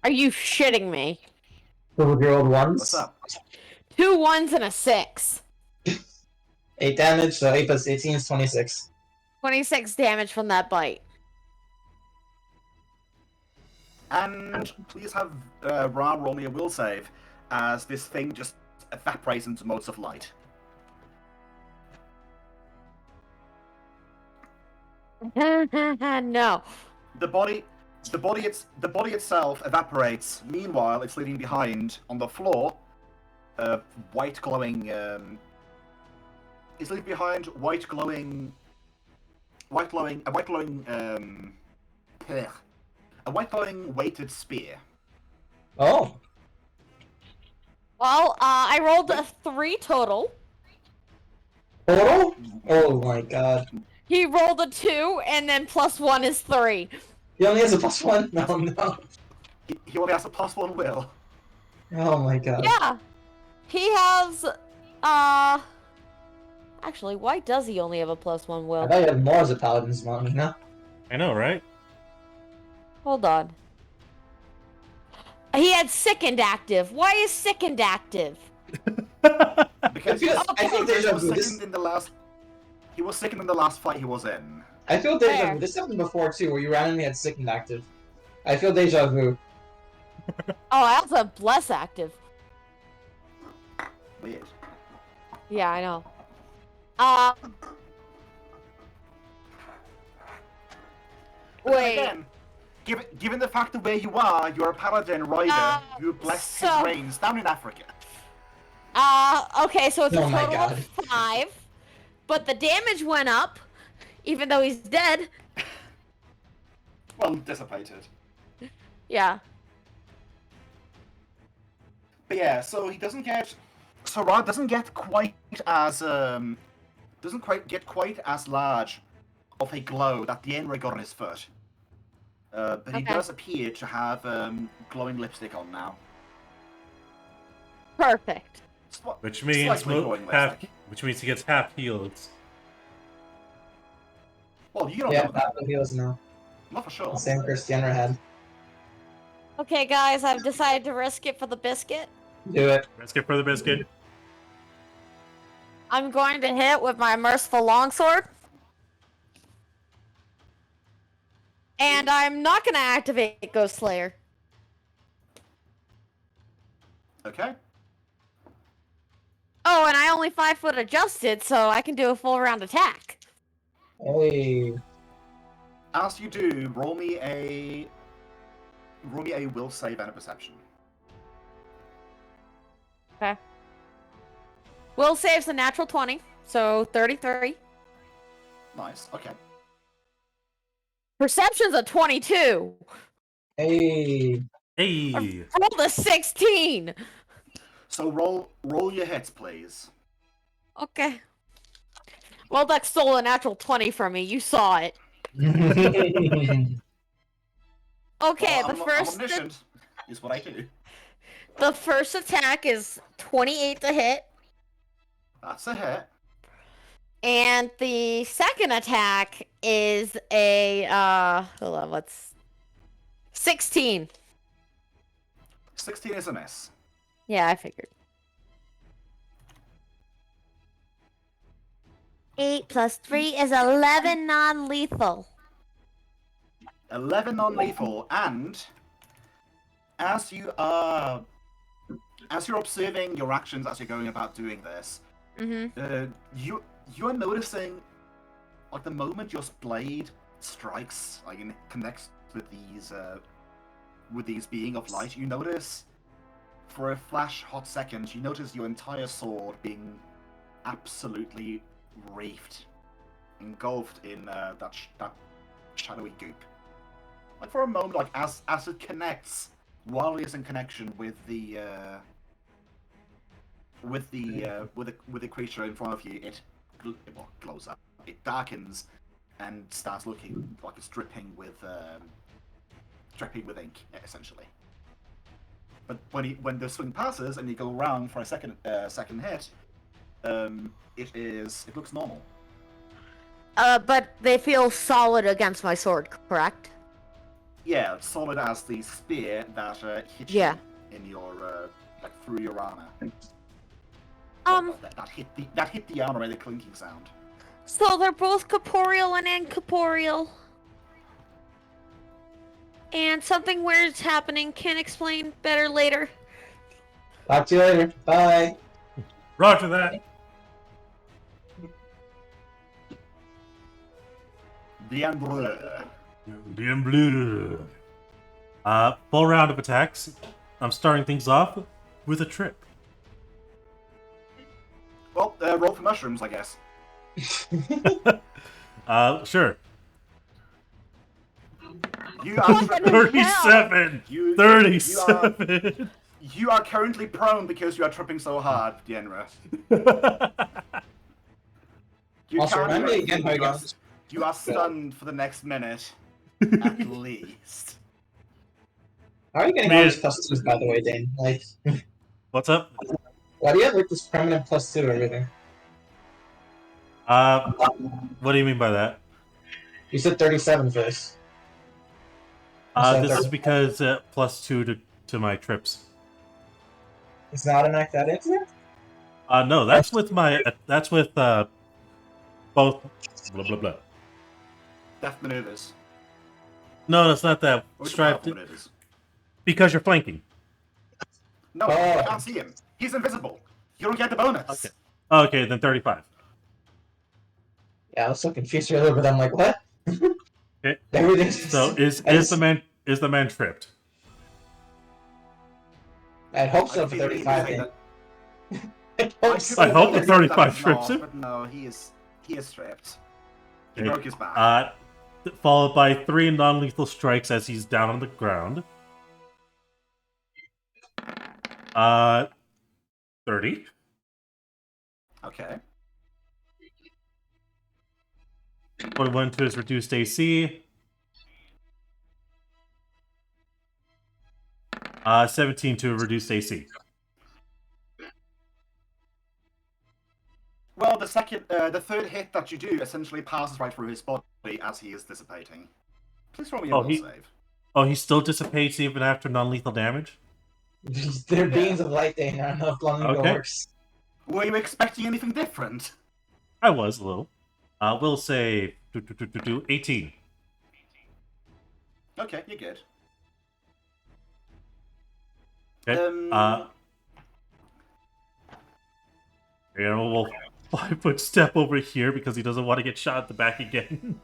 Are you shitting me? 12-year-old ones. What's up? 2 1s and a 6. 8 damage, so 8 plus 18 is 26. 26 damage from that bite. And please have Ra roll me a will save, as this thing just evaporates into motes of light. No. The body itself evaporates. Meanwhile, it's leaving behind on the floor, white glowing. It's leaving behind a white glowing weighted spear. Oh. Well, I rolled a 3 total. Total? Oh my god. He rolled a 2, and then plus 1 is 3. He only has a +1? No, no. He only has a +1 will. Oh my god. Yeah. He has, Actually, why does he only have a +1 I will? thought you had more as a paladin's mom, you know? I know, right? Hold on. He had sickened active. Why is sickened active? Because I feel he deja was vu. sickened in the last. He was sickened in the last fight he was in. I feel deja Fair. vu. This happened before too, where you randomly had sickened active. I feel deja vu. Oh, I also have bless active. Weird. Yeah, I know. But then Wait. again, given the fact of where you are, you're a paladin rider. You blessed his so- reigns down in Africa. Okay, so it's Oh a my total God. of 5, but the damage went up, even though he's dead. Well, dissipated. Yeah. But yeah, so he doesn't get. So Rod doesn't get quite as get quite as large of a glow that the ring got on his foot. But he Okay. does appear to have glowing lipstick on now. Perfect. Which means Slightly glowing half, lipstick. which means he gets half healed. Well, you don't Yeah, know that. that heals now. Not for sure. Same Christiana had. Okay, guys, I've decided to risk it for the biscuit. Do it. Let's get for the biscuit. I'm going to hit with my merciful longsword. And I'm not going to activate Ghost Slayer. Okay. Oh, and I only 5-foot adjusted, so I can do a full round attack. Hey. As you do, roll me a will save and a perception. Okay. Will saves a natural 20, so 33. Nice. Okay. Perception's a 22. Hey. Hey! Rolled a 16. So roll your hits, please. Okay. Well, that stole a natural 20 from me. You saw it. Okay, Well, the I'm first omniscient, is what I do. the first attack is 28 to hit, That's a hit. and the second attack is a hold on, 16. 16 is a miss. Yeah, I figured. 8 plus 3 is 11 non-lethal. 11 non-lethal, and as you're observing your actions as you're going about doing this, you are noticing, like, the moment your blade strikes, like, and it connects with these being of light, you notice, for a flash hot second, you notice your entire sword being absolutely wreathed, engulfed in that shadowy goop. Like, for a moment, like, as it connects, while it is in connection with the creature in front of you, it glows up. It darkens and starts looking like it's dripping with ink, essentially. But when the swing passes and you go around for a second hit, it looks normal. But they feel solid against my sword, correct? Yeah, solid as the spear that hit you in your like through your armor. That hit the armor with a clinking sound. So they're both corporeal and incorporeal. And something weird's happening. Can't explain better later. Talk to you later. Bye. Roger that. 𝓮𝓼𝓵. Full round of attacks. I'm starting things off with a trip. Well, roll for mushrooms, I guess. Sure. You are 37! 37! You are currently prone because you are tripping so hard, 𝓮𝓼. Also, remind me again how you got. You are stunned for the next minute, at least. How are you getting all these +2s, by the way, Dane? Like, What's up? why do you have like this permanent +2 everything? What do you mean by that? You said 37 for this. This is because +2 to my trips. It's not an act that into it? No, that's with both blah blah blah. Death maneuvers. No, it's not that. Or Striped maneuvers. because you're flanking. No, you can't see him. He's invisible. You don't get the bonus. Okay, then 35. Yeah, I was so confused for a little bit. I'm like, what? Okay. Everything's So is the man tripped? I'd hope so for 35. Then. I hope the 35 trips him. But no, he is stripped. He broke his back. Followed by 3 non-lethal strikes as he's down on the ground. 30. Okay. 21 to his reduced AC. 17 to a reduced AC. Well, the third hit that you do essentially passes right through his body as he is dissipating. Please roll me a will save. Oh, he still dissipates even after non-lethal damage? They're beings of light, Dane. I don't know if long ago works. Were you expecting anything different? I was a little. We'll say 18. Okay, you're good. Okay. We'll 5-foot step over here because he doesn't want to get shot at the back again.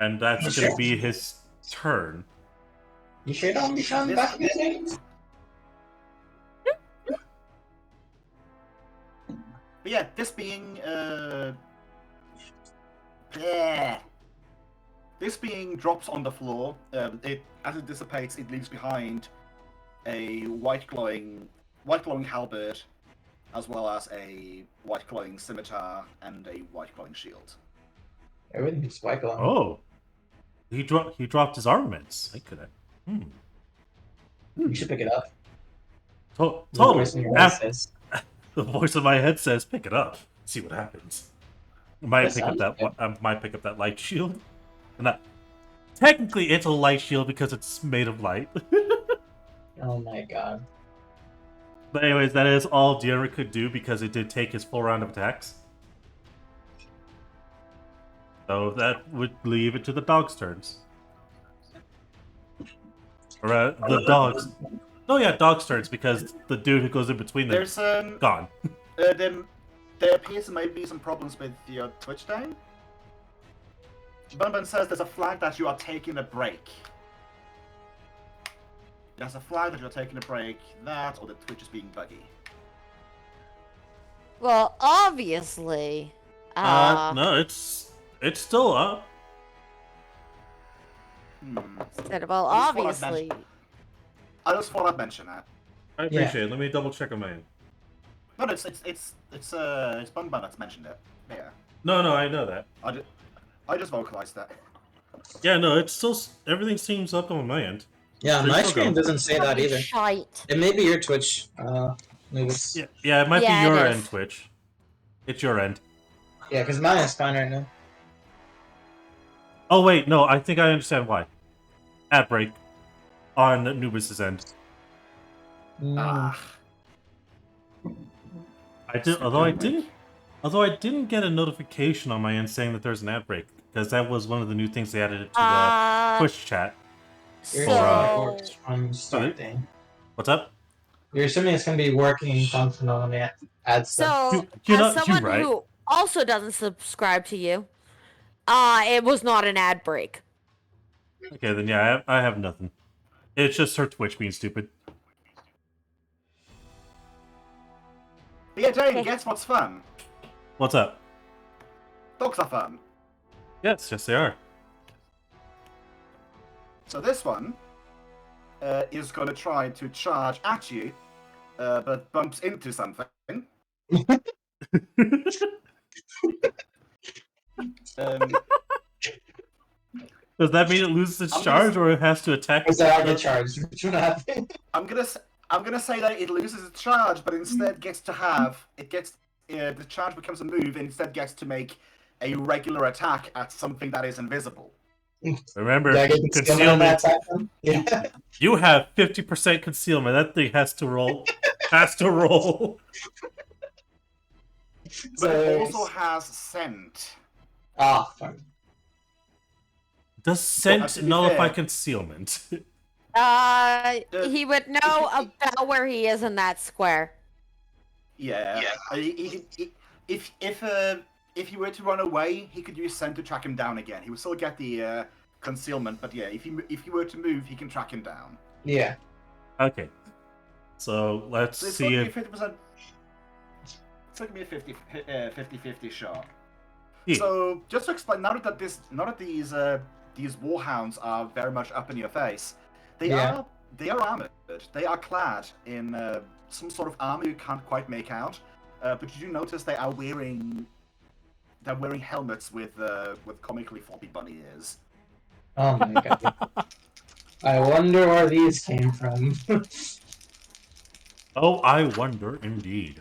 And that's going to be his turn. You sure don't be shot in the back again? But yeah, this being this being drops on the floor. As it dissipates, it leaves behind a white glowing halberd, as well as a white glowing scimitar and a white glowing shield. Everything's white glowing. Oh, he dropped his armaments. I could have. You should pick it up. Totally. The voice in my head says, "Pick it up. See what happens." I might pick up that light shield. Not technically it's a light shield because it's made of light. Oh my god. But anyways, that is all 𝓮𝓵𝓾 could do because it did take his full round of attacks. So that would leave it to the dog's turns. Or the dogs. Oh yeah, dog's turns because the dude who goes in between them There's gone. there appears to maybe be some problems with your Twitch down. Bunbun says there's a flag that you are taking a break. There's a flag that you're taking a break. That or the Twitch is being buggy. Well, obviously. No, it's still up. Well, obviously. I just thought I'd mention that. I appreciate it. Let me double check on my end. No, it's Bunbun that's mentioned it. Yeah. No, I know that. I just vocalized that. Yeah, no, it's still everything seems up on my end. Yeah, Please my don't screen go. doesn't say that either. Shite. It may be your Twitch. Maybe it's... Yeah, it might Yeah, be it your is. end, Twitch. It's your end. Yeah, because mine is fine right now. Oh wait, no, I think I understand why. Ad break on Anubis' end. Ah. I did, although I didn't get a notification on my end saying that there's an ad break because that was one of the new things they added to the Twitch chat. You're So- assuming it works from starting. What's up? You're assuming it's going to be working functional when they add stuff. So, You're as not- someone you're right. who also doesn't subscribe to you, it was not an ad break. Okay, then yeah, I have nothing. It's just her Twitch being stupid. But yeah, Jane, Okay. guess what's fun? What's up? Dogs are fun. Yes, they are. So this one is going to try to charge at you, but bumps into something. Does that mean it loses its I'm charge, gonna- or it has to attack? Or is that I get charged? Which one happened? I'm gonna say that it loses its charge, but instead gets to have the charge becomes a move, and instead gets to make a regular attack at something that is invisible. Remember, Do I get concealment on that concealment. attack then? Yeah. You have 50% concealment. That thing has to roll. Has to roll. But it So also has scent. Ah, fine. Does scent to be nullify fair- concealment? He would know about where he is in that square. Yeah. If he were to run away, he could use scent to track him down again. He would still get the concealment, but yeah, if he were to move, he can track him down. Yeah. Okay. So let's So it's see going if. to be 50%. It's going to be a 50-50 shot. Yeah. So just to explain, now that these warhounds are very much up in your face, they are armored. They are clad in some sort of armor you can't quite make out, but you do notice they're wearing helmets with comically floppy bunny ears. Oh my god. I wonder where these came from. Oh, I wonder indeed.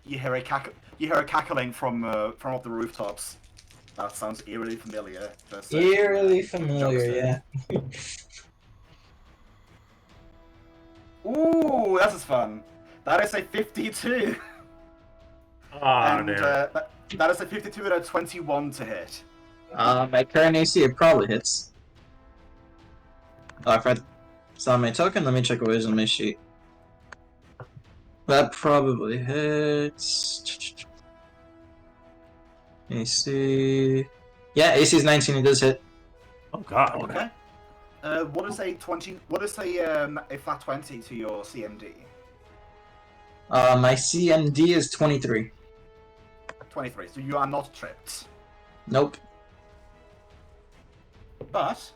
You hear a cackling from up the rooftops. That sounds eerily familiar. Eerily familiar, yeah. Ooh, this is fun. That is a 52. Ah, And there. that is a 52 and a 21 to hit. My current AC, it probably hits. Oh, if I saw my token, let me check what is on my sheet. That probably hits. AC. Yeah, AC is 19, it does hit. Oh god. Okay. What is a 20? What is a flat 20 to your CMD? My CMD is 23. 23. So you are not tripped. Nope. But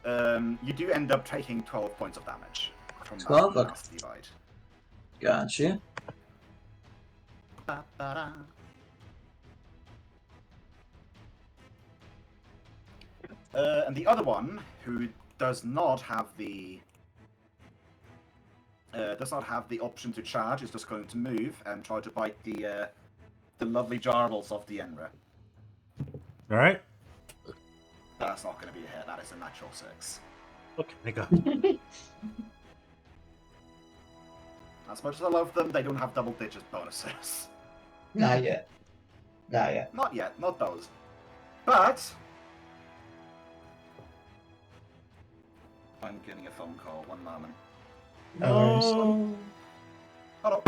you do end up taking 12 points of damage from 12? that Okay. nasty bite. Gotcha. Ba-ba-da. And the other one, who does not have the option to charge, is just going to move and try to bite the lovely jarbles of the 𝓮𝓵𝓷𝓮. All right. That's not going to be a hit. That is a natural 6. Okay, I got it. As much as I love them, they don't have double-digit bonuses. Not yet. Not yet. Not yet, not those. But I'm getting a phone call. 1 moment. No worries. Hello.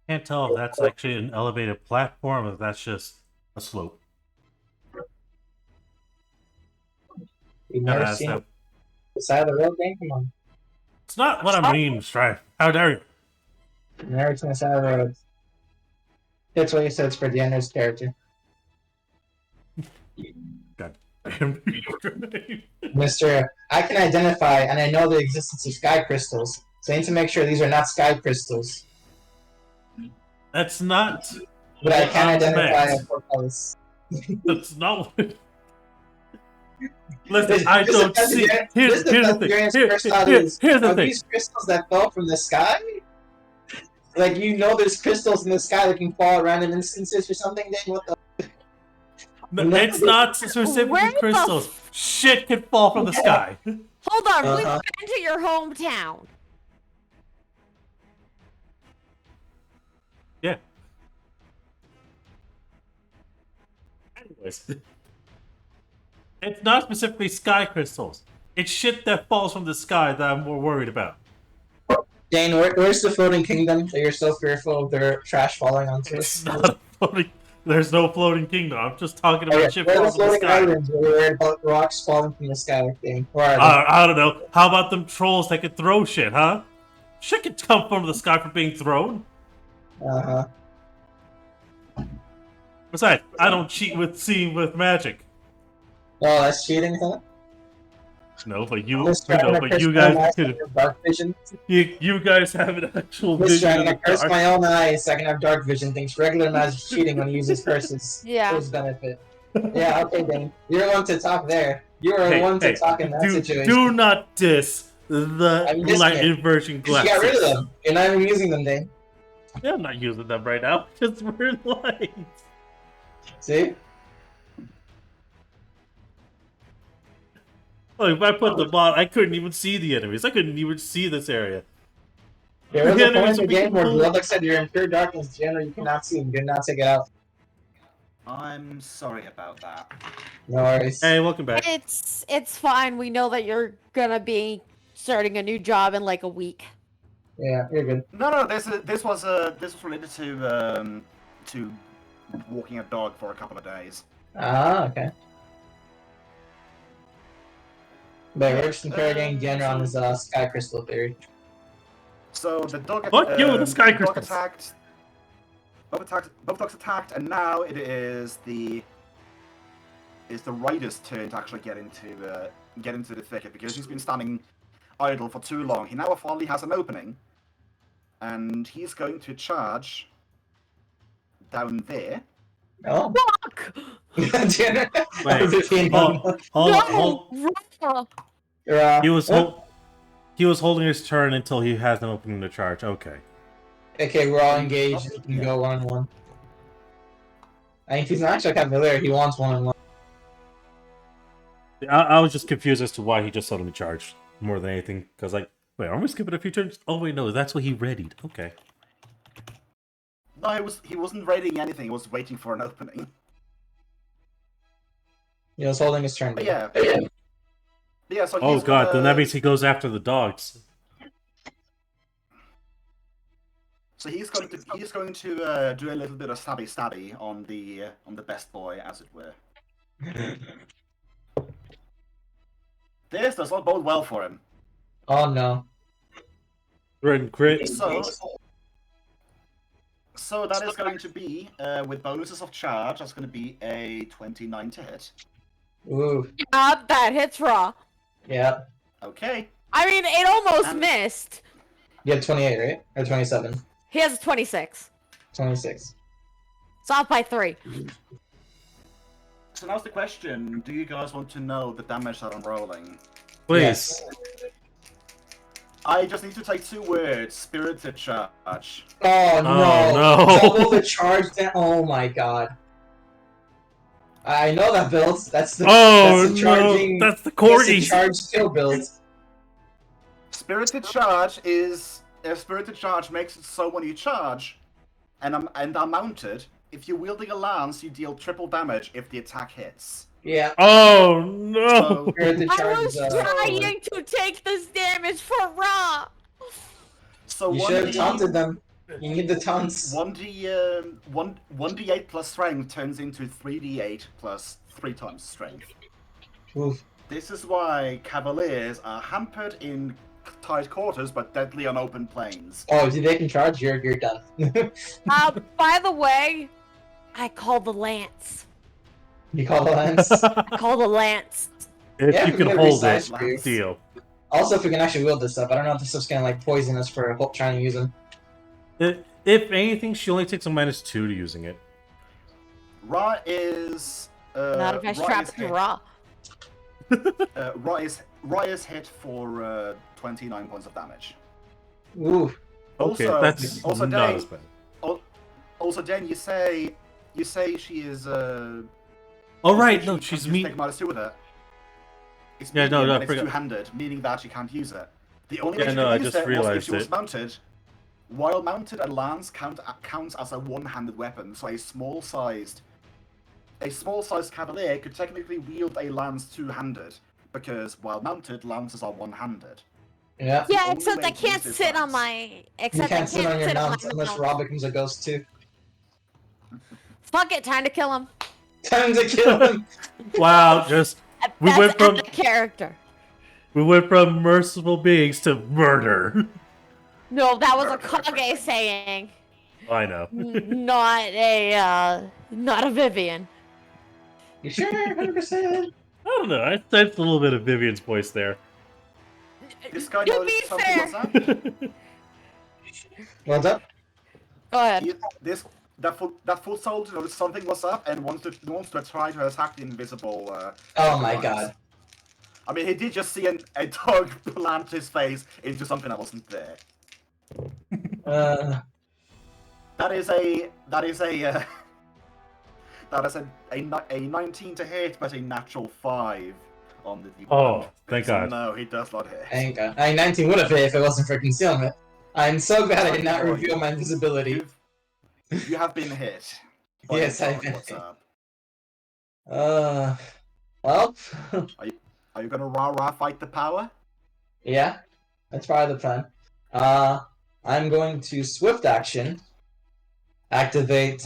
Can't tell if that's actually an elevated platform or if that's just a slope. You've Gotta never ask seen them. the side of the road game? Come on. It's not what I mean, Strife. How dare you? You've never seen the side of the road. That's what you said for Deanna's character. God damn. Mr. I can identify and I know the existence of sky crystals, so I need to make sure these are not sky crystals. That's not. But I what can identify meant. a portcullis. That's not what. Listen, I don't see. Here's the thing. Here's the Are thing. these crystals that fell from the sky? Like, you know there's crystals in the sky that can fall at random instances or something, then what the... No, it's not specifically Where the crystals. Shit can fall from the sky. Hold on, we've Uh-huh. been to your hometown. Yeah. Anyways. It's not specifically sky crystals. It's shit that falls from the sky that I'm more worried about. Dane, where's the floating kingdom that you're so fearful of their trash falling onto It's us? not a floating. There's no floating kingdom. I'm just talking about Okay, shit where are the falling from the floating sky. islands where we're about rocks falling from the sky thing? Where are they? I don't know. How about them trolls that can throw shit, huh? Shit can come from the sky for being thrown. Uh-huh. Besides, I don't cheat with seeing with magic. Oh, that's cheating, huh? No, but you, Mr. I'm gonna but curse you my own guys eyes could. on your dark vision. You guys have an actual Mr. vision I'm in gonna the curse dark. my own eyes so I can have dark vision. Thinks regular magic's cheating when he uses curses. Yeah. For his benefit. Yeah, okay, Dane. You're one to talk there. You are Hey, one to hey, talk in that situation. do not diss the I'm dissing light it. inversion You glasses. got rid of them. You're not even using them, Dane. Yeah, I'm not using them right now. Just weird lights. See? Look, if I put them on, I couldn't even see the enemies. I couldn't even see this area. There was The a point enemies in the would be game where cool. Bloodluck said you're in pure darkness, General. You cannot see him. You cannot take it out. I'm sorry about that. No worries. Hey, welcome back. It's fine. We know that you're gonna be starting a new job in like a week. Yeah, you're good. No, this was related to walking a dog for a couple of days. Ah, okay. But we're just interrogating General on his sky crystal theory. So the dog. Fuck you with the sky dog crystals. attacked. Both dogs attacked, and now it is the rider's turn to actually get into the thicket because he's been standing idle for too long. He now finally has an opening, and he's going to charge down there. Oh. Fuck! General. Wait, hold. No! He was holding his turn until he has an opening to charge. Okay. Okay, we're all engaged. We can go one-on-one. I think he's not actually a cavalier. He wants one-on-one. I was just confused as to why he just suddenly charged more than anything. Because, like, wait, aren't we skipping a few turns? Oh, wait, no, that's what he readied. Okay. No, he wasn't raiding anything. He was waiting for an opening. He was holding his turn. But yeah. Yeah, so Oh he's god, then that gonna- means he goes after the dogs. So he's going to do a little bit of stabby on the best boy, as it were. This does not bode well for him. Oh no. Run crit. So that is going to be with bonuses of charge. That's going to be a 29 to hit. Ooh. That hits raw. Yeah. Okay. I mean, it almost And- missed. You had 28, right? Or 27? He has a 26. 26. It's off by 3. So now's the question: do you guys want to know the damage that I'm rolling? Please. Yes. I just need to take 2 words: spirited charge. Oh no! no. Double the charge down. Oh my god! I know that build. That's the Oh that's the charging. no! That's the That's the corgi. charge skill build. Spirited charge is spirited charge makes it so when you charge, and are mounted. If you're wielding a lance, you deal triple damage if the attack hits. Yeah. Oh no! So The I charge was is, trying to take this damage for raw. so You should have taunted them. You need the taunts. 1d8 plus strength turns into 3d8 plus 3 times strength. Oof. This is why cavaliers are hampered in tight quarters but deadly on open plains. Oh, if they can charge, you're done. By the way, I call the lance. You call the lance. I call the lance. If Yeah, you we can gotta hold resize it, for you. deal. Also, if we can actually wield this stuff, I don't know if this stuff's gonna like poison us for trying to use them. If anything, she only takes a -2 to using it. Ra is Not if I strap to raw. Ra is hit for 29 points of damage. Ooh. Okay, Also, that's also not Dane, as bad. Also, Dan, you say she is. Oh you right, say no, she she's can me. take -2 with it. It's Yeah, no, medium no, and it's forget- two-handed, meaning that she can't use it. The only Yeah, way she no, could I use just it was if realized she was it. mounted. While mounted, a lance counts as a one-handed weapon, so a small-sized cavalier could technically wield a lance two-handed, because while mounted, lances are one-handed. Yeah. Yeah, only except way I to can't use sit this on lance. my. You Except can't I sit on your sit on mount my unless mount. Rob becomes a ghost too. Fuck it, time to kill him. Time to kill him. Wow, just We That's went from- out of character. we went from merciful beings to murder. No, that was a Kage saying, I know. not a Vivian. You sure? 100%. I don't know. I sensed a little bit of Vivian's voice there. This guy To knows be something fair. what's up. What's up? Go ahead. That foot soldier knows something was up and wants to try to attack the invisible. Oh my device. god. I mean, he did just see a dog plant his face into something that wasn't there. That is a 19 to hit, but a natural 5 on the D100. Oh, thank So God. No, he does not hit. Thank god. 19 would have hit if it wasn't for concealment. I'm so glad I did not reveal my invisibility. You have been hit. by Yes, the I've dog. been What's hit. up? Well, Are you gonna rah fight the power? yeah, that's probably the plan. I'm going to swift action, activate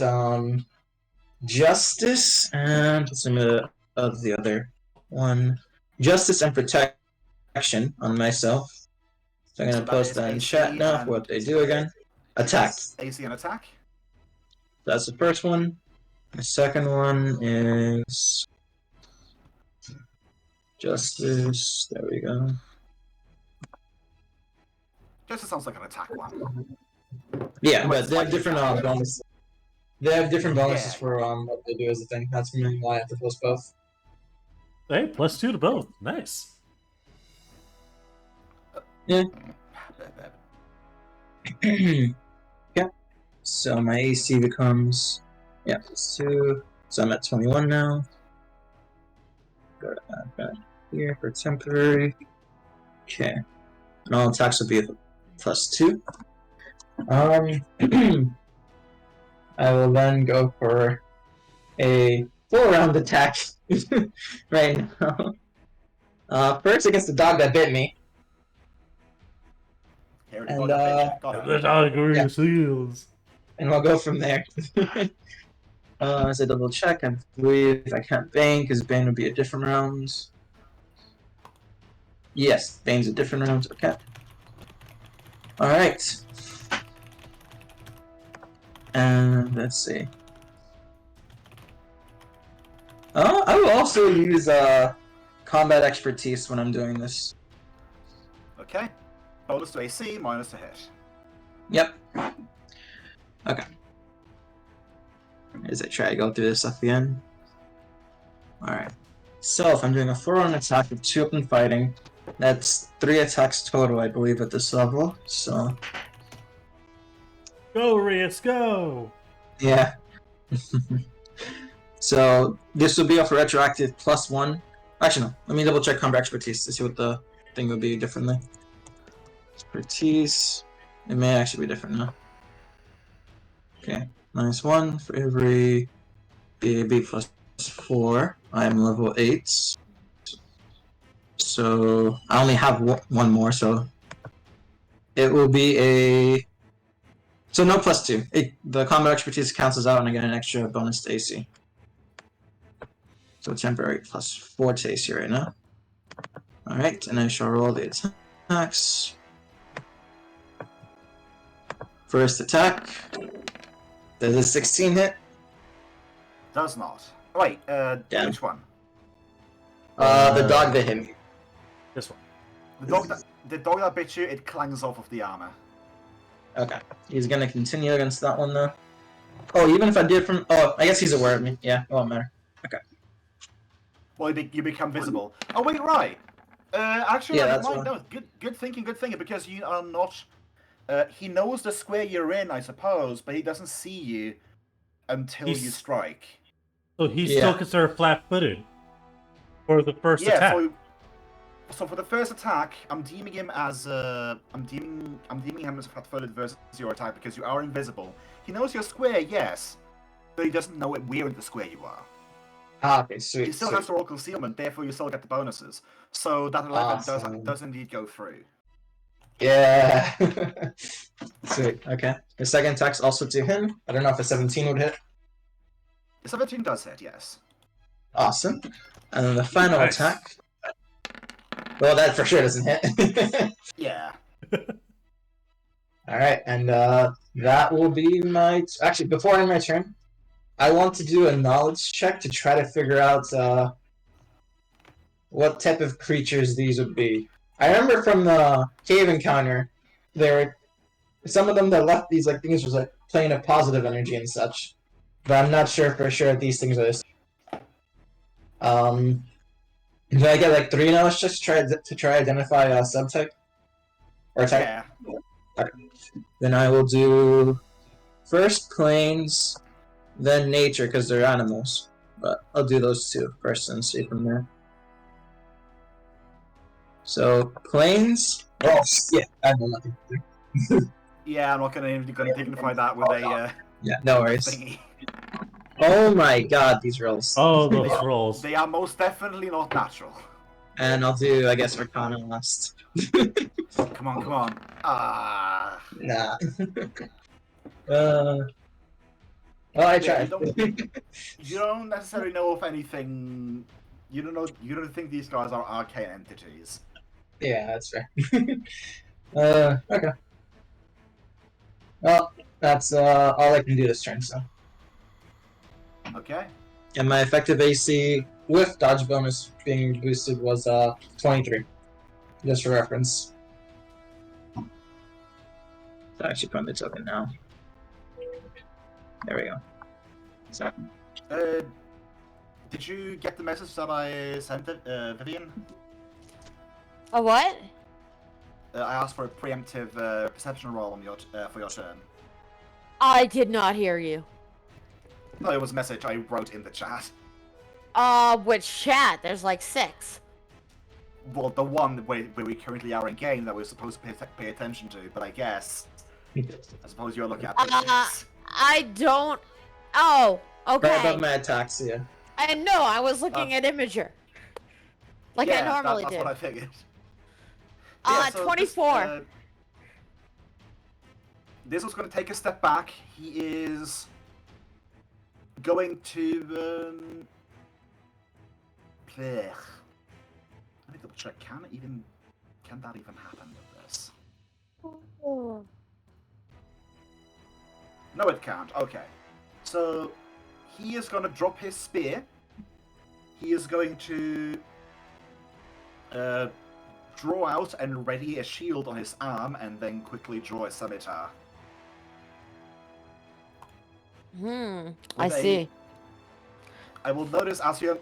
justice, and what's the name of the other one? Justice and protection on myself. So I'm So gonna that post is that in AC chat now and- for what they do again. Attack. AC and attack. That's the first one. The second one is justice. There we go. Just sounds like an attack one. Yeah, But but it's they have like different attack. bonuses. They have different bonuses Yeah. for what they do as a thing. That's mainly why I have to post both. Hey, +2 to both. Nice. Yeah. So my AC becomes +2. So I'm at 21 now. Go to add that here for temporary. Okay. And all attacks will be a +2. I will then go for a 4-round attack right now. First against the dog that bit me. Here, And, got The it. dog Yeah. seals. And we'll go from there. As I double check, I believe I can't Bane because Bane would be a different round. Yes, Bane's a different round. Okay. Alright. And let's see. I will also use combat expertise when I'm doing this. Okay. Bonus to AC, minus to hit. Yep. Okay. As I try to go through this at the end. Alright. So, if I'm doing a 4-round attack with 2 open fighting, that's 3 attacks total, I believe, at this level. So, Go, Rias, go! yeah. So, this will be off a retroactive +1. Actually, no. Let me double check combat expertise to see what the thing would be differently. Expertise. It may actually be different now. Okay. -1 for every BAB +4. I am level 8. So I only have one more, so it will be a... So no +2. The combat expertise cancels out and I get an extra bonus to AC. So temporary +4 to AC right now. Alright, and I shall roll the attacks. First attack. Does a 16 hit? Does not. Wait, Damn. which one? The dog that hit me. This one. The dog that bit you, it clangs off of the armor. Okay. He's gonna continue against that one though. Oh, even if I did from... Oh, I guess he's aware of me. Yeah, it won't matter. Okay. Well, you become visible. Oh wait, right. Actually, Yeah, never that's mind. one. No, good thinking, because you are not. He knows the square you're in, I suppose, but he doesn't see you until you strike. So he's Yeah. still considered flat-footed for the first attack. So for the first attack, I'm deeming him as I'm deeming him as flat-footed versus your attack because you are invisible. He knows you're square, yes, but he doesn't know where in the square you are. Ah, okay, sweet. He still has to roll concealment, therefore you still get the bonuses. So that 11 Awesome. does indeed go through. Yeah. Sweet. Okay. The second attack's also to him. I don't know if a 17 would hit. The 17 does hit, yes. Awesome. And then the final Nice. attack. Well, that for sure doesn't hit. Yeah. Alright, and that will be my... Actually, before I end my turn, I want to do a knowledge check to try to figure out what type of creatures these would be. I remember from the cave encounter, there were some of them that left these like things was like plane of positive energy and such, but I'm not sure for sure if these things are this. Do I get like 3 knowledge checks to try identify a subtype or type? Yeah. Okay. Then I will do first planes, then nature because they're animals. But I'll do those 2 first and see from there. So planes. Oh yeah, I know nothing. Yeah, I'm not gonna dignify that with a Yeah, no worries. thingy. Oh my god, these rolls. Oh, those rolls. They are most definitely not natural. And I'll do, I guess, Arcana last. Come on. Ah. Nah. Well, I Yeah, tried. you don't necessarily know if anything. You don't think these guys are arcane entities. Yeah, that's fair. Okay. Well, that's all I can do this turn, so. Okay. And my effective AC with dodge bonus being boosted was 23. Just for reference. So I actually put the token now. There we go. So. Did you get the message that I sent, Vivian? A what? I asked for a preemptive perception roll on your for your turn. I did not hear you. No, it was a message I wrote in the chat. Which chat? There's like 6. Well, the one where we currently are in game that we're supposed to pay attention to, but I guess I suppose you're looking at this. I don't. Oh, okay. Right above my attacks, yeah. I know. I was looking at Imager. like I normally that's do. what I figured. Yeah, so 24. This was going to take a step back. He is going to. Let me double check. Can that even happen with this? No, it can't. Okay. So he is going to drop his spear. He is going to draw out and ready a shield on his arm, and then quickly draw a scimitar. I see. I will notice as you're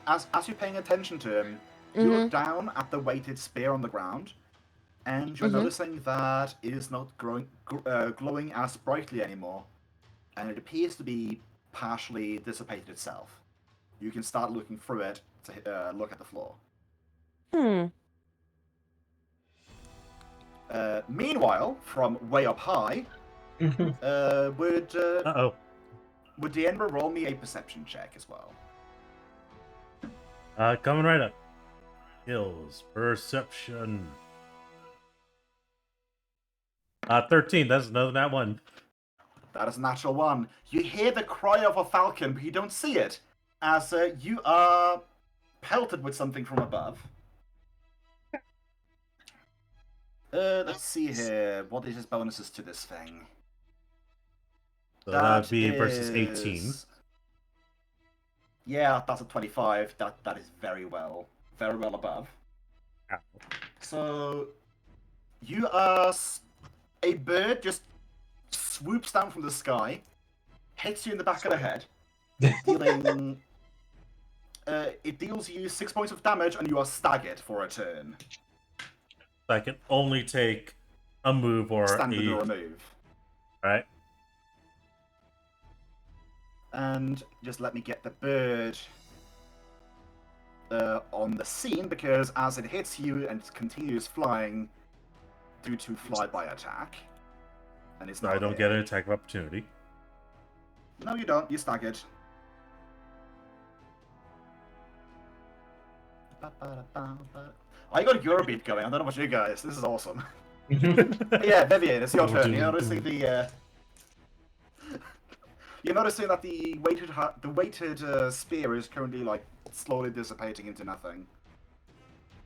paying attention to him, you look down at the weighted spear on the ground, and you're noticing that it is not glowing as brightly anymore, and it appears to be partially dissipated itself. You can start looking through it to look at the floor. Meanwhile, from way up high, would 𝓓𝓪𝓷𝓮'𝓼 roll me a perception check as well? Coming right up. Skills, perception. 13. That's another nat 1. That is a natural 1. You hear the cry of a falcon, but you don't see it, as you are pelted with something from above. Let's see here. What is his bonuses to this thing? So that would be versus 18. Yeah, that's a 25. That is very well above. Ow. So you are a bird just swoops down from the sky, hits you in the back of the head, dealing. It deals you 6 points of damage, and you are staggered for a turn. I can only take a move or Standard or a move. Right. And just let me get the bird on the scene, because as it hits you and continues flying due to flyby attack, and it's not I don't get an attack of opportunity. No, you don't. You're staggered. I got a Eurobeat going. I don't know about you guys. This is awesome. Yeah, Vivian, it's your turn. You're noticing you're noticing that the weighted spear is currently like slowly dissipating into nothing.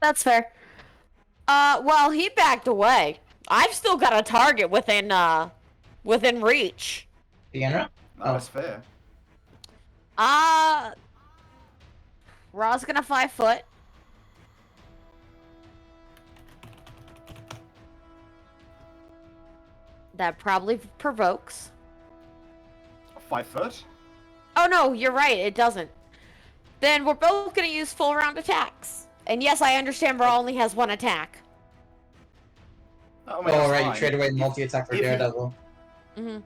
That's fair. Well, he backed away. I've still got a target within reach. 𝓓𝓪? That's fair. Ra's gonna 5 foot. That probably provokes. 5 foot? Oh no, you're right, it doesn't. Then we're both gonna use full round attacks. And yes, I understand Ra only has 1 attack. Oh, right, you trade away multi-attack for Daredevil. The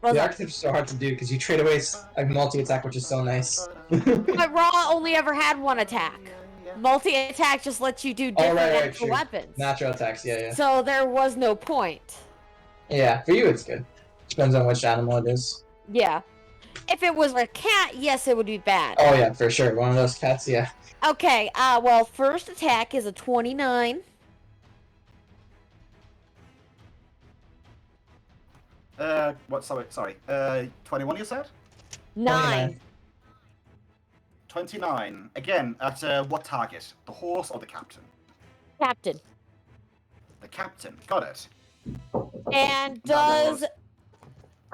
archetype's so hard to do because you trade away a multi-attack, which is so nice. But Ra only ever had 1 attack. Multi-attack just lets you do different extra weapons. Natural attacks, yeah. So there was no point. Yeah, for you it's good. Depends on which animal it is. Yeah. If it was a cat, yes, it would be bad. Oh yeah, for sure. One of those cats, yeah. Okay, well, first attack is a 29. What? Sorry. 21 you said? 9. 29. Again, at what target? The horse or the captain? Captain. The captain. Got it. And does...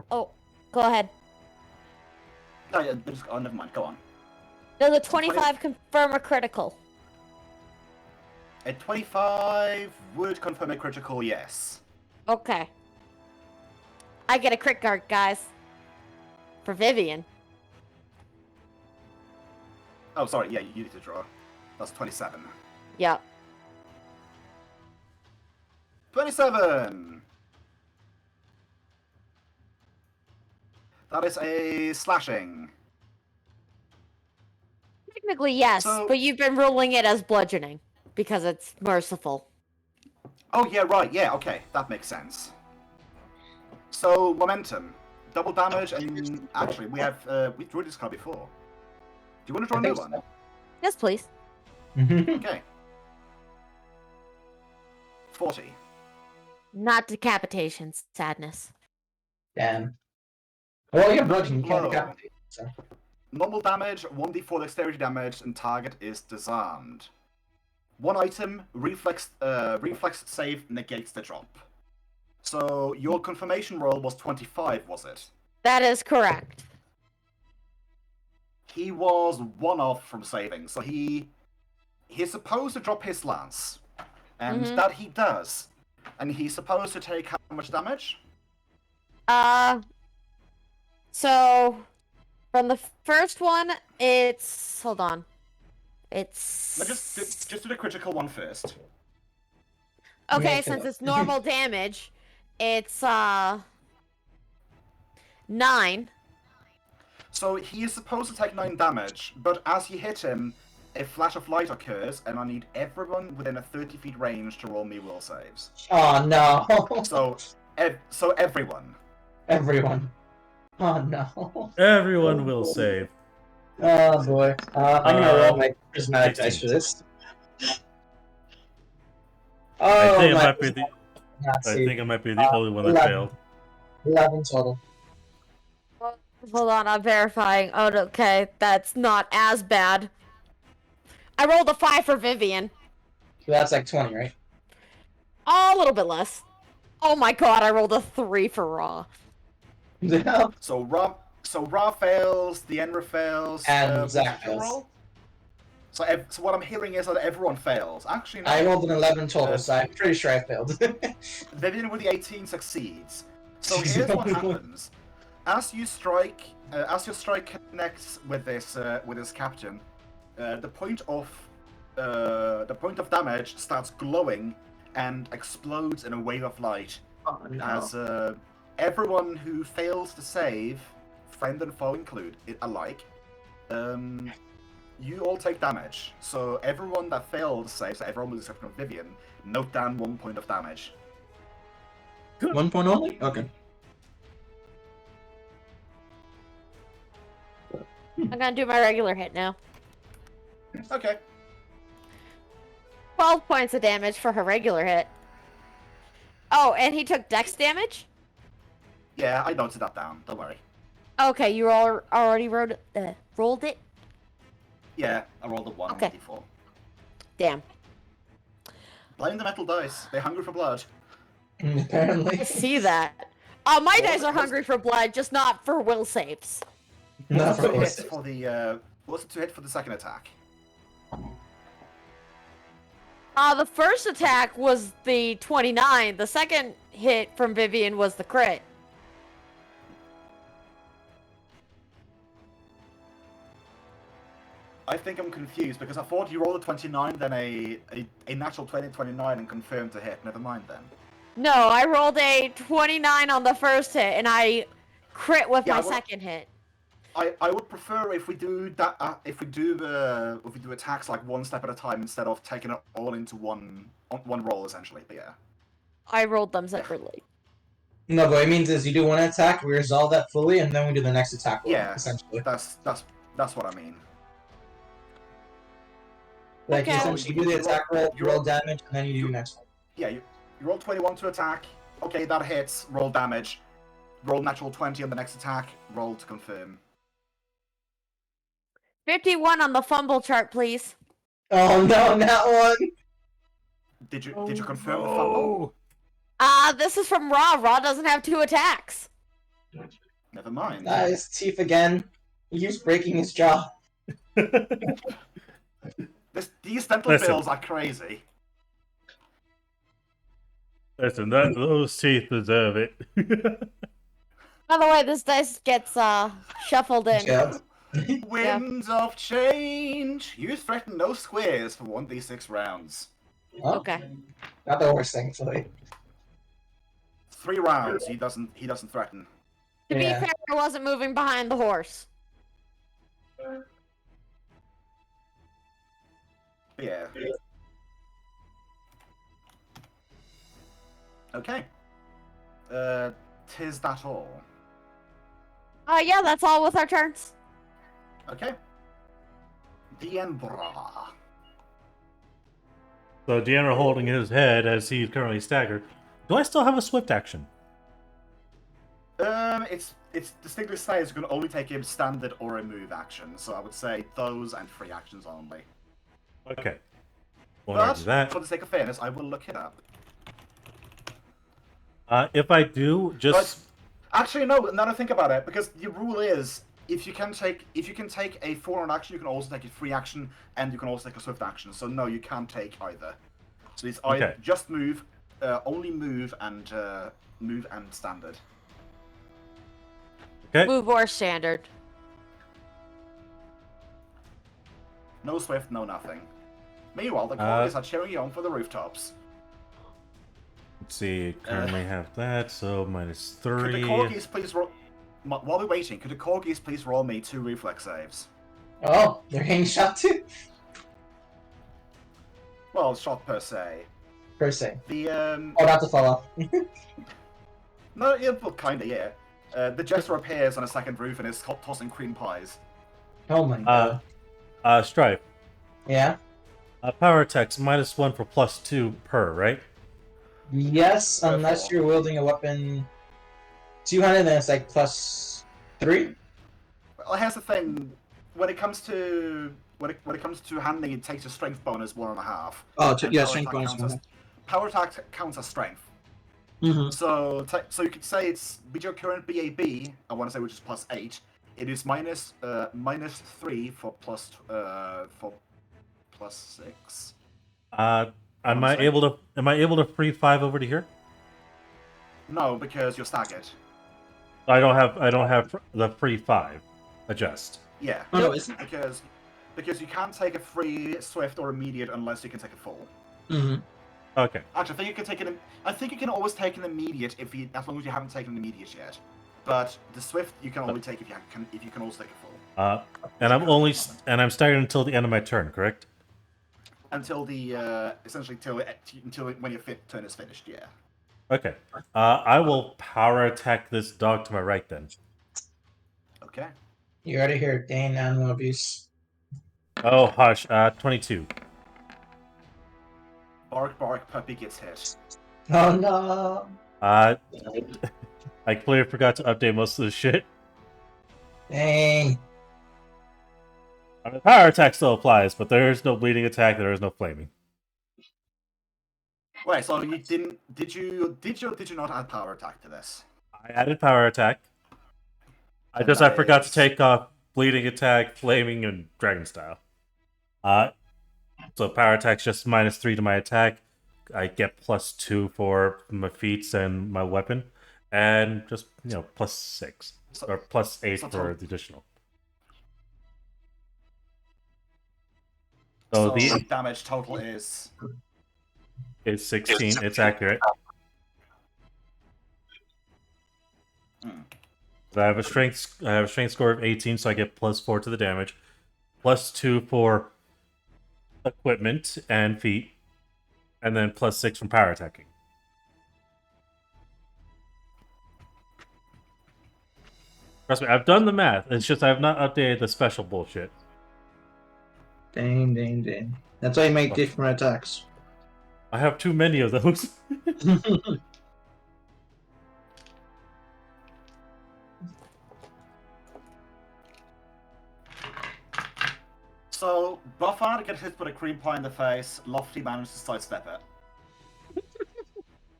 Oh, go ahead. No, never mind. Go on. Does a 25 confirm a critical? A 25 would confirm a critical, yes. Okay. I get a crit guard, guys. For Vivian. Oh, sorry. Yeah, you need to draw. That's 27. Yep. 27! That is a slashing. Technically, yes, So- but you've been ruling it as bludgeoning. Because it's merciful. Oh, yeah, right. Yeah, okay. That makes sense. So, momentum. Double damage, and actually, we drew this card before. you want to draw I a new think one? Yes, please. Okay. 40. Not decapitation, sadness. Damn. Well, you're bludgeoning, you can't Blow. decapitate. So. Normal damage, 1d4 dexterity damage, and target is disarmed. One item, reflex save negates the drop. So your confirmation roll was 25, was it? That is correct. He was one off from saving, so he's supposed to drop his lance, and that he does. And he's supposed to take how much damage? So from the first one, it's hold on. It's No, just do the critical one first. okay. Make it Since up. it's normal damage, it's 9. So he is supposed to take 9 damage, but as you hit him, a flash of light occurs, and I need everyone within a 30 feet range to roll me will saves. Oh no. So everyone. Everyone. Oh no. Everyone will save. Oh boy. I'm gonna roll my prismatic 16. dice for this. I Oh, think my I might be the. I think I might be the only one that 11. failed. 11 total. Hold on, I'm verifying. Oh, okay, that's not as bad. I rolled a 5 for Vivian. So that's like 20, right? Oh, a little bit less. Oh my god, I rolled a 3 for Raw. Yeah. So Ra fails, the Enra fails, And what Zach did you fails. roll? So what I'm hearing is that everyone fails. Actually, no. I rolled an 11 total, so I'm pretty sure I failed. Vivian with the 18 succeeds. So here's what happens: as your strike connects with this captain, the point of damage starts glowing and explodes in a wave of light. Oh, no. As everyone who fails to save, friend and foe alike, you all take damage. So everyone that failed to save, so everyone with the exception of Vivian, note down 1 point of damage. 1 point only? Okay. I'm gonna do my regular hit now. Okay. 12 points of damage for her regular hit. Oh, and he took dex damage? Yeah, I noted that down. Don't worry. Okay, you already rolled it? Yeah, I rolled a 1 Okay. on d4. Damn. Blame the metal dice. They're hungry for blood. Apparently. I see that. My dice are hungry for blood, just not for will saves. Not for What's us. it to hit for the second attack? The first attack was the 29. The second hit from Vivian was the crit. I think I'm confused because I thought you rolled a 29, then a natural 20, 29, and confirmed to hit. Never mind then. No, I rolled a 29 on the first hit, and I crit with Yeah, my well- second hit. I would prefer if we do that if we do attacks like one step at a time instead of taking it all into one roll essentially. But yeah. I rolled them separately. No, but what it means is you do one attack, we resolve that fully, and then we do the next attack roll, Yeah. essentially. That's what I mean. Like, Okay. essentially, you do the attack roll, you roll damage, and then you do the next one. Yeah, you roll 21 to attack. Okay, that hits. Roll damage. Roll natural 20 on the next attack. Roll to confirm. 51 on the fumble chart, please. Oh no, not one! Did you confirm the fumble? This is from Raw. Raw doesn't have 2 attacks. Never mind. His teeth again. He keeps breaking his jaw. These dental Listen. bills are crazy. Listen, those teeth deserve it. By the way, this dice gets shuffled in. Yeah. Winds of change. You threaten no squares for 1d6 rounds. Oh, Okay. not the worst thing, actually. 3 rounds. He doesn't threaten. To be Yeah. fair, I wasn't moving behind the horse. Yeah. Okay. Tis that all. Yeah, that's all with our turns. Okay. 𝓓𝓪𝓷𝓚. So Deanna holding his head as he's currently staggered. Do I still have a swift action? It's distinctly says you can only take a standard or a move action, so I would say those and free actions only. Okay. Won't But, argue that. for the sake of fairness, I will look it up. If I do, just Actually, no. Now that I think about it, because the rule is if you can take a full-on action, you can also take a free action, and you can also take a swift action. So no, you can't take either. So it's either Okay. just move, only move and standard. okay. Move or standard. No swift, no nothing. Meanwhile, the corgis are cheering you on for the rooftops. Let's see. Currently have that, so -3. Could the corgis please roll? While we're waiting, could the corgis please roll me 2 reflex saves? Oh, they're getting shot too? Well, shot per se. Per se. The Oh, not to fall off. No, yeah, well, kinda, yeah. The jester appears on a second roof and is tossing cream pies. Oh my god. Stripe. Yeah? Power attacks -1 for +2 per, right? Yes, unless Therefore. you're wielding a weapon 200, then it's like +3? Well, here's the thing: when it comes to handling, it takes a strength bonus 1.5. Oh, And yeah, power strength attack bonus. counts as- Power attack counts as strength. Mm-hmm. So you could say it's with your current BAB. I want to say which is +8. It is -3 for +6. Am I able to free 5 over to here? No, because you're staggered. I don't have the free 5. Adjust. Yeah. Oh, no, isn't Because you can't take a free, swift, or immediate unless you can take a full. Mm-hmm. Okay. Actually, I think you can take an. I think you can always take an immediate as long as you haven't taken an immediate yet. But the swift you can only take if you can also take a full. And I'm staggered until the end of my turn, correct? Until the essentially until when your turn is finished. Yeah. Okay. I will power attack this dog to my right then. Okay. You already hear Dane animal abuse. Oh, hush. 22. Bark, bark, puppy gets hit. Oh no! I clearly forgot to update most of this shit. Dang. Power attack still applies, but there is no bleeding attack. There is no flaming. Wait, so you didn't? Did you not add power attack to this? I added power attack. I And forgot to is- take off bleeding attack, flaming, and dragon style. So power attack's just -3 to my attack. I get +2 for my feats and my weapon, and just +6 or +8 so for total- the additional. So So the the damage total is. is 16. It's accurate. I have a strength score of 18, so I get +4 to the damage, +2 for equipment and feet, and then +6 from power attacking. Trust me, I've done the math. It's just I have not updated the special bullshit. Dang. That's why you make different attacks. I have too many of those. So Buffard gets hit with a cream pie in the face. Lofty manages to sidestep it.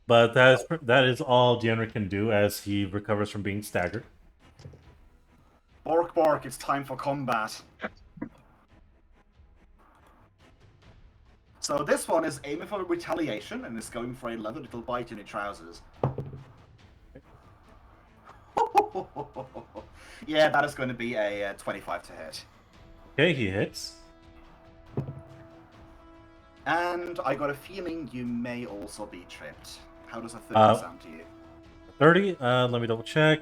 But that is all Deanna can do as he recovers from being staggered. Bork, bork! It's time for combat. So this one is aiming for retaliation and is going for a lovely little bite in your trousers. Yeah, that is going to be a 25 to hit. Okay, he hits. And I got a feeling you may also be tripped. How does a 30 sound to you? 30. Let me double check.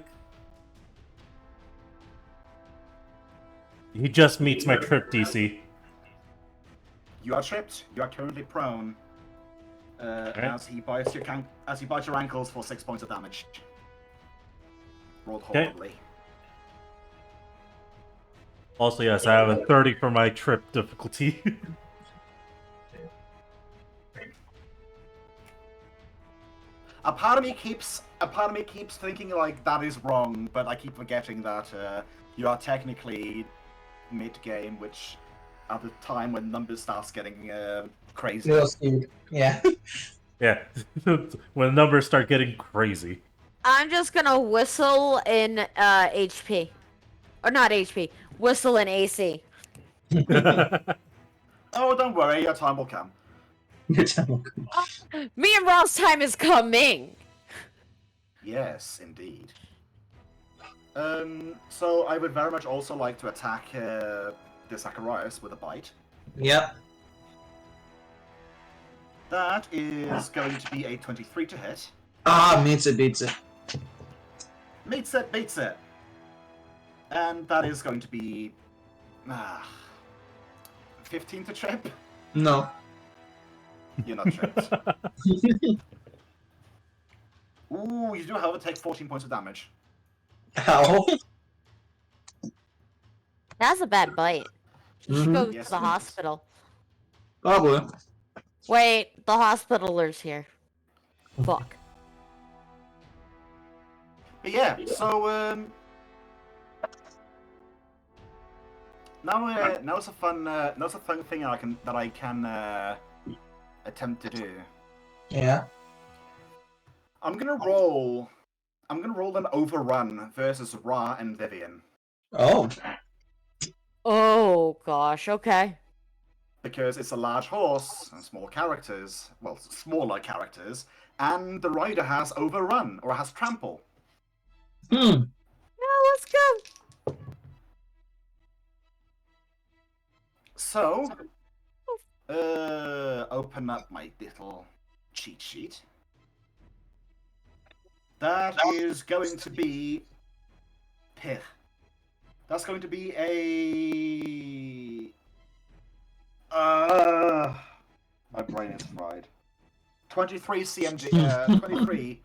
He just meets my trip DC. You are tripped. You are currently prone. As he bites your ankles for 6 points of damage. Rolled Okay. horribly. Also, yes, I have a 30 for my trip difficulty. A part of me keeps thinking like that is wrong, but I keep forgetting that you are technically mid-game, which at the time when numbers starts getting crazy. Little skewed. Yeah. Yeah, when numbers start getting crazy. I'm just gonna whistle in HP. Or not HP. Whistle in AC. Oh, don't worry, your time will come. Your time will come. Me and Raw's time is coming! Yes, indeed. So I would very much also like to attack the Zacharias with a bite. Yep. That is going to be a 23 to hit. Ah, beats it. Beats it. And that is going to be 15 to trip. No. You're not tripped. Ooh, you do however take 14 points of damage. Ow. That's a bad bite. You should go Yes, to the it is. hospital. Probably. Wait, the hospitaler's here. Fuck. But yeah, so now it's a fun thing that I can attempt to do. Yeah. I'm gonna roll an overrun versus Ra and Vivian Oh. Oh gosh, okay. because it's a large horse and smaller characters, and the rider has overrun or has trample. Yeah, let's go. So, open up my little cheat sheet. That is going to be That's going to be a my brain is fried. 23 CMD 23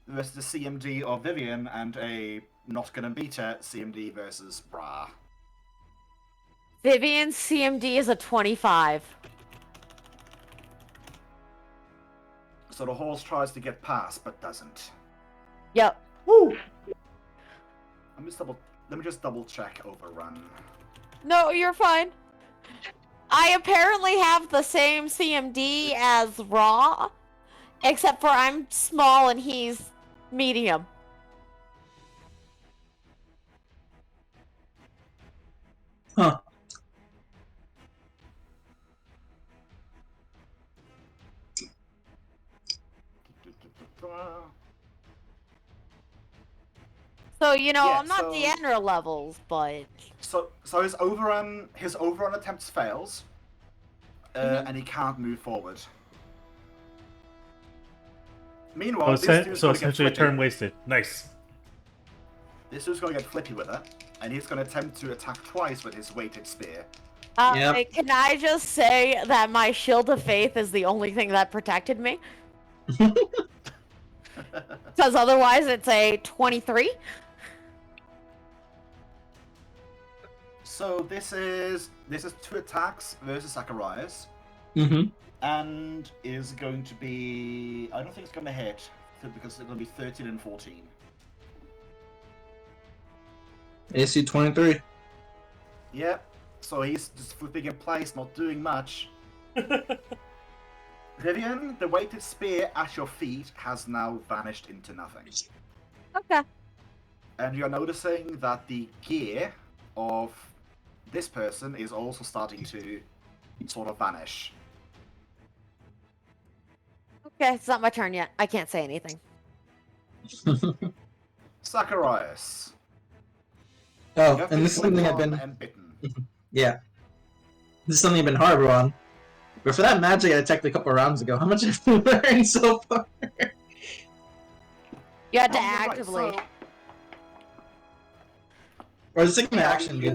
versus the CMD of Vivian and a not gonna beat her CMD versus Bra. Vivian's CMD is a 25. So the horse tries to get past but doesn't. Yep. Woo! Let me just double check overrun. No, you're fine. I apparently have the same CMD as Raw, except for I'm small and he's medium. Huh. So, you know, Yeah, I'm not so- the Ender levels, but... So his overrun attempts fails, and he can't move forward. Meanwhile, this dude's So gonna get essentially a flippy. turn wasted. Nice. This dude's gonna get flippy with it, and he's gonna attempt to attack twice with his weighted spear. Yep. Can I just say that my Shield of Faith is the only thing that protected me? Because otherwise it's a 23. So this is 2 attacks versus Zacharias, Mm-hmm. and is going to be, I don't think it's gonna hit because it's gonna be 13 and 14. AC 23. Yep. So he's just flipping in place, not doing much. Vivian, the weighted spear at your feet has now vanished into nothing. Okay. And you're noticing that the gear of this person is also starting to sort of vanish. Okay, it's not my turn yet. I can't say anything. Zacharias. Oh, You have and been this is something I've bitten been... and bitten. Yeah. This is something I've been hard on. But for that magic I attacked a couple rounds ago, how much have you learned so far? You had to Oh, you're right, actively. so- Or is it my action? Yeah.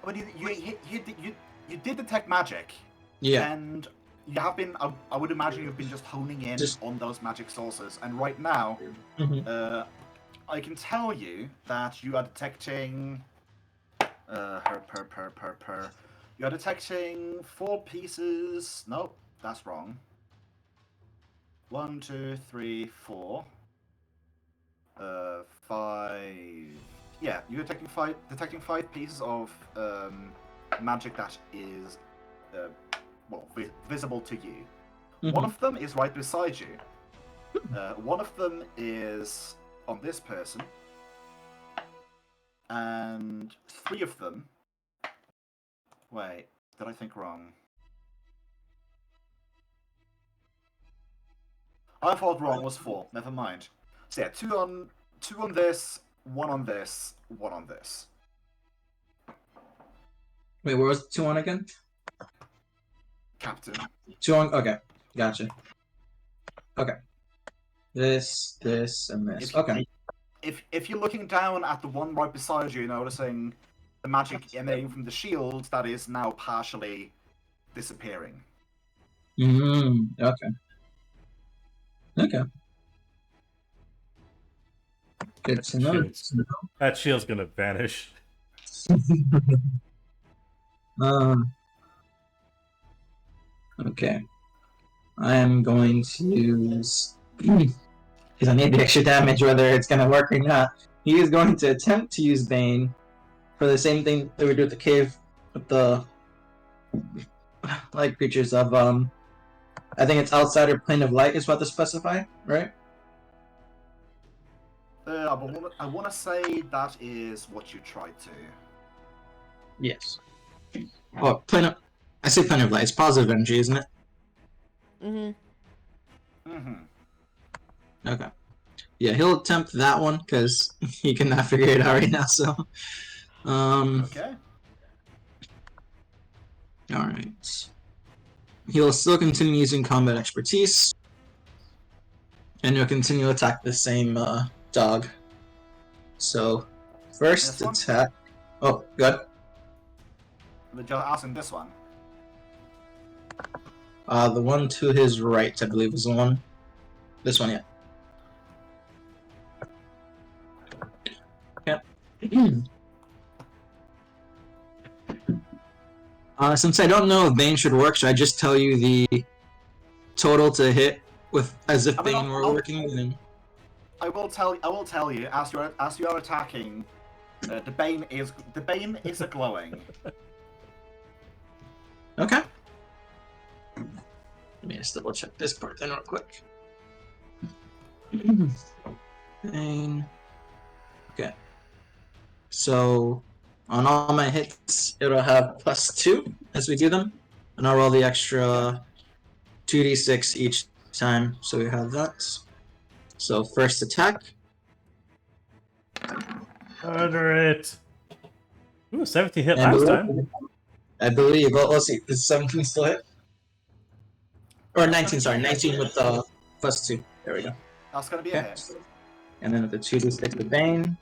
But you did detect magic. Yeah. And you have been, I would imagine you've been just honing in on those magic sources. And right now, Mm-hmm. I can tell you that you are detecting Her. You're detecting 4 pieces. No, that's wrong. 1, 2, 3, 4. 5. Yeah, you're detecting 5 pieces of magic that is, visible to you. Mhm. One of them is right beside you. One of them is on this person, and 3 of them. Wait, did I think wrong? I thought wrong was 4. Never mind. So yeah, 2 on this, 1 on this, 1 on this. Wait, where was 2 on again? Captain. 2 on. Okay, gotcha. Okay. This, and this. Okay. If you're looking down at the one right beside you, noticing the magic emanating from the shield that is now partially disappearing. Okay. Okay. Good to know. That shield's gonna vanish. Okay. I am going to use, because I need the extra damage whether it's going to work or not. He is going to attempt to use Bane for the same thing that we do with the cave, with the light creatures of, I think it's Outsider Plane of Light is what to specify, right? I want to say that is what you tried to. Yes. Oh, I say Plane of Light, it's positive energy, isn't it? Okay. Yeah, he'll attempt that one, because he cannot figure it out right now, so... Okay. Alright. He'll still continue using combat expertise. And he'll continue to attack the same dog. So, first This one? attack... Oh, good. Just asking this one. The one to his right, I believe, was the one. This one, yeah. Okay. Since I don't know if Bane should work, should I just tell you the total to hit with as if Bane were working? Then... I will tell you as you are attacking. The Bane is a glowing. Okay. Let me just double check this part then real quick. Bane. Okay. So on all my hits, it'll have +2 as we do them, and I'll roll the extra 2d6 each time. So we have that. So first attack. Under it. Ooh, 17 hit last time. I believe. Well, let's see. Is 17 still hit? Or 19, sorry. 19 with the +2. There we go. That's gonna be a hit. And then with the 2d6 with Bane.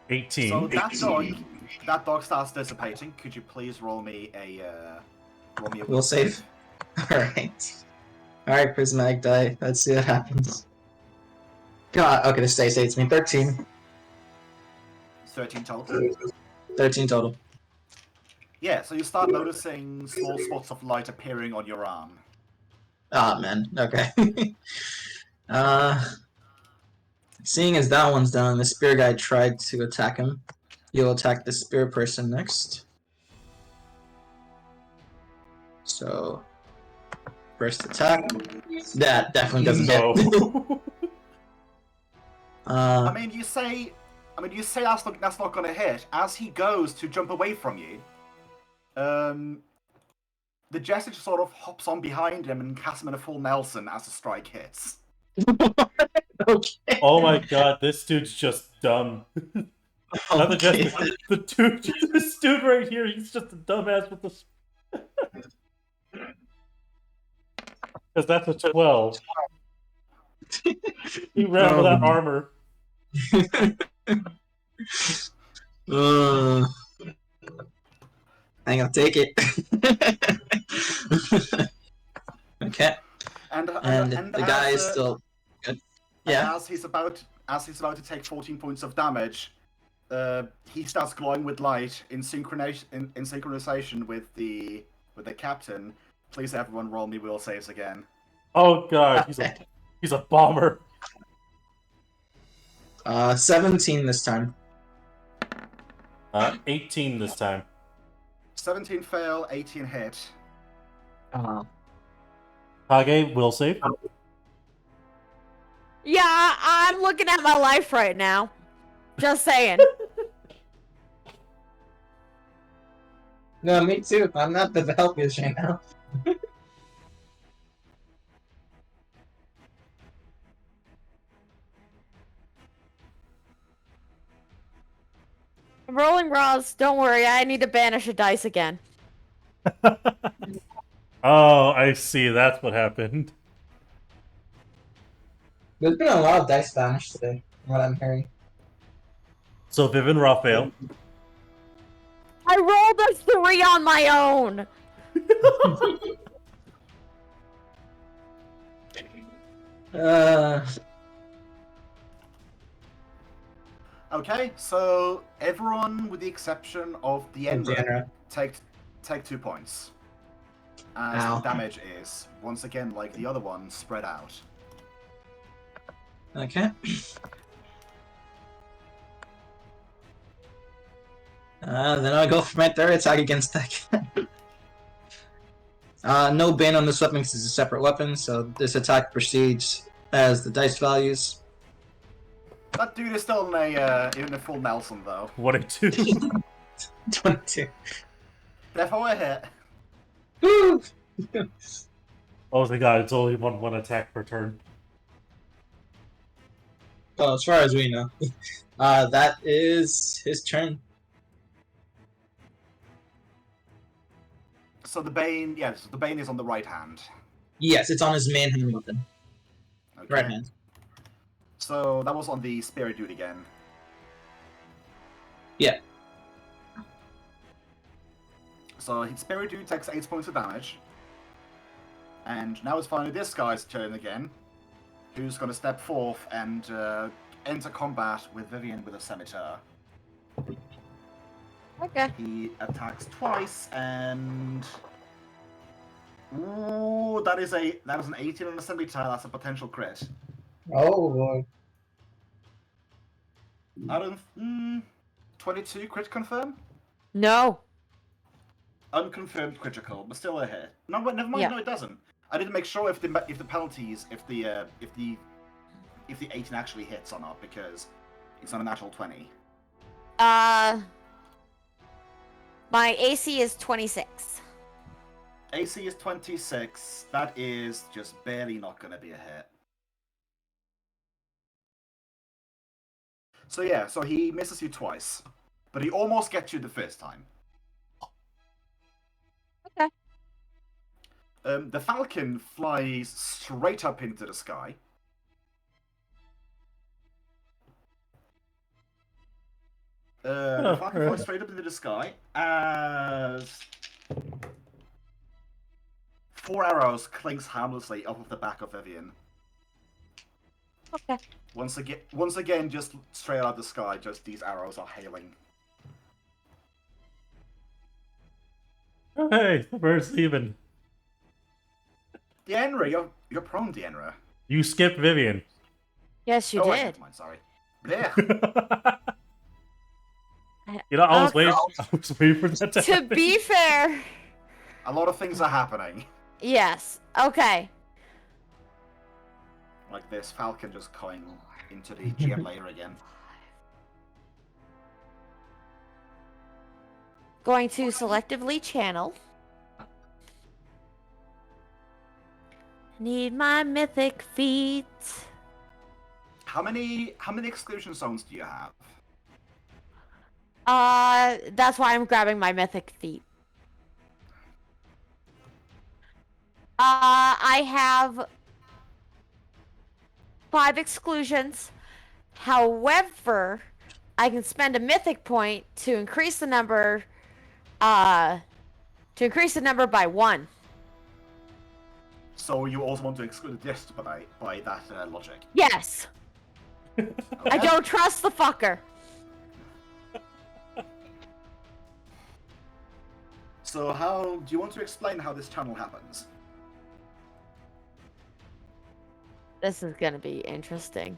18. So that dog starts dissipating. Could you please roll me a We'll save. Alright. Alright, prismatic die. Let's see what happens. God, okay, this states me. 13. 13 total. 13 total. Yeah, so you start noticing small spots of light appearing on your arm. Ah, man. Okay. Seeing as that one's done, the spear guy tried to attack him. He'll attack the spear person next. So, first attack. That definitely doesn't hit. I mean, you say that's not gonna hit. As he goes to jump away from you, the jester just sort of hops on behind him and casts him in a full Nelson as the strike hits. Okay. Oh my god, this dude's just dumb. Not the Okay. jester, the dude, this dude right here, he's just a dumbass with the. Because that's a 12. He ran without armor. I'll take it. Okay. And the guy is still good. Yeah. As he's about to take 14 points of damage, he starts glowing with light in synchronization with the captain. Please, everyone, roll me will saves again. Oh god, he's a bomber. 17 this time. 18 this time. 17 fail, 18 hit. Kage will save. Yeah, I'm looking at my life right now. Just saying. No, me too. I'm not the healthiest right now. I'm rolling raws. Don't worry, I need to banish a dice again. Oh, I see. That's what happened. There's been a lot of dice banished today, from what I'm hearing. So 𝓓𝓪𝓷𝓵. I rolled a 3 on my own. Okay, so everyone, with the exception of the Enra, take 2 points. As Ow. the damage is, once again, like the other one, spread out. Okay. Then I'll go for my third attack against that guy. No ban on this weapon because it's a separate weapon, so this attack proceeds as the dice values. That dude is still in a full Nelson, though. 22. 22. Therefore a hit. Woo! Oh my god, it's only one attack per turn. Well, as far as we know. That is his turn. So the Bane, yes, the Bane is on the right hand. Yes, it's on his main hand weapon. Okay. Right hand. So that was on the Spirit Dude again. Yeah. So his Spirit Dude takes 8 points of damage. And now it's finally this guy's turn again, who's going to step forth and enter combat with Vivian with a scimitar. Okay. He attacks twice, and ooh, that is an 18 on a scimitar. That's a potential crit. Oh boy. Out of 22 crit confirm. No. Unconfirmed critical, but still a hit. No, but never mind. Yeah. No, it doesn't. I didn't make sure if the penalties, if the 18 actually hits or not, because it's not a natural 20. My AC is 26. AC is 26. That is just barely not going to be a hit. So yeah, so he misses you twice, but he almost gets you the first time. Okay. The Falcon flies straight up into the sky. The Falcon flies straight up into the sky as 4 arrows clinks harmlessly off of the back of Vivian. Okay. Once again, just straight out of the sky, just these arrows are hailing. Oh, hey, the bird's even. Deanra, you're prone, Deanra. You skipped Vivian. Yes, you Wait, did. never mind, sorry. Blech. You know, I was Okay. waiting for that to To happen. be fair, A lot of things are happening. yes. Okay. Like this Falcon just going into the GM layer again. Going to selectively channel. Need my mythic feet. How many exclusion zones do you have? That's why I'm grabbing my mythic feet. I have 5 exclusions. However, I can spend a mythic point to increase the number by 1. So you also want to exclude this by that logic? Yes. I Okay. don't trust the fucker. So how do you want to explain how this tunnel happens? This is gonna be interesting.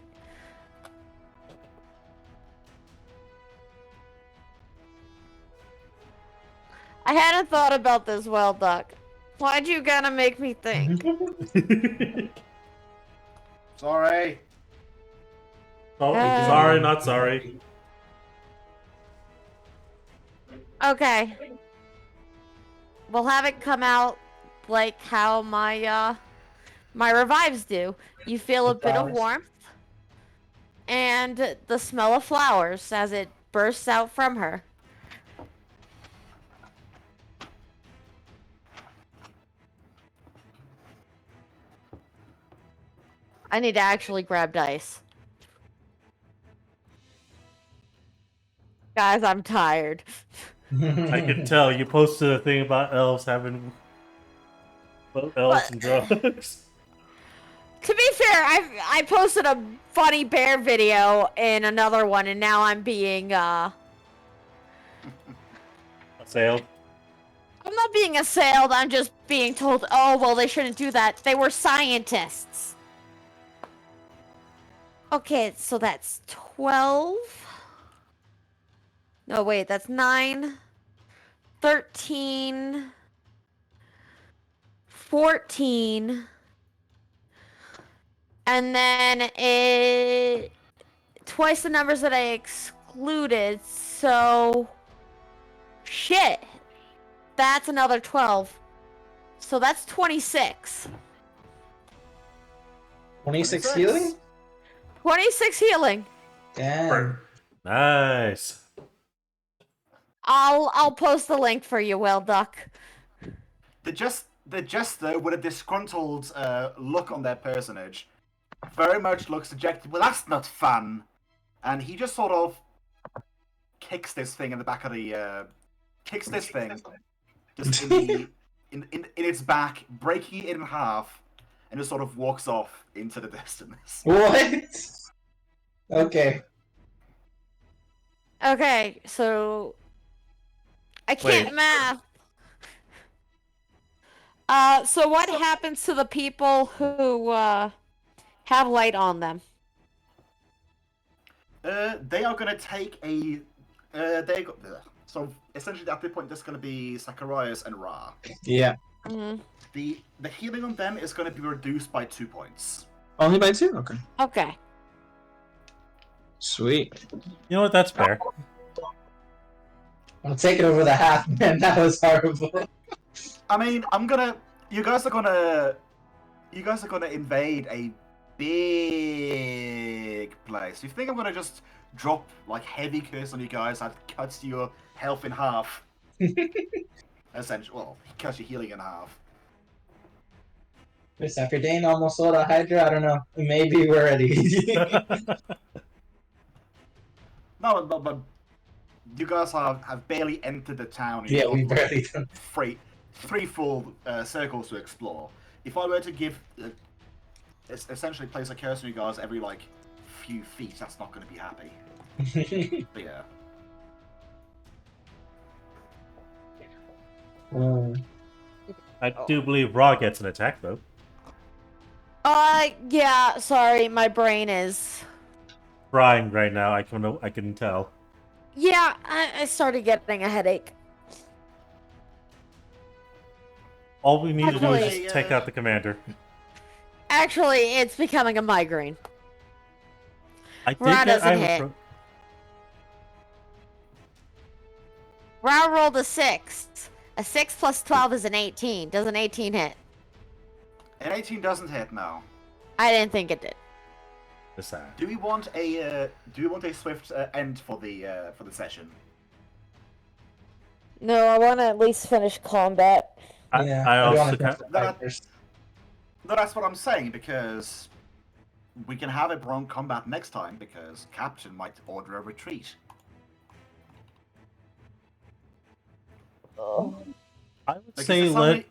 I hadn't thought about this well, Duck. Why'd you gotta make me think? Sorry. Oh, sorry, not sorry. Okay. We'll have it come out like how my my revives do. You feel a bit of warmth and the smell of flowers as it bursts out from her. I need to actually grab dice. Guys, I'm tired. I can tell you posted a thing about elves having elves and drugs. To be fair, I posted a funny bear video in another one, and now I'm being Assailed. I'm not being assailed. I'm just being told, oh well, they shouldn't do that. They were scientists. Okay, so that's 12. No, wait, that's 9, 13, 14, and then it twice the numbers that I excluded, so shit. That's another 12. So that's 26. 26 healing? 26 healing. Damn. Nice. I'll post the link for you, Well Duck. The jester with a disgruntled look on their personage very much looks dejected. Well, that's not fun. And he just sort of kicks this thing in the back of the kicks this thing just in its back, breaking it in half, and just sort of walks off into the distance. What? Okay. Okay, so I can't Wait. math. So what happens to the people who have light on them? They are going to take a. So essentially, at this point, there's going to be Zacharias and Ra. Yeah. Mm-hmm. The healing on them is going to be reduced by 2 points. Only by 2? Okay. Okay. Sweet. You know what? That's fair. I'll take it over the half, man. That was horrible. I mean, you guys are gonna invade a big place. You think I'm gonna just drop like heavy curse on you guys that cuts your health in half? Essentially, well, cuts your healing in half. Chris, after Dane almost sold a Hydra, I don't know. Maybe we're ready. No, but you guys have barely entered the town. Yeah, we barely done. Three full circles to explore. If I were to give, essentially place a curse on you guys every like few feet, that's not going to be happy. But yeah. I do believe Raw gets an attack though. Yeah, sorry, my brain is... Frying right now. I can tell. Yeah, I started getting a headache. All we need to do is Actually, just take out the commander. Actually, it's becoming a migraine. I think Ra doesn't I hit. Ra rolled a 6. A 6 plus 12 is an 18. Does an 18 hit? An 18 doesn't hit now. I didn't think it did. Decide. Do we want a swift end for the session? No, I want to at least finish combat. Yeah, I also wanna ca- No, that's what I'm saying, because we can have a prolonged combat next time, because Captain might order a retreat. I would Like, say is there somebody-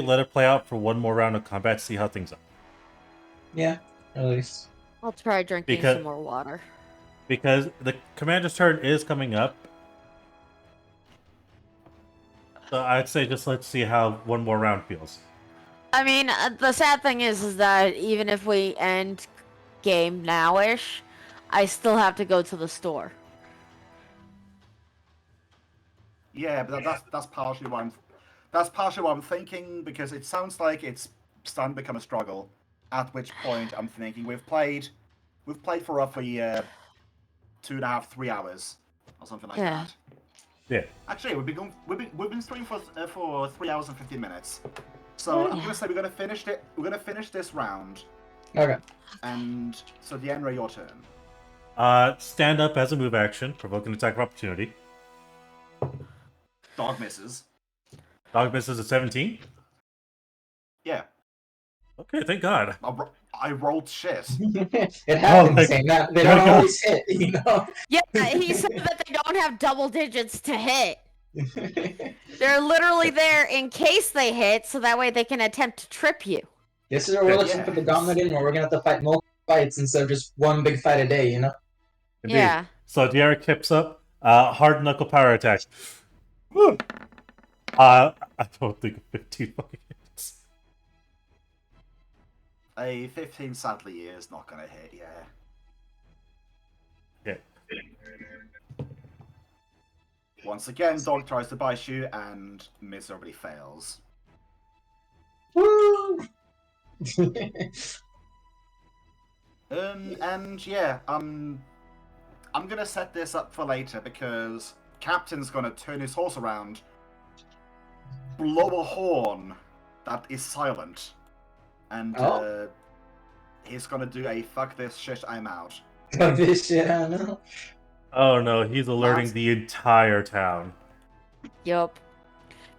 let it play out for one more round of combat, see how things are. Yeah, at least. I'll try drinking Because- some more water. Because the commander's turn is coming up. So I'd say just let's see how one more round feels. I mean, the sad thing is that even if we end game now-ish, I still have to go to the store. Yeah, but that's partially why I'm thinking, because it sounds like it's starting to become a struggle. At which point I'm thinking we've played for roughly 2.5, 3 hours or something like Yeah. that. Yeah. Actually, we've been streaming for 3 hours and 15 minutes. So I'm gonna say we're gonna finish it. We're gonna finish this round, Okay. and so Yenra, your turn. Stand up as a move action, provoke an attack of opportunity. Dog misses. Dog misses at 17. Yeah, Okay, thank God. I rolled shit. It happens, my- saying that they my don't God. always hit, you know. Yeah, he said that they don't have double digits to hit. They're literally there in case they hit, so that way they can attempt to trip you. This is where we're looking Yeah. for the Gauntlet in, where we're gonna have to fight multiple fights instead of just one big fight a day, you know. Indeed. Yeah. So Diarra kips up. Hard knuckle power attack. Woo. I don't think 15 fucking hits. A 15 sadly is not gonna hit. Yeah. Yeah. Once again, dog tries to bite you and miserably fails. Woo! And yeah, I'm gonna set this up for later because Captain's gonna turn his horse around, blow a horn that is silent, and he's gonna do a fuck this shit, I'm out. Fuck this shit, I know. Oh no, he's alerting Last- the entire town. Yup.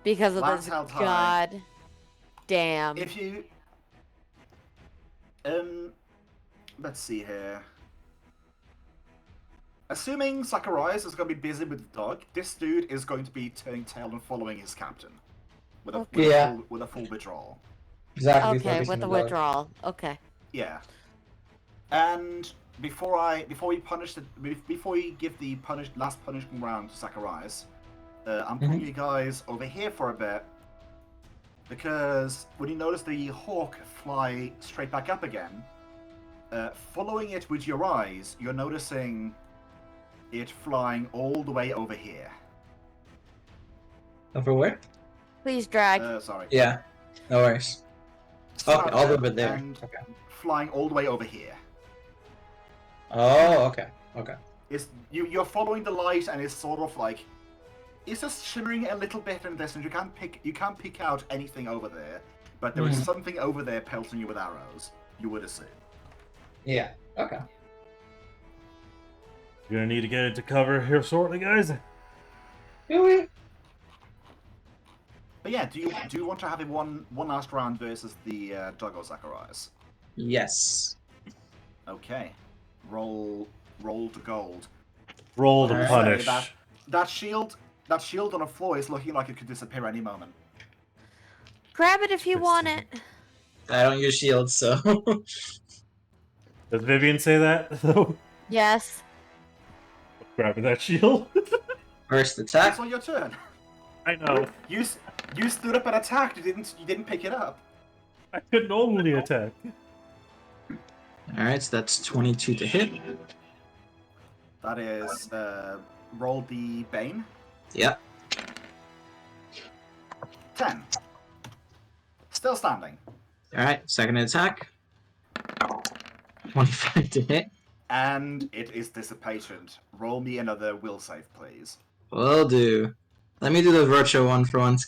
Because of Last this held high. god damn. If you let's see here. Assuming Zacharias is going to be busy with the dog, this dude is going to be turning tail and following his captain with a Yeah. with a full withdrawal. Exactly. Okay, focusing with the on dog. withdrawal. Okay. Yeah. And before we give the last punishment round to Zacharias, I'm putting you guys over here for a bit because when you notice the hawk fly straight back up again, following it with your eyes, you're noticing it flying all the way over here. Over where? Please drag. Sorry. Yeah. No worries. Okay, all over there. And Okay. flying all the way over here. Oh, okay. Okay. You're following the light, and it's sort of like it's just shimmering a little bit in the distance. You can't pick out anything over there, but there is something over there pelting you with arrows. You would assume. Yeah. Okay. You're gonna need to get into cover here shortly, guys. Really? But yeah, do you want to have a one last round versus the Doug or Zacharias? Yes. Okay, roll to gold. Roll to Alright. punish. That shield on the floor is looking like it could disappear any moment. Grab it if you want it. I don't use shields, so. Does Vivian say that? though? Yes. Grabbing that shield. First attack. It's on your turn. I know. You stood up and attacked. You didn't pick it up. I could normally attack. Alright, so that's 22 to hit. That is roll the Bane. Yep. 10. Still standing. Alright, second attack. 25 to hit. And it is dissipated. Roll me another will save, please. Will do. Let me do the virtual one for once,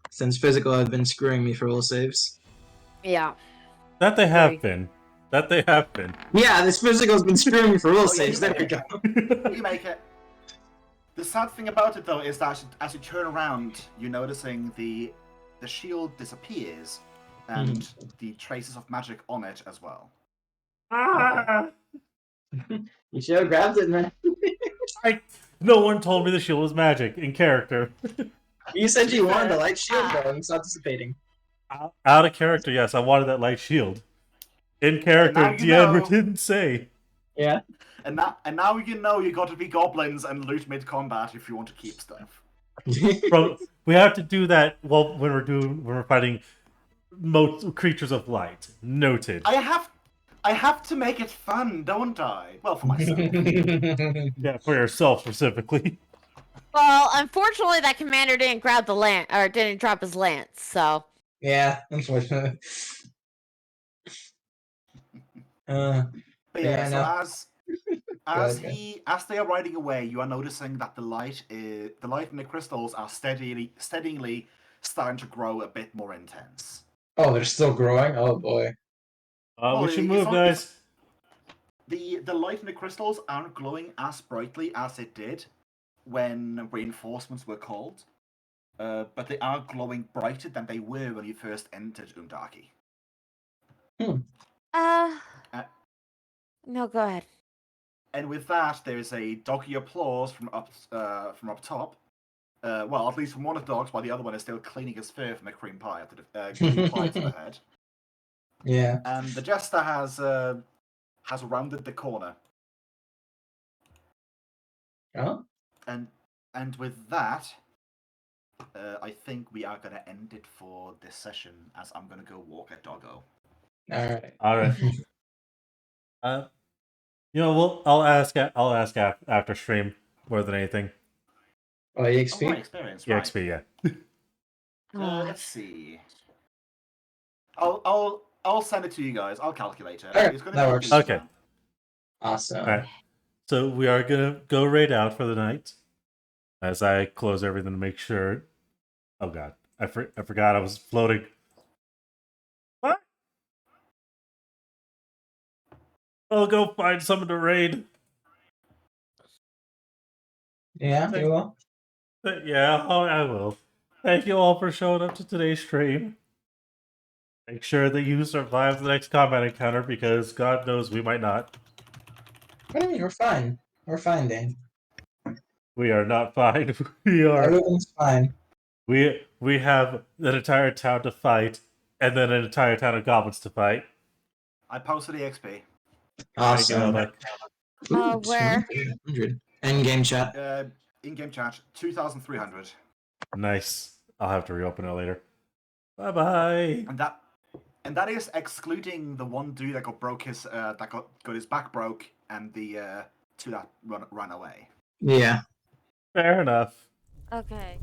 since physical have been screwing me for will saves. Yeah. That they have been. That they have been. Yeah, this physical's been screwing me for will yeah, saves. you There we go. You make it. The sad thing about it, though, is that as you turn around, you're noticing the shield disappears, and the traces of magic on it as well. Ah! You should have grabbed it, man. No one told me the shield was magic in character. You said you wanted a light shield, though, and it's not dissipating. Out of character, yes, I wanted that light shield. In character, Now you Deanna know. didn't say. Yeah. And now you know you got to be goblins and loot mid-combat if you want to keep stuff. We have to do that when we're fighting creatures of light. Noted. I have to make it fun, don't I? Well, for myself. Yeah, for yourself specifically. Well, unfortunately, that commander didn't grab the lance, or didn't drop his lance, so. Yeah, unfortunately. But yeah, Yeah, so no. as they are riding away, you are noticing that the light in the crystals are steadily starting to grow a bit more intense. Oh, they're still growing? Oh boy. We should move, guys. The light in the crystals aren't glowing as brightly as it did when reinforcements were called, but they are glowing brighter than they were when you first entered 𝓮𝓼𝓾𝓙. No, go ahead. And with that, there is a doggy applause from up top. Well, at least from one of the dogs, while the other one is still cleaning his fur from a cream pie to the head. Yeah. And the jester has rounded the corner. Oh? And with that, I think we are going to end it for this session, as I'm going to go walk a doggo. All right. I'll ask after stream more than anything. Oh, EXP? Oh, my experience, right. EXP, yeah. Let's see. I'll send it to you guys. I'll calculate it. Okay, It's going that to be works. Okay. Awesome. Alright. So we are gonna go raid out for the night. As I close everything to make sure. Oh god, I forgot I was floating. What? I'll go find someone to raid. Yeah, you will? Yeah, I will. Thank you all for showing up to today's stream. Make sure that you survive the next combat encounter, because God knows we might not. What do you mean? We're fine. We're fine, Dane. We are not fine. We are. Everything's fine. We have an entire town to fight, and then an entire town of goblins to fight. I posted EXP. Awesome. Where? 100. In-game chat. In-game chat, 2,300. Nice. I'll have to reopen it later. Bye bye. And that is excluding the one dude that got his back broke, and the two that ran away. Yeah. Fair enough. Okay.